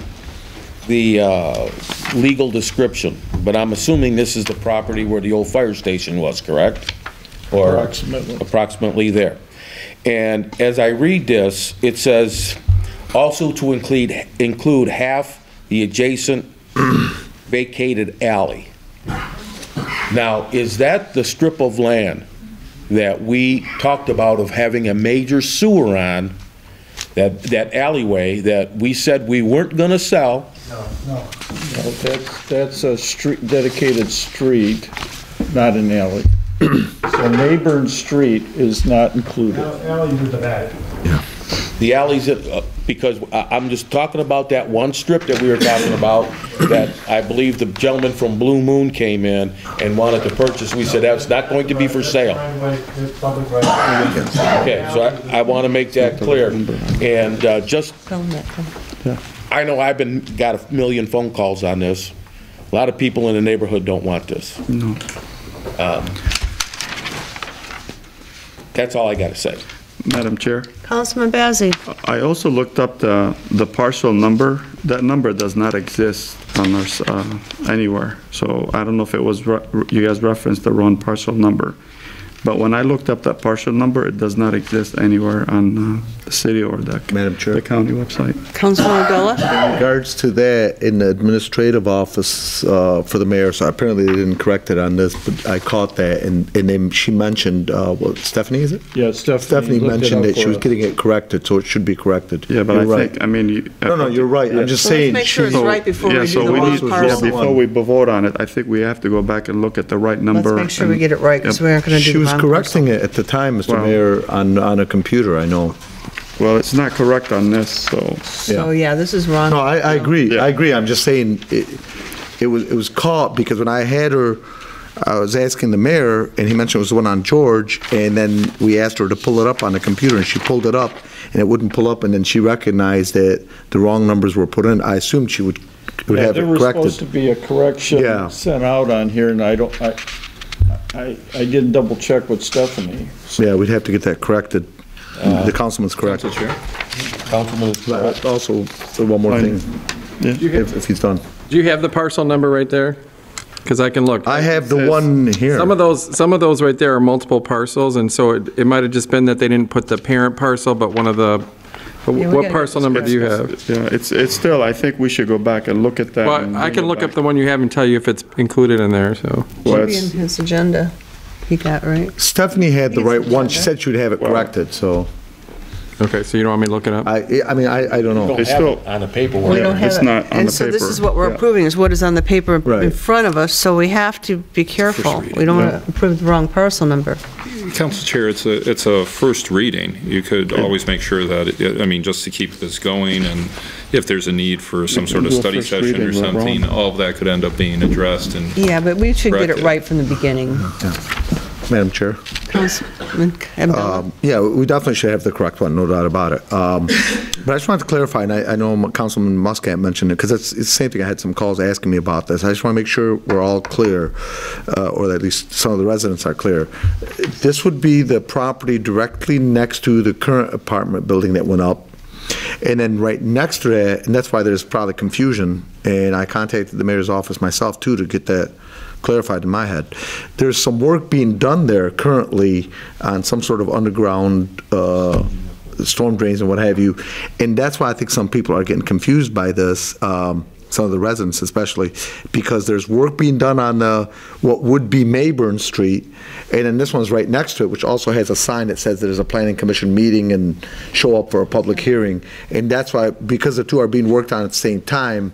the legal description, but I'm assuming this is the property where the old fire station was, correct? Or approximately there. And as I read this, it says also to include half the adjacent vacated alley. Now, is that the strip of land that we talked about of having a major sewer on, that alleyway that we said we weren't gonna sell? No, that's a street, dedicated street, not an alley. So Mayburn Street is not included. Alleys are the back. The alleys, because I'm just talking about that one strip that we were talking about, that I believe the gentleman from Blue Moon came in and wanted to purchase. We said that's not going to be for sale. Okay, so I want to make that clear. And just, I know I've got a million phone calls on this. A lot of people in the neighborhood don't want this. No. That's all I got to say. Madam Chair, Councilman Bazey. I also looked up the parcel number. That number does not exist on our, anywhere. So I don't know if it was, you guys referenced the wrong parcel number. But when I looked up that parcel number, it does not exist anywhere on the city or the county website. Councilman Abdullah? In regards to that, in the administrative office for the mayor, so apparently they didn't correct it on this, but I caught that, and then she mentioned, what, Stephanie, is it? Yeah, Stephanie mentioned that she was getting it corrected, so it should be corrected. Yeah, but You're I right. think, I mean... No, you're right. I'm just saying... Let's make sure it's right before we do the wrong parcel. Before we vote on it, I think we have to go back and look at the right number. Let's make sure we get it right, because we aren't going to do She the was wrong correcting it at the time, Mr. Mayor, on a computer, I know. Well, it's not correct on this, so... So, yeah, this is wrong. No, I agree. I agree. I'm just saying it was caught because when I had her, I was asking the mayor, and he mentioned it was the one on George, and then we asked her to pull it up on the computer, and she pulled it up, and it wouldn't pull up, and then she recognized that the wrong numbers were put in. I assumed she would have it corrected. There was supposed to be a correction sent out on here, and I didn't double check with Stephanie. Yeah, we'd have to get that corrected. The councilman's correct. Councilman, also, one more thing, if he's done. Do you have the parcel number right there? Because I can look. I have the one here. Some of those right there are multiple parcels, and so it might have just been that they didn't put the parent parcel, but one of the But what parcel number do you have? Yeah, it's still, I think we should go back and look at that. Well, I can look up the one you have and tell you if it's included in there, so. Should be in his agenda. He got right. Stephanie had the right one. She said she would have it corrected, so. Okay, so you don't want me to look it up? I mean, I don't know. It's still on the paperwork. We don't have It's it. not on And the so this paper. is what we're Yeah. approving, is what is on the paper in Right. front of us, so we have to be careful. We don't want to approve the wrong parcel number. Council Chair, it's a first reading. You could always make sure that, I mean, just to keep this going, and if there's a need for some sort of do a study first session or reading, we're something, wrong. all of that could end up being addressed and Yeah, but we should get it corrected. right from the beginning. Madam Chair. Councilman Campbell. Yeah, we definitely should have the correct one, no doubt about it. But I just wanted to clarify, and I know Councilman Muscat mentioned it, because it's the same thing. I had some calls asking me about this. I just want to make sure we're all clear, or at least some of the residents are clear. This would be the property directly next to the current apartment building that went up. And then right next to that, and that's why there's probably confusion, and I contacted the mayor's office myself too to get that clarified in my head. There's some work being done there currently on some sort of underground storm drains and what have you, and that's why I think some people are getting confused by this, some of the residents especially, because there's work being done on what would be Mayburn Street, and then this one's right next to it, which also has a sign that says there's a planning commission meeting and show up for a public hearing, and that's why, because the two are being worked on at the same time,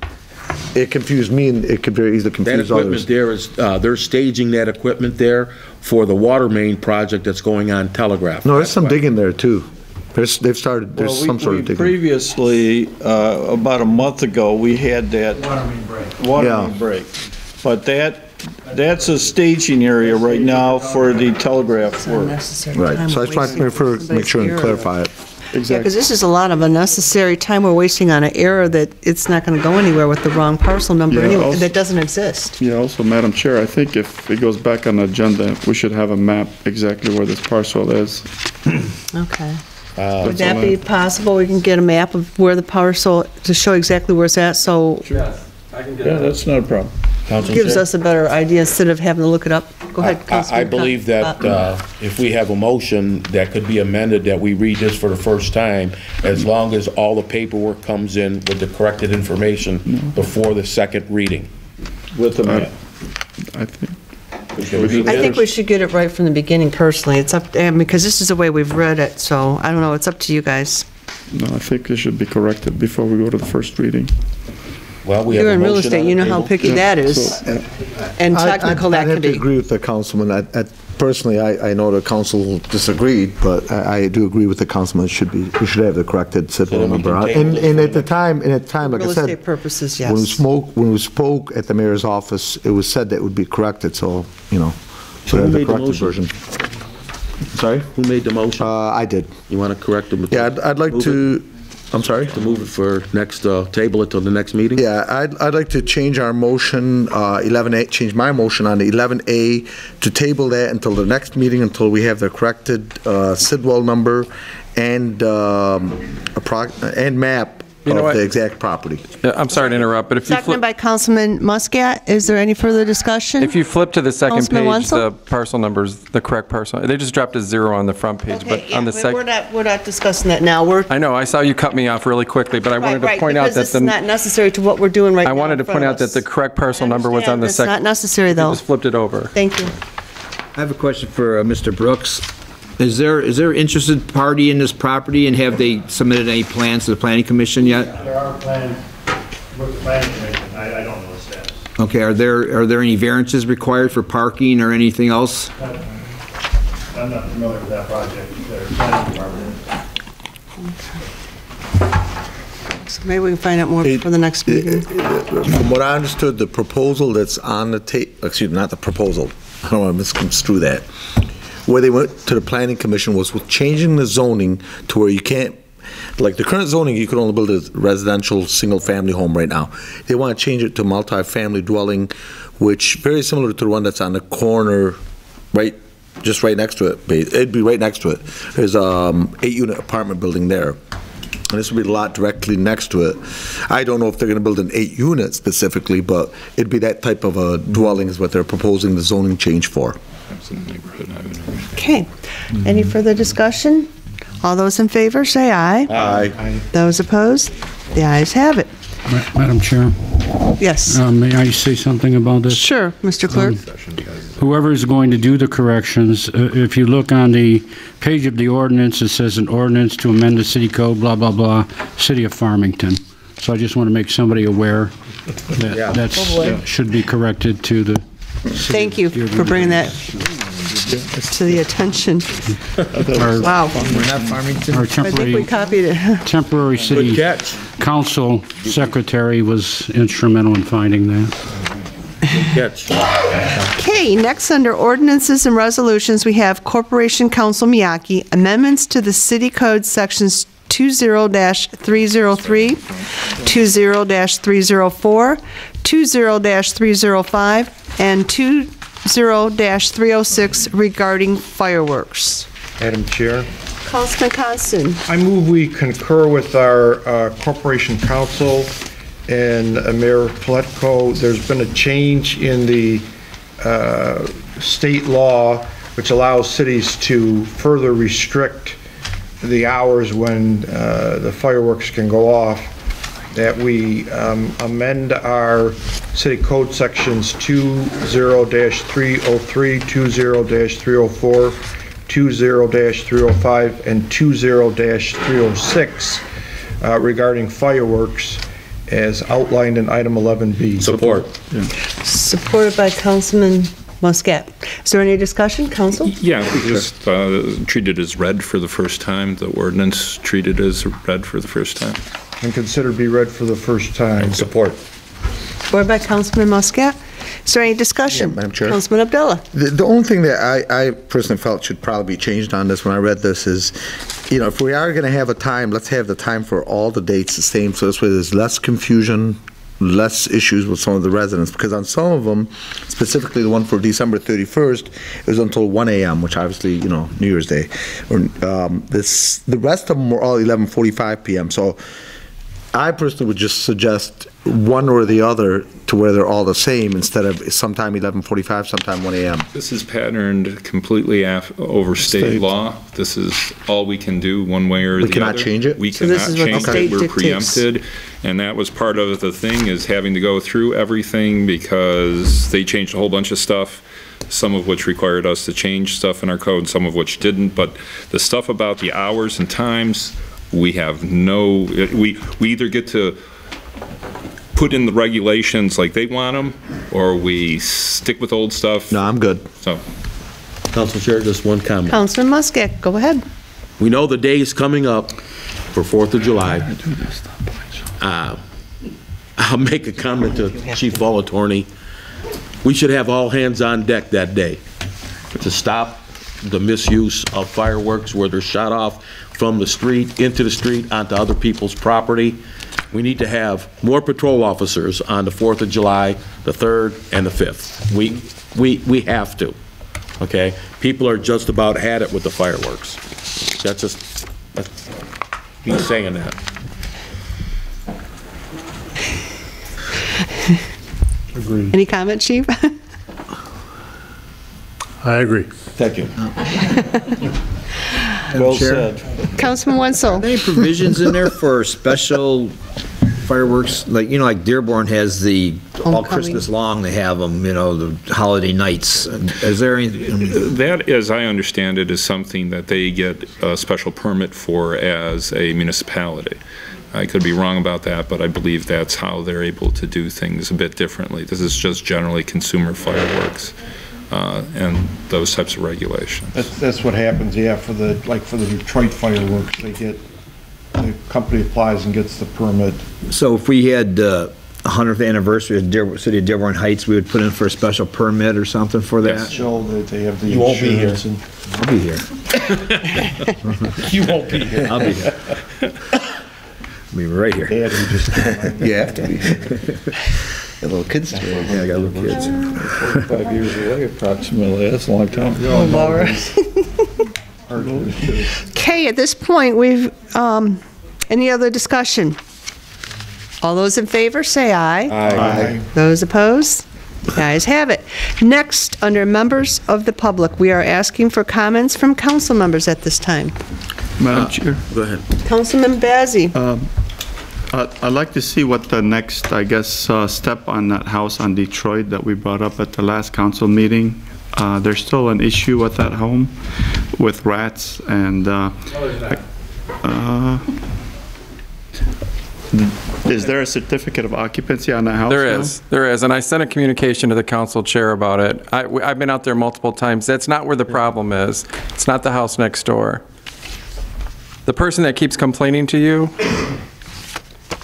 it confused me, and it could very easily That confuse equipment others. there is, they're staging that equipment there for the water main project that's going on Telegraph. No, there's some digging there too. They've started, there's Well, some sort of we digging. previously, about a month ago, we had that. Water main break. But that's a staging area right now for the telegraph work. Right, so I just wanted to make sure and clarify it. Yeah, because this is a lot of unnecessary time we're wasting on an error that it's not going to go anywhere with the wrong parcel number Yeah, anyway, also- that doesn't exist. Yeah, also, Madam Chair, I think if it goes back on the agenda, we should have a map exactly where this parcel is. Okay. That's Would that all be I- possible? We can get a map of where the parcel, to show exactly where it's at, so Yeah, that's not a problem. Council gives Chair? us a better idea instead of having to look it up. Go ahead, I Councilman. believe that if we have a motion that could be amended, that we read this for the first time, as long as all the paperwork comes in with the corrected information before the second reading. With the map. I think. I think we should get it right from the beginning personally. It's up, because this is the way we've read it, so I don't know, it's up to you guys. No, I think it should be corrected before we go to the first reading. Well, we have You're a in real motion estate, on you the know how table. picky that is, and technical that I'd could have to be. agree with the councilman. Personally, I know the council disagreed, but I do agree with the councilman. We should have the corrected SIDWell then we number. can table And this and for at the time, like I Real said, estate purposes, when yes. we spoke at the mayor's office, it was said that it would be corrected, so, you know, So we who have the made the corrected motion? version. Sorry? Who made the motion? I did. You want to correct them? Yeah, I'd like Move to, I'm sorry? To move it for next, table it till the next meeting? Yeah, I'd like to change our motion, 11A, change my motion on the 11A to table that until the next meeting, until we have the corrected SIDWell number and map You know of what? the exact property. Yeah, I'm sorry to interrupt, but if you Seconded flip, by Councilman Muscat. Is there any further discussion? if you flip to the second Councilman page, Wenzel? the parcel numbers, the correct parcel, they just dropped a 0 on the front page, but Okay, on the yeah, second. we're not discussing that now. We're, I know, I saw you cut me off really quickly, but I wanted to right, point out because that this is not necessary to what we're doing right now. I wanted to in front point of out that us. the correct parcel number was on the It's second. not necessary, You though. just flipped it over. Thank you. I have a question for Mr. Brooks. Is there an interested party in this property, and have they submitted any plans to the planning commission yet? There are plans with the planning commission. I don't know the status. Okay, are there any variances required for parking or anything else? I'm not familiar with that project. Their planning department is. So maybe we can find out more for the next meeting. From what I understood, the proposal that's on the excuse me, not the proposal, I don't want to misconstrue that. Where they went to the planning commission was with changing the zoning to where you can't, like the current zoning, you could only build a residential single-family home right now. They want to change it to multi-family dwelling, which very similar to the one that's on the corner, just right next to it. It'd be right next to it. There's a 8-unit apartment building there. And this would be the lot directly next to it. I don't know if they're going to build an 8-unit specifically, but it'd be that type of a dwelling is what they're proposing the zoning change for. Okay. Any further discussion? All those in favor, say aye. Aye. Those opposed? The ayes have it. Madam Chair, Yes. may I say something about this? Sure, Mr. Clerk. Whoever is going to do the corrections, if you look on the page of the ordinance, it says an ordinance to amend the city code, blah, blah, blah, City of Farmington. So I just want to make somebody aware that that should be corrected to the. Thank you for bringing that to the attention. Wow. We're not Farmington. Our I think we temporary, copied it. temporary city council secretary was instrumental in finding that. Okay, next under ordinances and resolutions, we have Corporation Council Miyake, amendments to the city code sections 20-303, 20-304, 20-305, and 20-306 regarding fireworks. Madam Chair, Councilman Constant. I move we concur with our Corporation Council and Mayor Pletko. There's been a change in the state law which allows cities to further restrict the hours when the fireworks can go off, that we amend our city code sections 20-303, 20-304, 20-305, and 20-306 regarding fireworks as outlined in item 11B. Support. Supported by Councilman Muscat. Is there any discussion, Council? Yeah, we just treated as read for the first time, the ordinance treated as read for the first time. And consider be read for the first time. And support. Supported by Councilman Muscat. Is there any discussion? Yeah, Madam Chair. Councilman Abdullah. The only thing that I personally felt should probably be changed on this when I read this is, you know, if we are going to have a time, let's have the time for all the dates the same, so this way there's less confusion, less issues with some of the residents, because on some of them, specifically the one for December 31st, it was until 1 a.m., which obviously, you know, New Year's Day. Or the rest of them were all 11:45 p.m. So I personally would just suggest one or the other to where they're all the same instead of sometime 11:45, sometime 1 a.m. This is patterned completely over state law. This is all we can do one way or the other. We cannot change it? We So this cannot is what the change state it. We're dictates. preempted. And that was part of the thing, is having to go through everything because they changed a whole bunch of stuff, some of which required us to change stuff in our code, some of which didn't. But the stuff about the hours and times, we have no, we either get to put in the regulations like they want them, or we stick with old stuff. No, I'm good. So, Council Chair, just one comment. Councilman Muscat, go ahead. We know the day is coming up for 4th of July. I'll make a comment to Chief Volatorny. We should have all hands on deck that day to stop the misuse of fireworks where they're shot off from the street, into the street, onto other people's property. We need to have more patrol officers on the 4th of July, the 3rd, and the 5th. We have to, okay? People are just about had it with the fireworks. That's just, me saying that. Agreed. Any comment, Chief? I agree. Thank you. Well said. Councilman Wenzel. Are there any provisions in there for special fireworks? Like, you know, like Dearborn has the, all Homecoming. Christmas long, they have them, you know, the holiday nights. Is there any? that, as I understand it, is something that they get a special permit for as a municipality. I could be wrong about that, but I believe that's how they're able to do things a bit differently. This is just generally consumer fireworks and those types of regulations. That's what happens, yeah, for the Detroit fireworks, they get, the company applies and gets the permit. So if we had 100th anniversary of City of Dearborn Heights, we would put in for a special permit or something for that? Show that they have the You won't be here. insurance. I'll be here. You won't be here. I'll be here. I'll be right here. Dad, you just You have to be. A little kids. Yeah, I got little kids. 45 years away approximately, that's a long time. Oh, Laura. Okay, at this point, we've, any other discussion? All those in favor, say aye. Aye. Those opposed? The ayes have it. Next, under members of the public, we are asking for comments from council members at this time. Madam Chair. Go ahead. Councilman Bazey. I'd like to see what the next, I guess, step on that house on Detroit that we brought up at the last council meeting. There's still an issue with that home with rats and is there a certificate of occupancy on that house? There is, and I sent a communication to the council chair about it. I've been out there multiple times. That's not where the problem is. It's not the house next door. The person that keeps complaining to you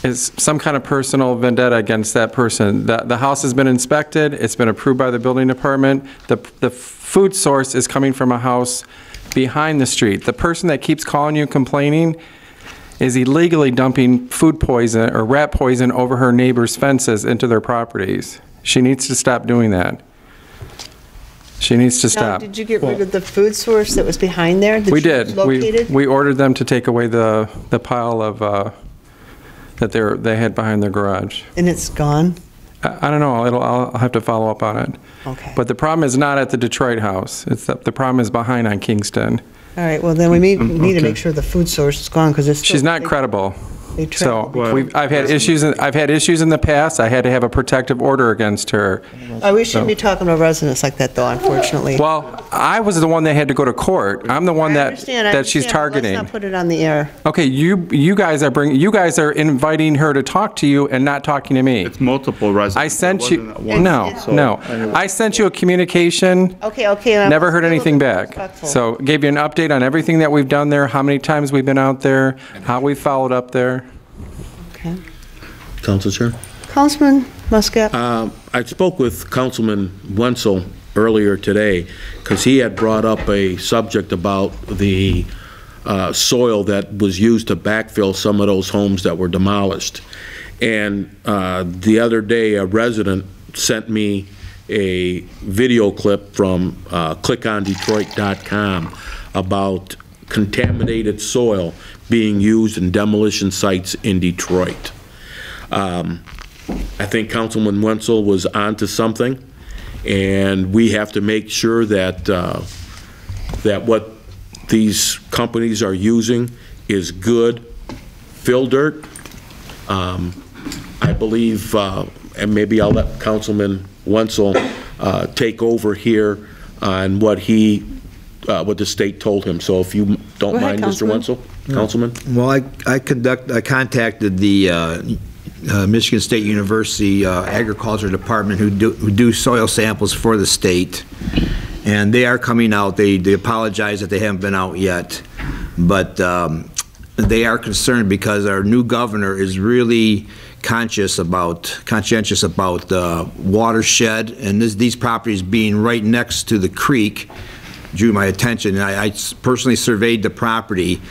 is some kind of personal vendetta against that person. The house has been inspected. It's been approved by the building department. The food source is coming from a house behind the street. The person that keeps calling you complaining is illegally dumping food poison or rat poison over her neighbor's fences into their properties. She needs to stop doing that. She needs to stop. Now, did you get rid of the food source that was behind there? We did. We ordered them to take away the pile of that they had behind their garage. And it's gone? I don't know. I'll have to follow up on it. Okay. But the problem is not at the Detroit house. It's the problem is behind on Kingston. All right, well, then we need to make sure the food source is gone, because it's still... She's not credible. So Well, I've had issues in the past. I had to have a protective order against her. We shouldn't be talking to residents like that, though, unfortunately. Well, I was the one that had to go to court. I'm the one that she's targeting. Let's not put it on the air. Okay, you guys are inviting her to talk to you and not talking to me. It's multiple residents. I sent you I sent you a communication. Okay. Never heard anything back. So gave you an update on everything that we've done there, how many times we've been out there, how we followed up there. Okay. Council Chair? Councilman Muscat. I spoke with Councilman Wenzel earlier today because he had brought up a subject about the soil that was used to backfill some of those homes that were demolished. And the other day, a resident sent me a video clip from clickondetroit.com about contaminated soil being used in demolition sites in Detroit. I think Councilman Wenzel was onto something, and we have to make sure that that what these companies are using is good fill dirt. I believe, and maybe I'll let Councilman Wenzel take over here on what the state told him. So if you don't mind, Mr. Wenzel, Councilman. Well, I contacted the Michigan State University Agriculture Department who do soil samples for the state, and they are coming out. They apologize that they haven't been out yet, but they are concerned because our new governor is really conscientious about watershed, and these properties being right next to the creek drew my attention. I personally surveyed the property,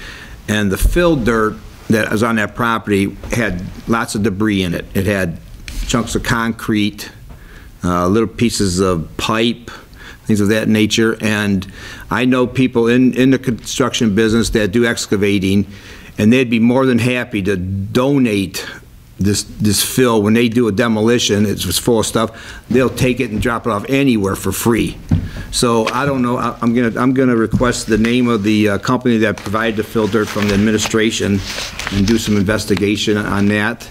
and the fill dirt that was on that property had lots of debris in it. It had chunks of concrete, little pieces of pipe, things of that nature. And I know people in the construction business that do excavating, and they'd be more than happy to donate this fill. When they do a demolition, it's full of stuff, they'll take it and drop it off anywhere for free. So I don't know, I'm gonna request the name of the company that provided the fill dirt from the administration and do some investigation on that.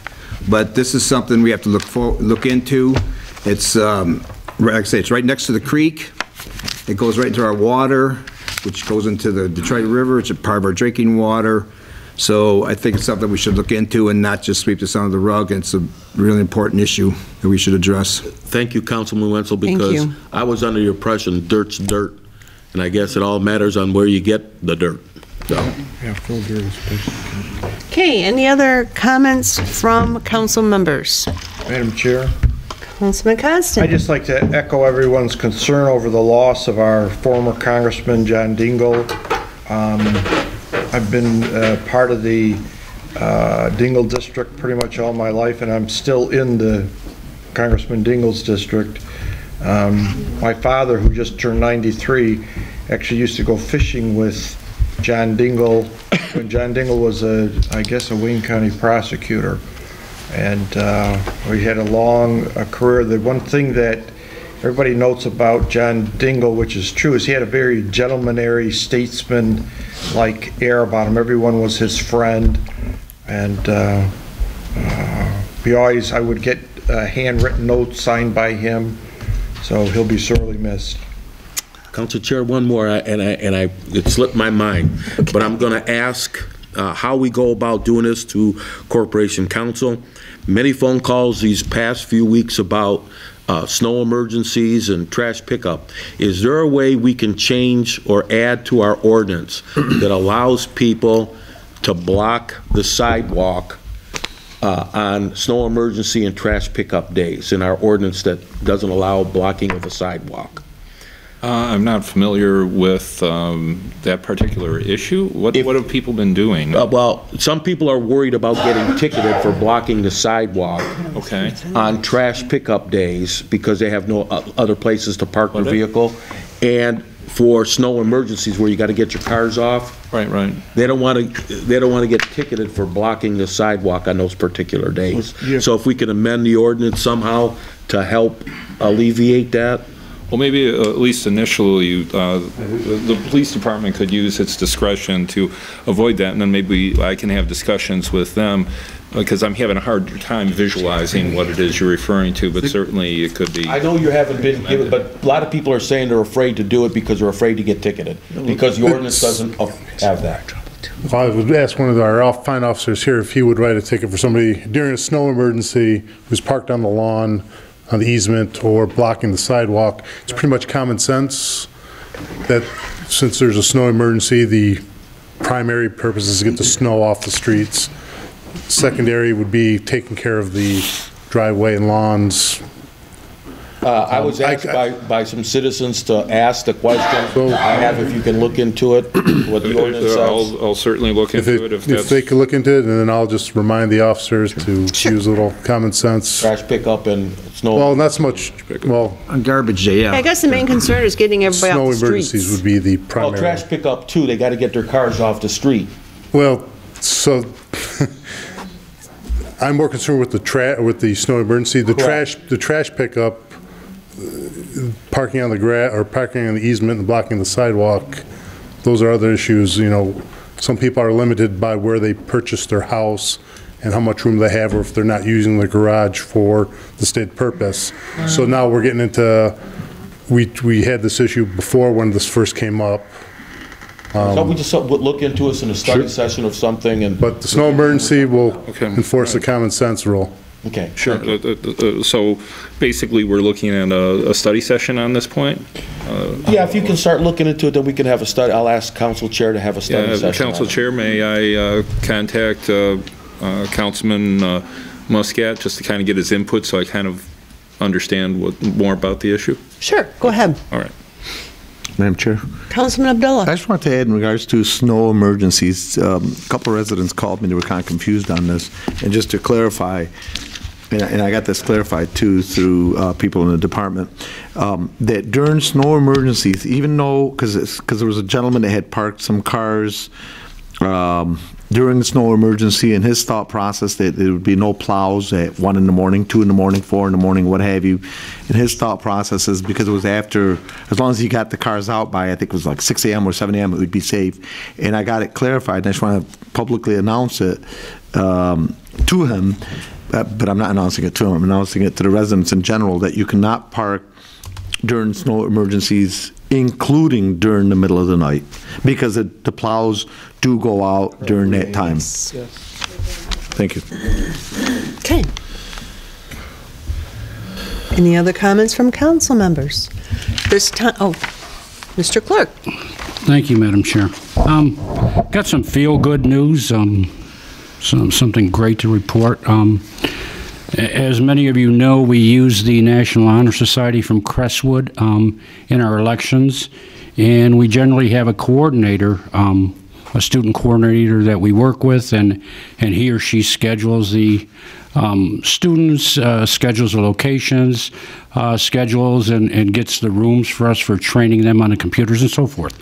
But this is something we have to look into. It's, like I say, it's right next to the creek. It goes right into our water, which goes into the Detroit River. It's a part of our drinking water. So I think it's something we should look into and not just sweep this under the rug. It's a really important issue that we should address. Thank you, Councilman Wenzel, because I was under the impression dirt's dirt, and I guess it all matters on where you get the dirt. So. Yeah, full dirt is Okay, any other comments from council members? Madam Chair? Councilman Constant. I'd just like to echo everyone's concern over the loss of our former Congressman, John Dingell. I've been part of the Dingell district pretty much all my life, and I'm still in the Congressman Dingell's district. My father, who just turned 93, actually used to go fishing with John Dingell when John Dingell was, I guess, a Wayne County prosecutor. And we had a long career. The one thing that everybody notes about John Dingle, which is true, is he had a very gentlemanly, statesman-like air about him. Everyone was his friend, and I would get handwritten notes signed by him, so he'll be sorely missed. Council Chair, one more, it slipped my mind, but I'm going to ask how we go about doing this to Corporation Council. Many phone calls these past few weeks about snow emergencies and trash pickup. Is there a way we can change or add to our ordinance that allows people to block the sidewalk on snow emergency and trash pickup days in our ordinance that doesn't allow blocking of a sidewalk? I'm not familiar with that particular issue. What have people been doing? Well, some people are worried about getting ticketed for blocking the sidewalk on trash pickup days because they have no other places to park their vehicle, and for snow emergencies where you got to get your cars off. Right. They don't want to get ticketed for blocking the sidewalk on those particular days. So if we can amend the ordinance somehow to help alleviate that. Well, maybe at least initially, the police department could use its discretion to avoid that, and then maybe I can have discussions with them, because I'm having a hard time visualizing what it is you're referring to, but certainly it could be. I know you haven't been given, but a lot of people are saying they're afraid to do it because they're afraid to get ticketed, because the ordinance doesn't have that. I would ask one of our fine officers here if he would write a ticket for somebody during a snow emergency who's parked on the lawn, on the easement, or blocking the sidewalk. It's pretty much common sense that since there's a snow emergency, the primary purpose is to get the snow off the streets. Secondary would be taking care of the driveway and lawns. I was asked by some citizens to ask the question. I have, if you can look into it, what the ordinance says. I'll certainly look into it if that's... If they could look into it, and then I'll just remind the officers to use a little common sense. Trash pickup and snow. Well, not so much, well... On garbage day, yeah. I guess the main concern is getting everybody off the streets. Snow emergencies would be the primary. Well, trash pickup too, they got to get their cars off the street. Well, so... I'm more concerned with the snow emergency. The trash pickup, parking on the grass or parking on the easement and blocking the sidewalk, those are other issues. You know, some people are limited by where they purchase their house and how much room they have, or if they're not using the garage for the state purpose. So now we're getting into, we had this issue before when this first came up. So we just would look into us in a study session of something, but the snow emergency will enforce the common sense rule. Okay. Sure. So basically, we're looking at a study session on this point? Yeah, if you can start looking into it, then we can have a study. I'll ask Council Chair to have a study session. Council Chair, may I contact Councilman Muscat just to kind of get his input so I kind of understand more about the issue? Sure, go ahead. All right. Madam Chair. Councilman Abdullah. I just want to add in regards to snow emergencies, a couple of residents called me, they were kind of confused on this, and just to clarify, and I got this clarified too through people in the department, that during snow emergencies, even though, because there was a gentleman that had parked some cars during the snow emergency, and his thought process that there would be no plows at 1 in the morning, 2 in the morning, 4 in the morning, what have you. And his thought process is because it was after, as long as he got the cars out by, I think it was like 6 a.m. or 7 a.m., it would be safe. And I got it clarified, and I just want to publicly announce it to him, but I'm not announcing it to him. I'm announcing it to the residents in general that you cannot park during snow emergencies, including during the middle of the night, because the plows do go out during that time. Yes. Thank you. Okay. Any other comments from council members? This time, Mr. Clerk. Thank you, Madam Chair. Got some feel-good news, something great to report. As many of you know, we use the National Honor Society from Crestwood in our elections, and we generally have a coordinator, a student coordinator that we work with, and he or she schedules the students, schedules the locations, schedules and gets the rooms for us for training them on the computers and so forth.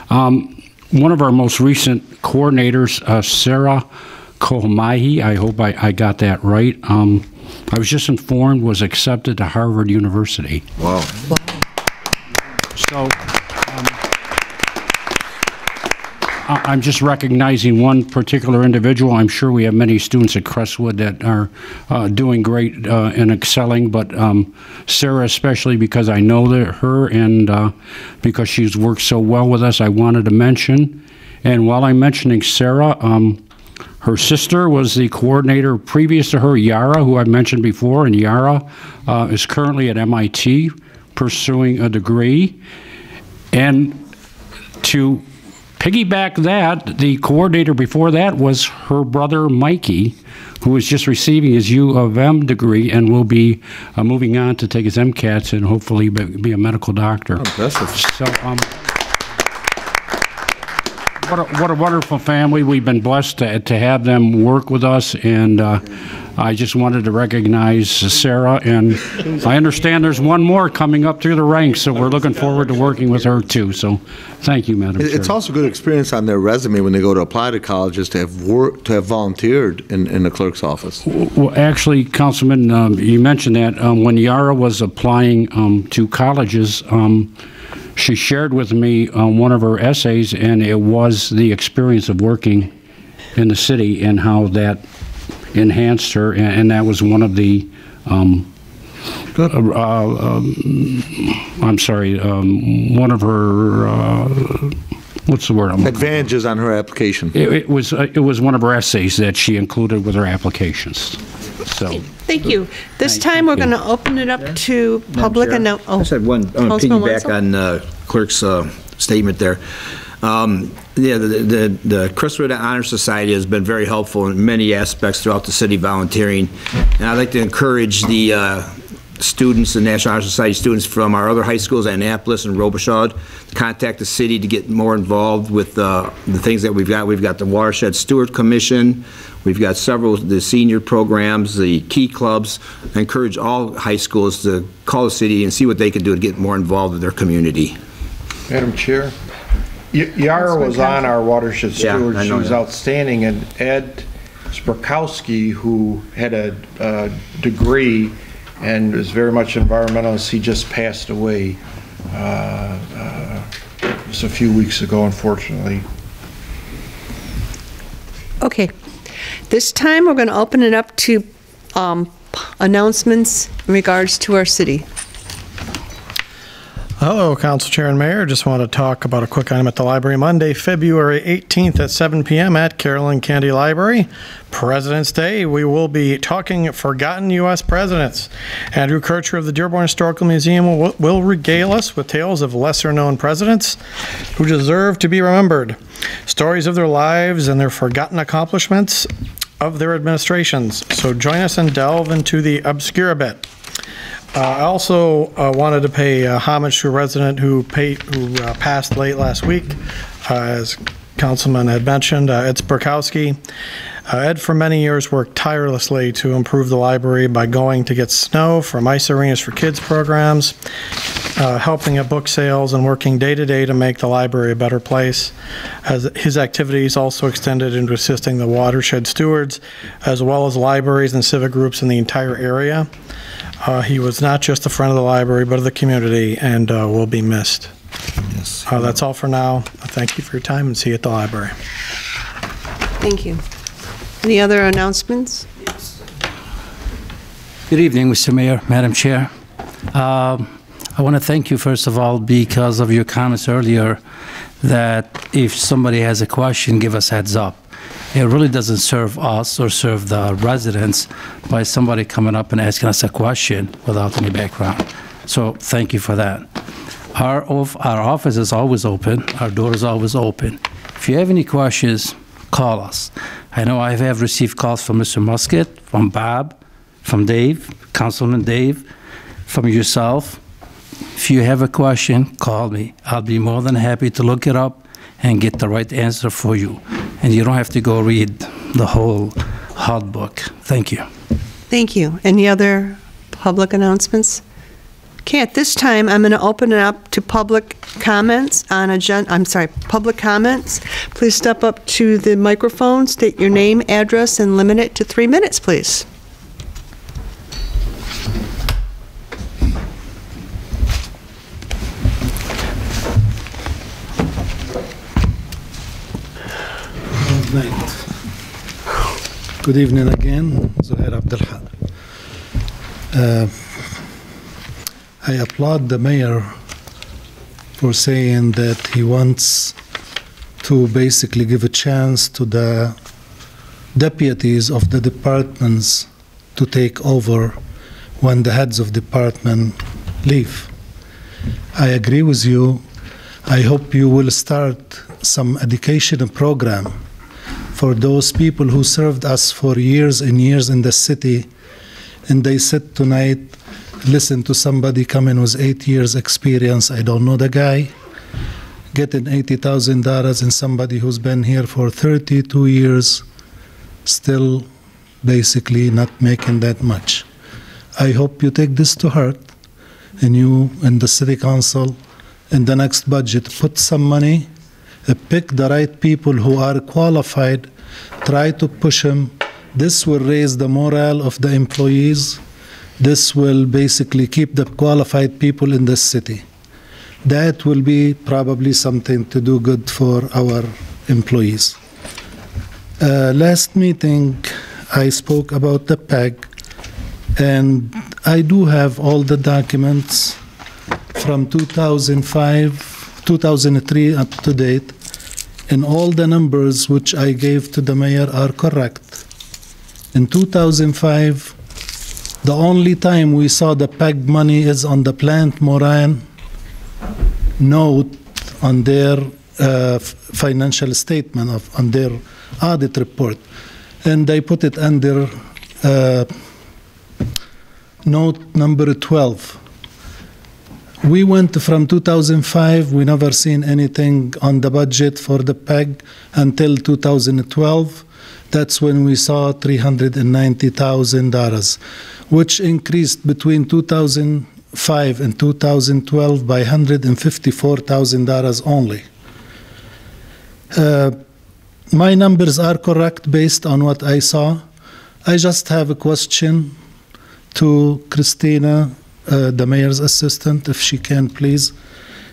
One of our most recent coordinators, Sarah Kohamahi, I hope I got that right, I was just informed, was accepted to Harvard University. Wow. So I'm just recognizing one particular individual. I'm sure we have many students at Crestwood that are doing great and excelling, but Sarah especially, because I know her and because she's worked so well with us, I wanted to mention. And while I'm mentioning Sarah, her sister was the coordinator previous to her, Yara, who I mentioned before, and Yara is currently at MIT pursuing a degree. And to piggyback that, the coordinator before that was her brother, Mikey, who is just receiving his U of M degree and will be moving on to take his MCATs and hopefully be a medical doctor. Impressive. So, what a wonderful family. We've been blessed to have them work with us, and I just wanted to recognize Sarah, and I understand there's one more coming up through the ranks, so we're looking forward to working with her too. So thank you, Madam Chair. It's also a good experience on their resume when they go to apply to colleges to have volunteered in the clerk's office. Well, actually, Councilman, you mentioned that when Yara was applying to colleges, she shared with me one of her essays, and it was the experience of working in the city and how that enhanced her, and that was one of the I'm sorry, one of her what's the word? Advantages on her application. It was one of her essays that she included with her applications. So Thank you. This time, we're going to open it up to public and now. I just had one, I want to piggyback on Clerk's statement there. The Crestwood Honor Society has been very helpful in many aspects throughout the city volunteering, and I'd like to encourage the students, the National Honor Society students from our other high schools, Annapolis and Robichaud, to contact the city to get more involved with the things that we've got. We've got the Watershed Steward Commission. We've got several of the senior programs, the key clubs. I encourage all high schools to call the city and see what they can do to get more involved with their community. Madam Chair, Yara was on our Watershed Steward. She was outstanding, and Ed Sprokowski, who had a degree and is very much environmentalist, he just passed away just a few weeks ago, unfortunately. Okay. This time, we're going to open it up to announcements in regards to our city. Hello, Council Chair and Mayor. Just want to talk about a quick item at the library. Monday, February 18th at 7 p.m. at Carolyn Candy Library. President's Day, we will be talking forgotten U.S. presidents. Andrew Kircher of the Dearborn Historical Museum will regale us with tales of lesser-known presidents who deserve to be remembered. Stories of their lives and their forgotten accomplishments of their administrations. So join us and delve into the obscure a bit. I also wanted to pay homage to a resident who passed late last week, as Councilman had mentioned, Ed Sprokowski. Ed, for many years, worked tirelessly to improve the library by going to get snow from Ice Arenas for Kids programs, helping at book sales, and working day to day to make the library a better place. As his activities also extended into assisting the Watershed Stewards, as well as libraries and civic groups in the entire area. He was not just a friend of the library, but of the community, and will be missed. Yes. That's all for now. Thank you for your time, and see you at the library. Thank you. Any other announcements? Good evening, Mr. Mayor, Madam Chair. I want to thank you, first of all, because of your comments earlier that if somebody has a question, give us heads up. It really doesn't serve us or serve the residents by somebody coming up and asking us a question without any background. So thank you for that. Our office is always open. Our door is always open. If you have any questions, call us. I know I have received calls from Mr. Musket, from Bob, from Dave, Councilman Dave, from yourself. If you have a question, call me. I'll be more than happy to look it up and get the right answer for you. And you don't have to go read the whole hot book. Thank you. Thank you. Any other public announcements? Okay, at this time, I'm going to open it up to public comments on public comments. Please step up to the microphone, state your name, address, and limit it to 3 minutes, please. night. Good evening again, Zuhair Abdelhaq. I applaud the mayor for saying that he wants to basically give a chance to the deputies of the departments to take over when the heads of department leave. I agree with you. I hope you will start some education program for those people who served us for years and years in the city, and they sit tonight, listen to somebody coming with 8 years experience, I don't know the guy, getting $80,000, and somebody who's been here for 32 years, still basically not making that much. I hope you take this to heart, and you and the city council in the next budget put some money, pick the right people who are qualified, try to push them. This will raise the morale of the employees. This will basically keep the qualified people in the city. That will be probably something to do good for our employees. Last meeting, I spoke about the PEG, and I do have all the documents from 2003 up to date, and all the numbers which I gave to the mayor are correct. In 2005, the only time we saw the PEG money is on the Plant Moran note on their financial statement, on their audit report, and they put it under note number 12. We went from 2005, we never seen anything on the budget for the PEG until 2012. That's when we saw $390,000, which increased between 2005 and 2012 by $154,000 only. My numbers are correct based on what I saw. I just have a question to Christina, the mayor's assistant, if she can, please.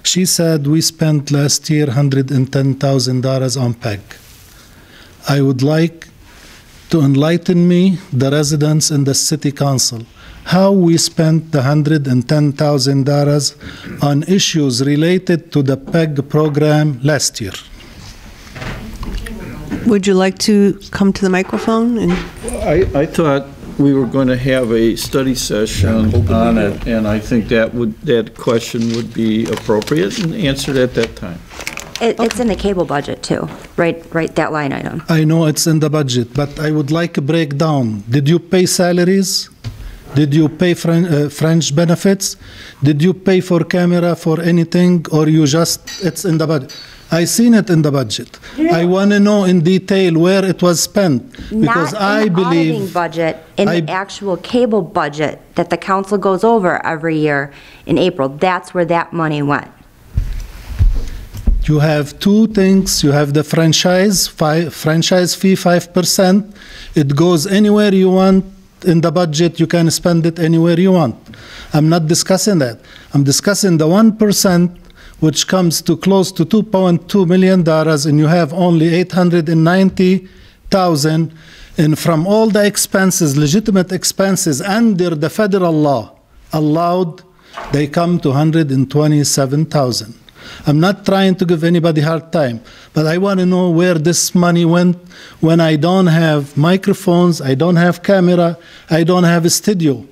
She said we spent last year $110,000 on PEG. I would like to enlighten me, the residents and the city council, how we spent the $110,000 on issues related to the PEG program last year. Would you like to come to the microphone? And I thought we were going to have a study session on it, and I think that question would be appropriate and answered at that time. It's in the cable budget too, right, that line item. I know it's in the budget, but I would like a breakdown. Did you pay salaries? Did you pay French benefits? Did you pay for camera, for anything, or you just, it's in the budget? I seen it in the budget. Yeah. I want to know in detail where it was spent, because I believe... Not in the auditing budget, in the actual cable budget that the council goes over every year in April. That's where that money went. You have two things. You have the franchise fee, 5%. It goes anywhere you want in the budget. You can spend it anywhere you want. I'm not discussing that. I'm discussing the 1%, which comes to close to $2.2 million, and you have only $890,000. And from all the expenses, legitimate expenses under the federal law allowed, they come to $127,000. I'm not trying to give anybody a hard time, but I want to know where this money went when I don't have microphones, I don't have camera, I don't have a studio.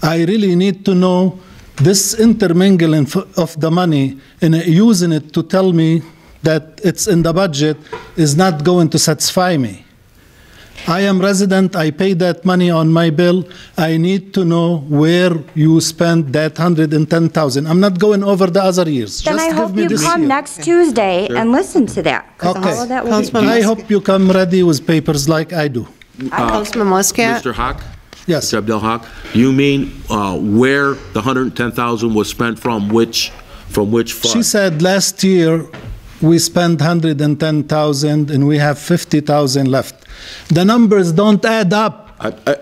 I really need to know this intermingling of the money and using it to tell me that it's in the budget is not going to satisfy me. I am resident, I pay that money on my bill. I need to know where you spent that $110,000. I'm not going over the other years. Then Just I hope you come next Tuesday and listen to that. Okay. All of that will I hope you come ready with papers like I do. Councilman Muscat? Mr. Hawk? Yes. Mr. Abdel Hawk, you mean where the $110,000 was spent from which fund? She said last year we spent $110,000 and we have $50,000 left. The numbers don't add up.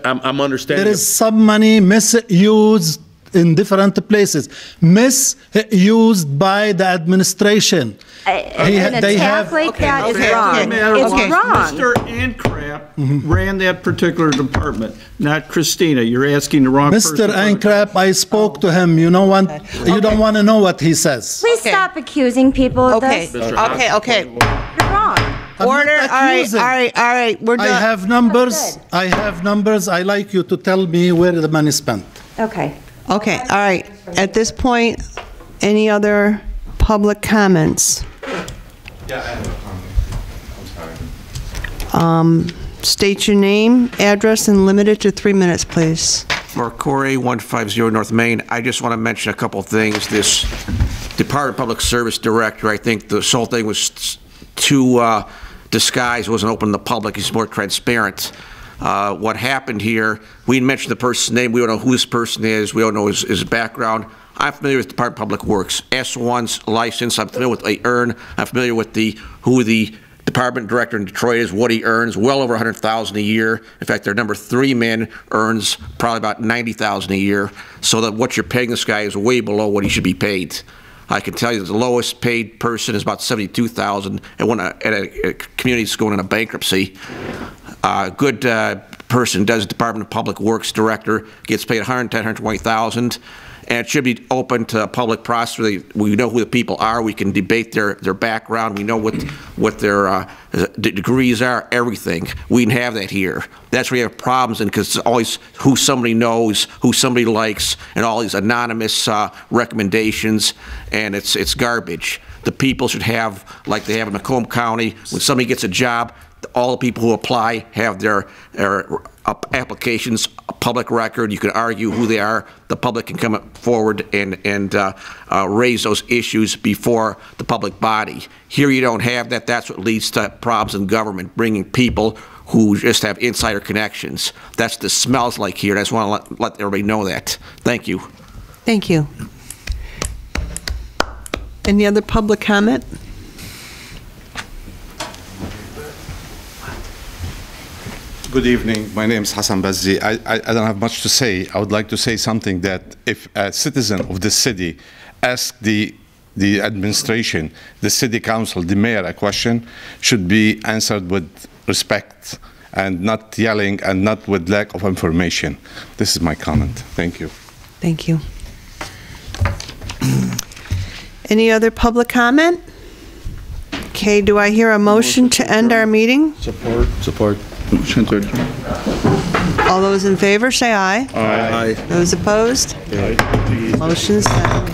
I'm understanding. There is some money misused in different places, misused by the administration. An attack like that is wrong. It's wrong. Mr. Ancrap ran that particular department, not Christina. You're asking the wrong person. Mr. Ancrap, I spoke to him. You know what? You don't want to know what he says. Please stop accusing people of this. Okay. You're wrong. Order, all right, we're done. I have numbers. I like you to tell me where the money spent. Okay. Okay, all right. At this point, any other public comments? Yeah, I have a comment. I'm sorry. State your name, address, and limit it to 3 minutes, please. Mark Corey, 150 North Main. I just want to mention a couple of things. This Department of Public Service Director, I think this whole thing was too disguised, wasn't open to the public. It's more transparent. What happened here, we mentioned the person's name. We don't know who this person is. We don't know his background. I'm familiar with Department of Public Works. S1's license. I'm familiar with what they earn. I'm familiar with who the department director in Detroit is, what he earns, well over $100,000 a year. In fact, their number 3 man earns probably about $90,000 a year. So that what you're paying this guy is way below what he should be paid. I can tell you that the lowest paid person is about $72,000 at a community that's going into bankruptcy. A good person does Department of Public Works director, gets paid $110,000, $120,000. And it should be open to public process. We know who the people are. We can debate their background. We know what their degrees are, everything. We can have that here. That's where you have problems, and because it's always who somebody knows, who somebody likes, and all these anonymous recommendations, and it's garbage. The people should have, like they have in Macomb County, when somebody gets a job, all the people who apply have their applications a public record. You can argue who they are. The public can come forward and raise those issues before the public body. Here you don't have that. That's what leads to problems in government, bringing people who just have insider connections. That's what this smells like here. I just want to let everybody know that. Thank you. Thank you. Any other public comment? Good evening. My name is Hassan Bazzi. I don't have much to say. I would like to say something that if a citizen of the city asks the administration, the city council, the mayor a question, should be answered with respect and not yelling and not with lack of information. This is my comment. Thank you. Thank you. Any other public comment? Okay, do I hear a motion to end our meeting? Support. Support. Motion to adjourn. All those in favor, say aye. Aye. Those opposed? Aye. Motion's done.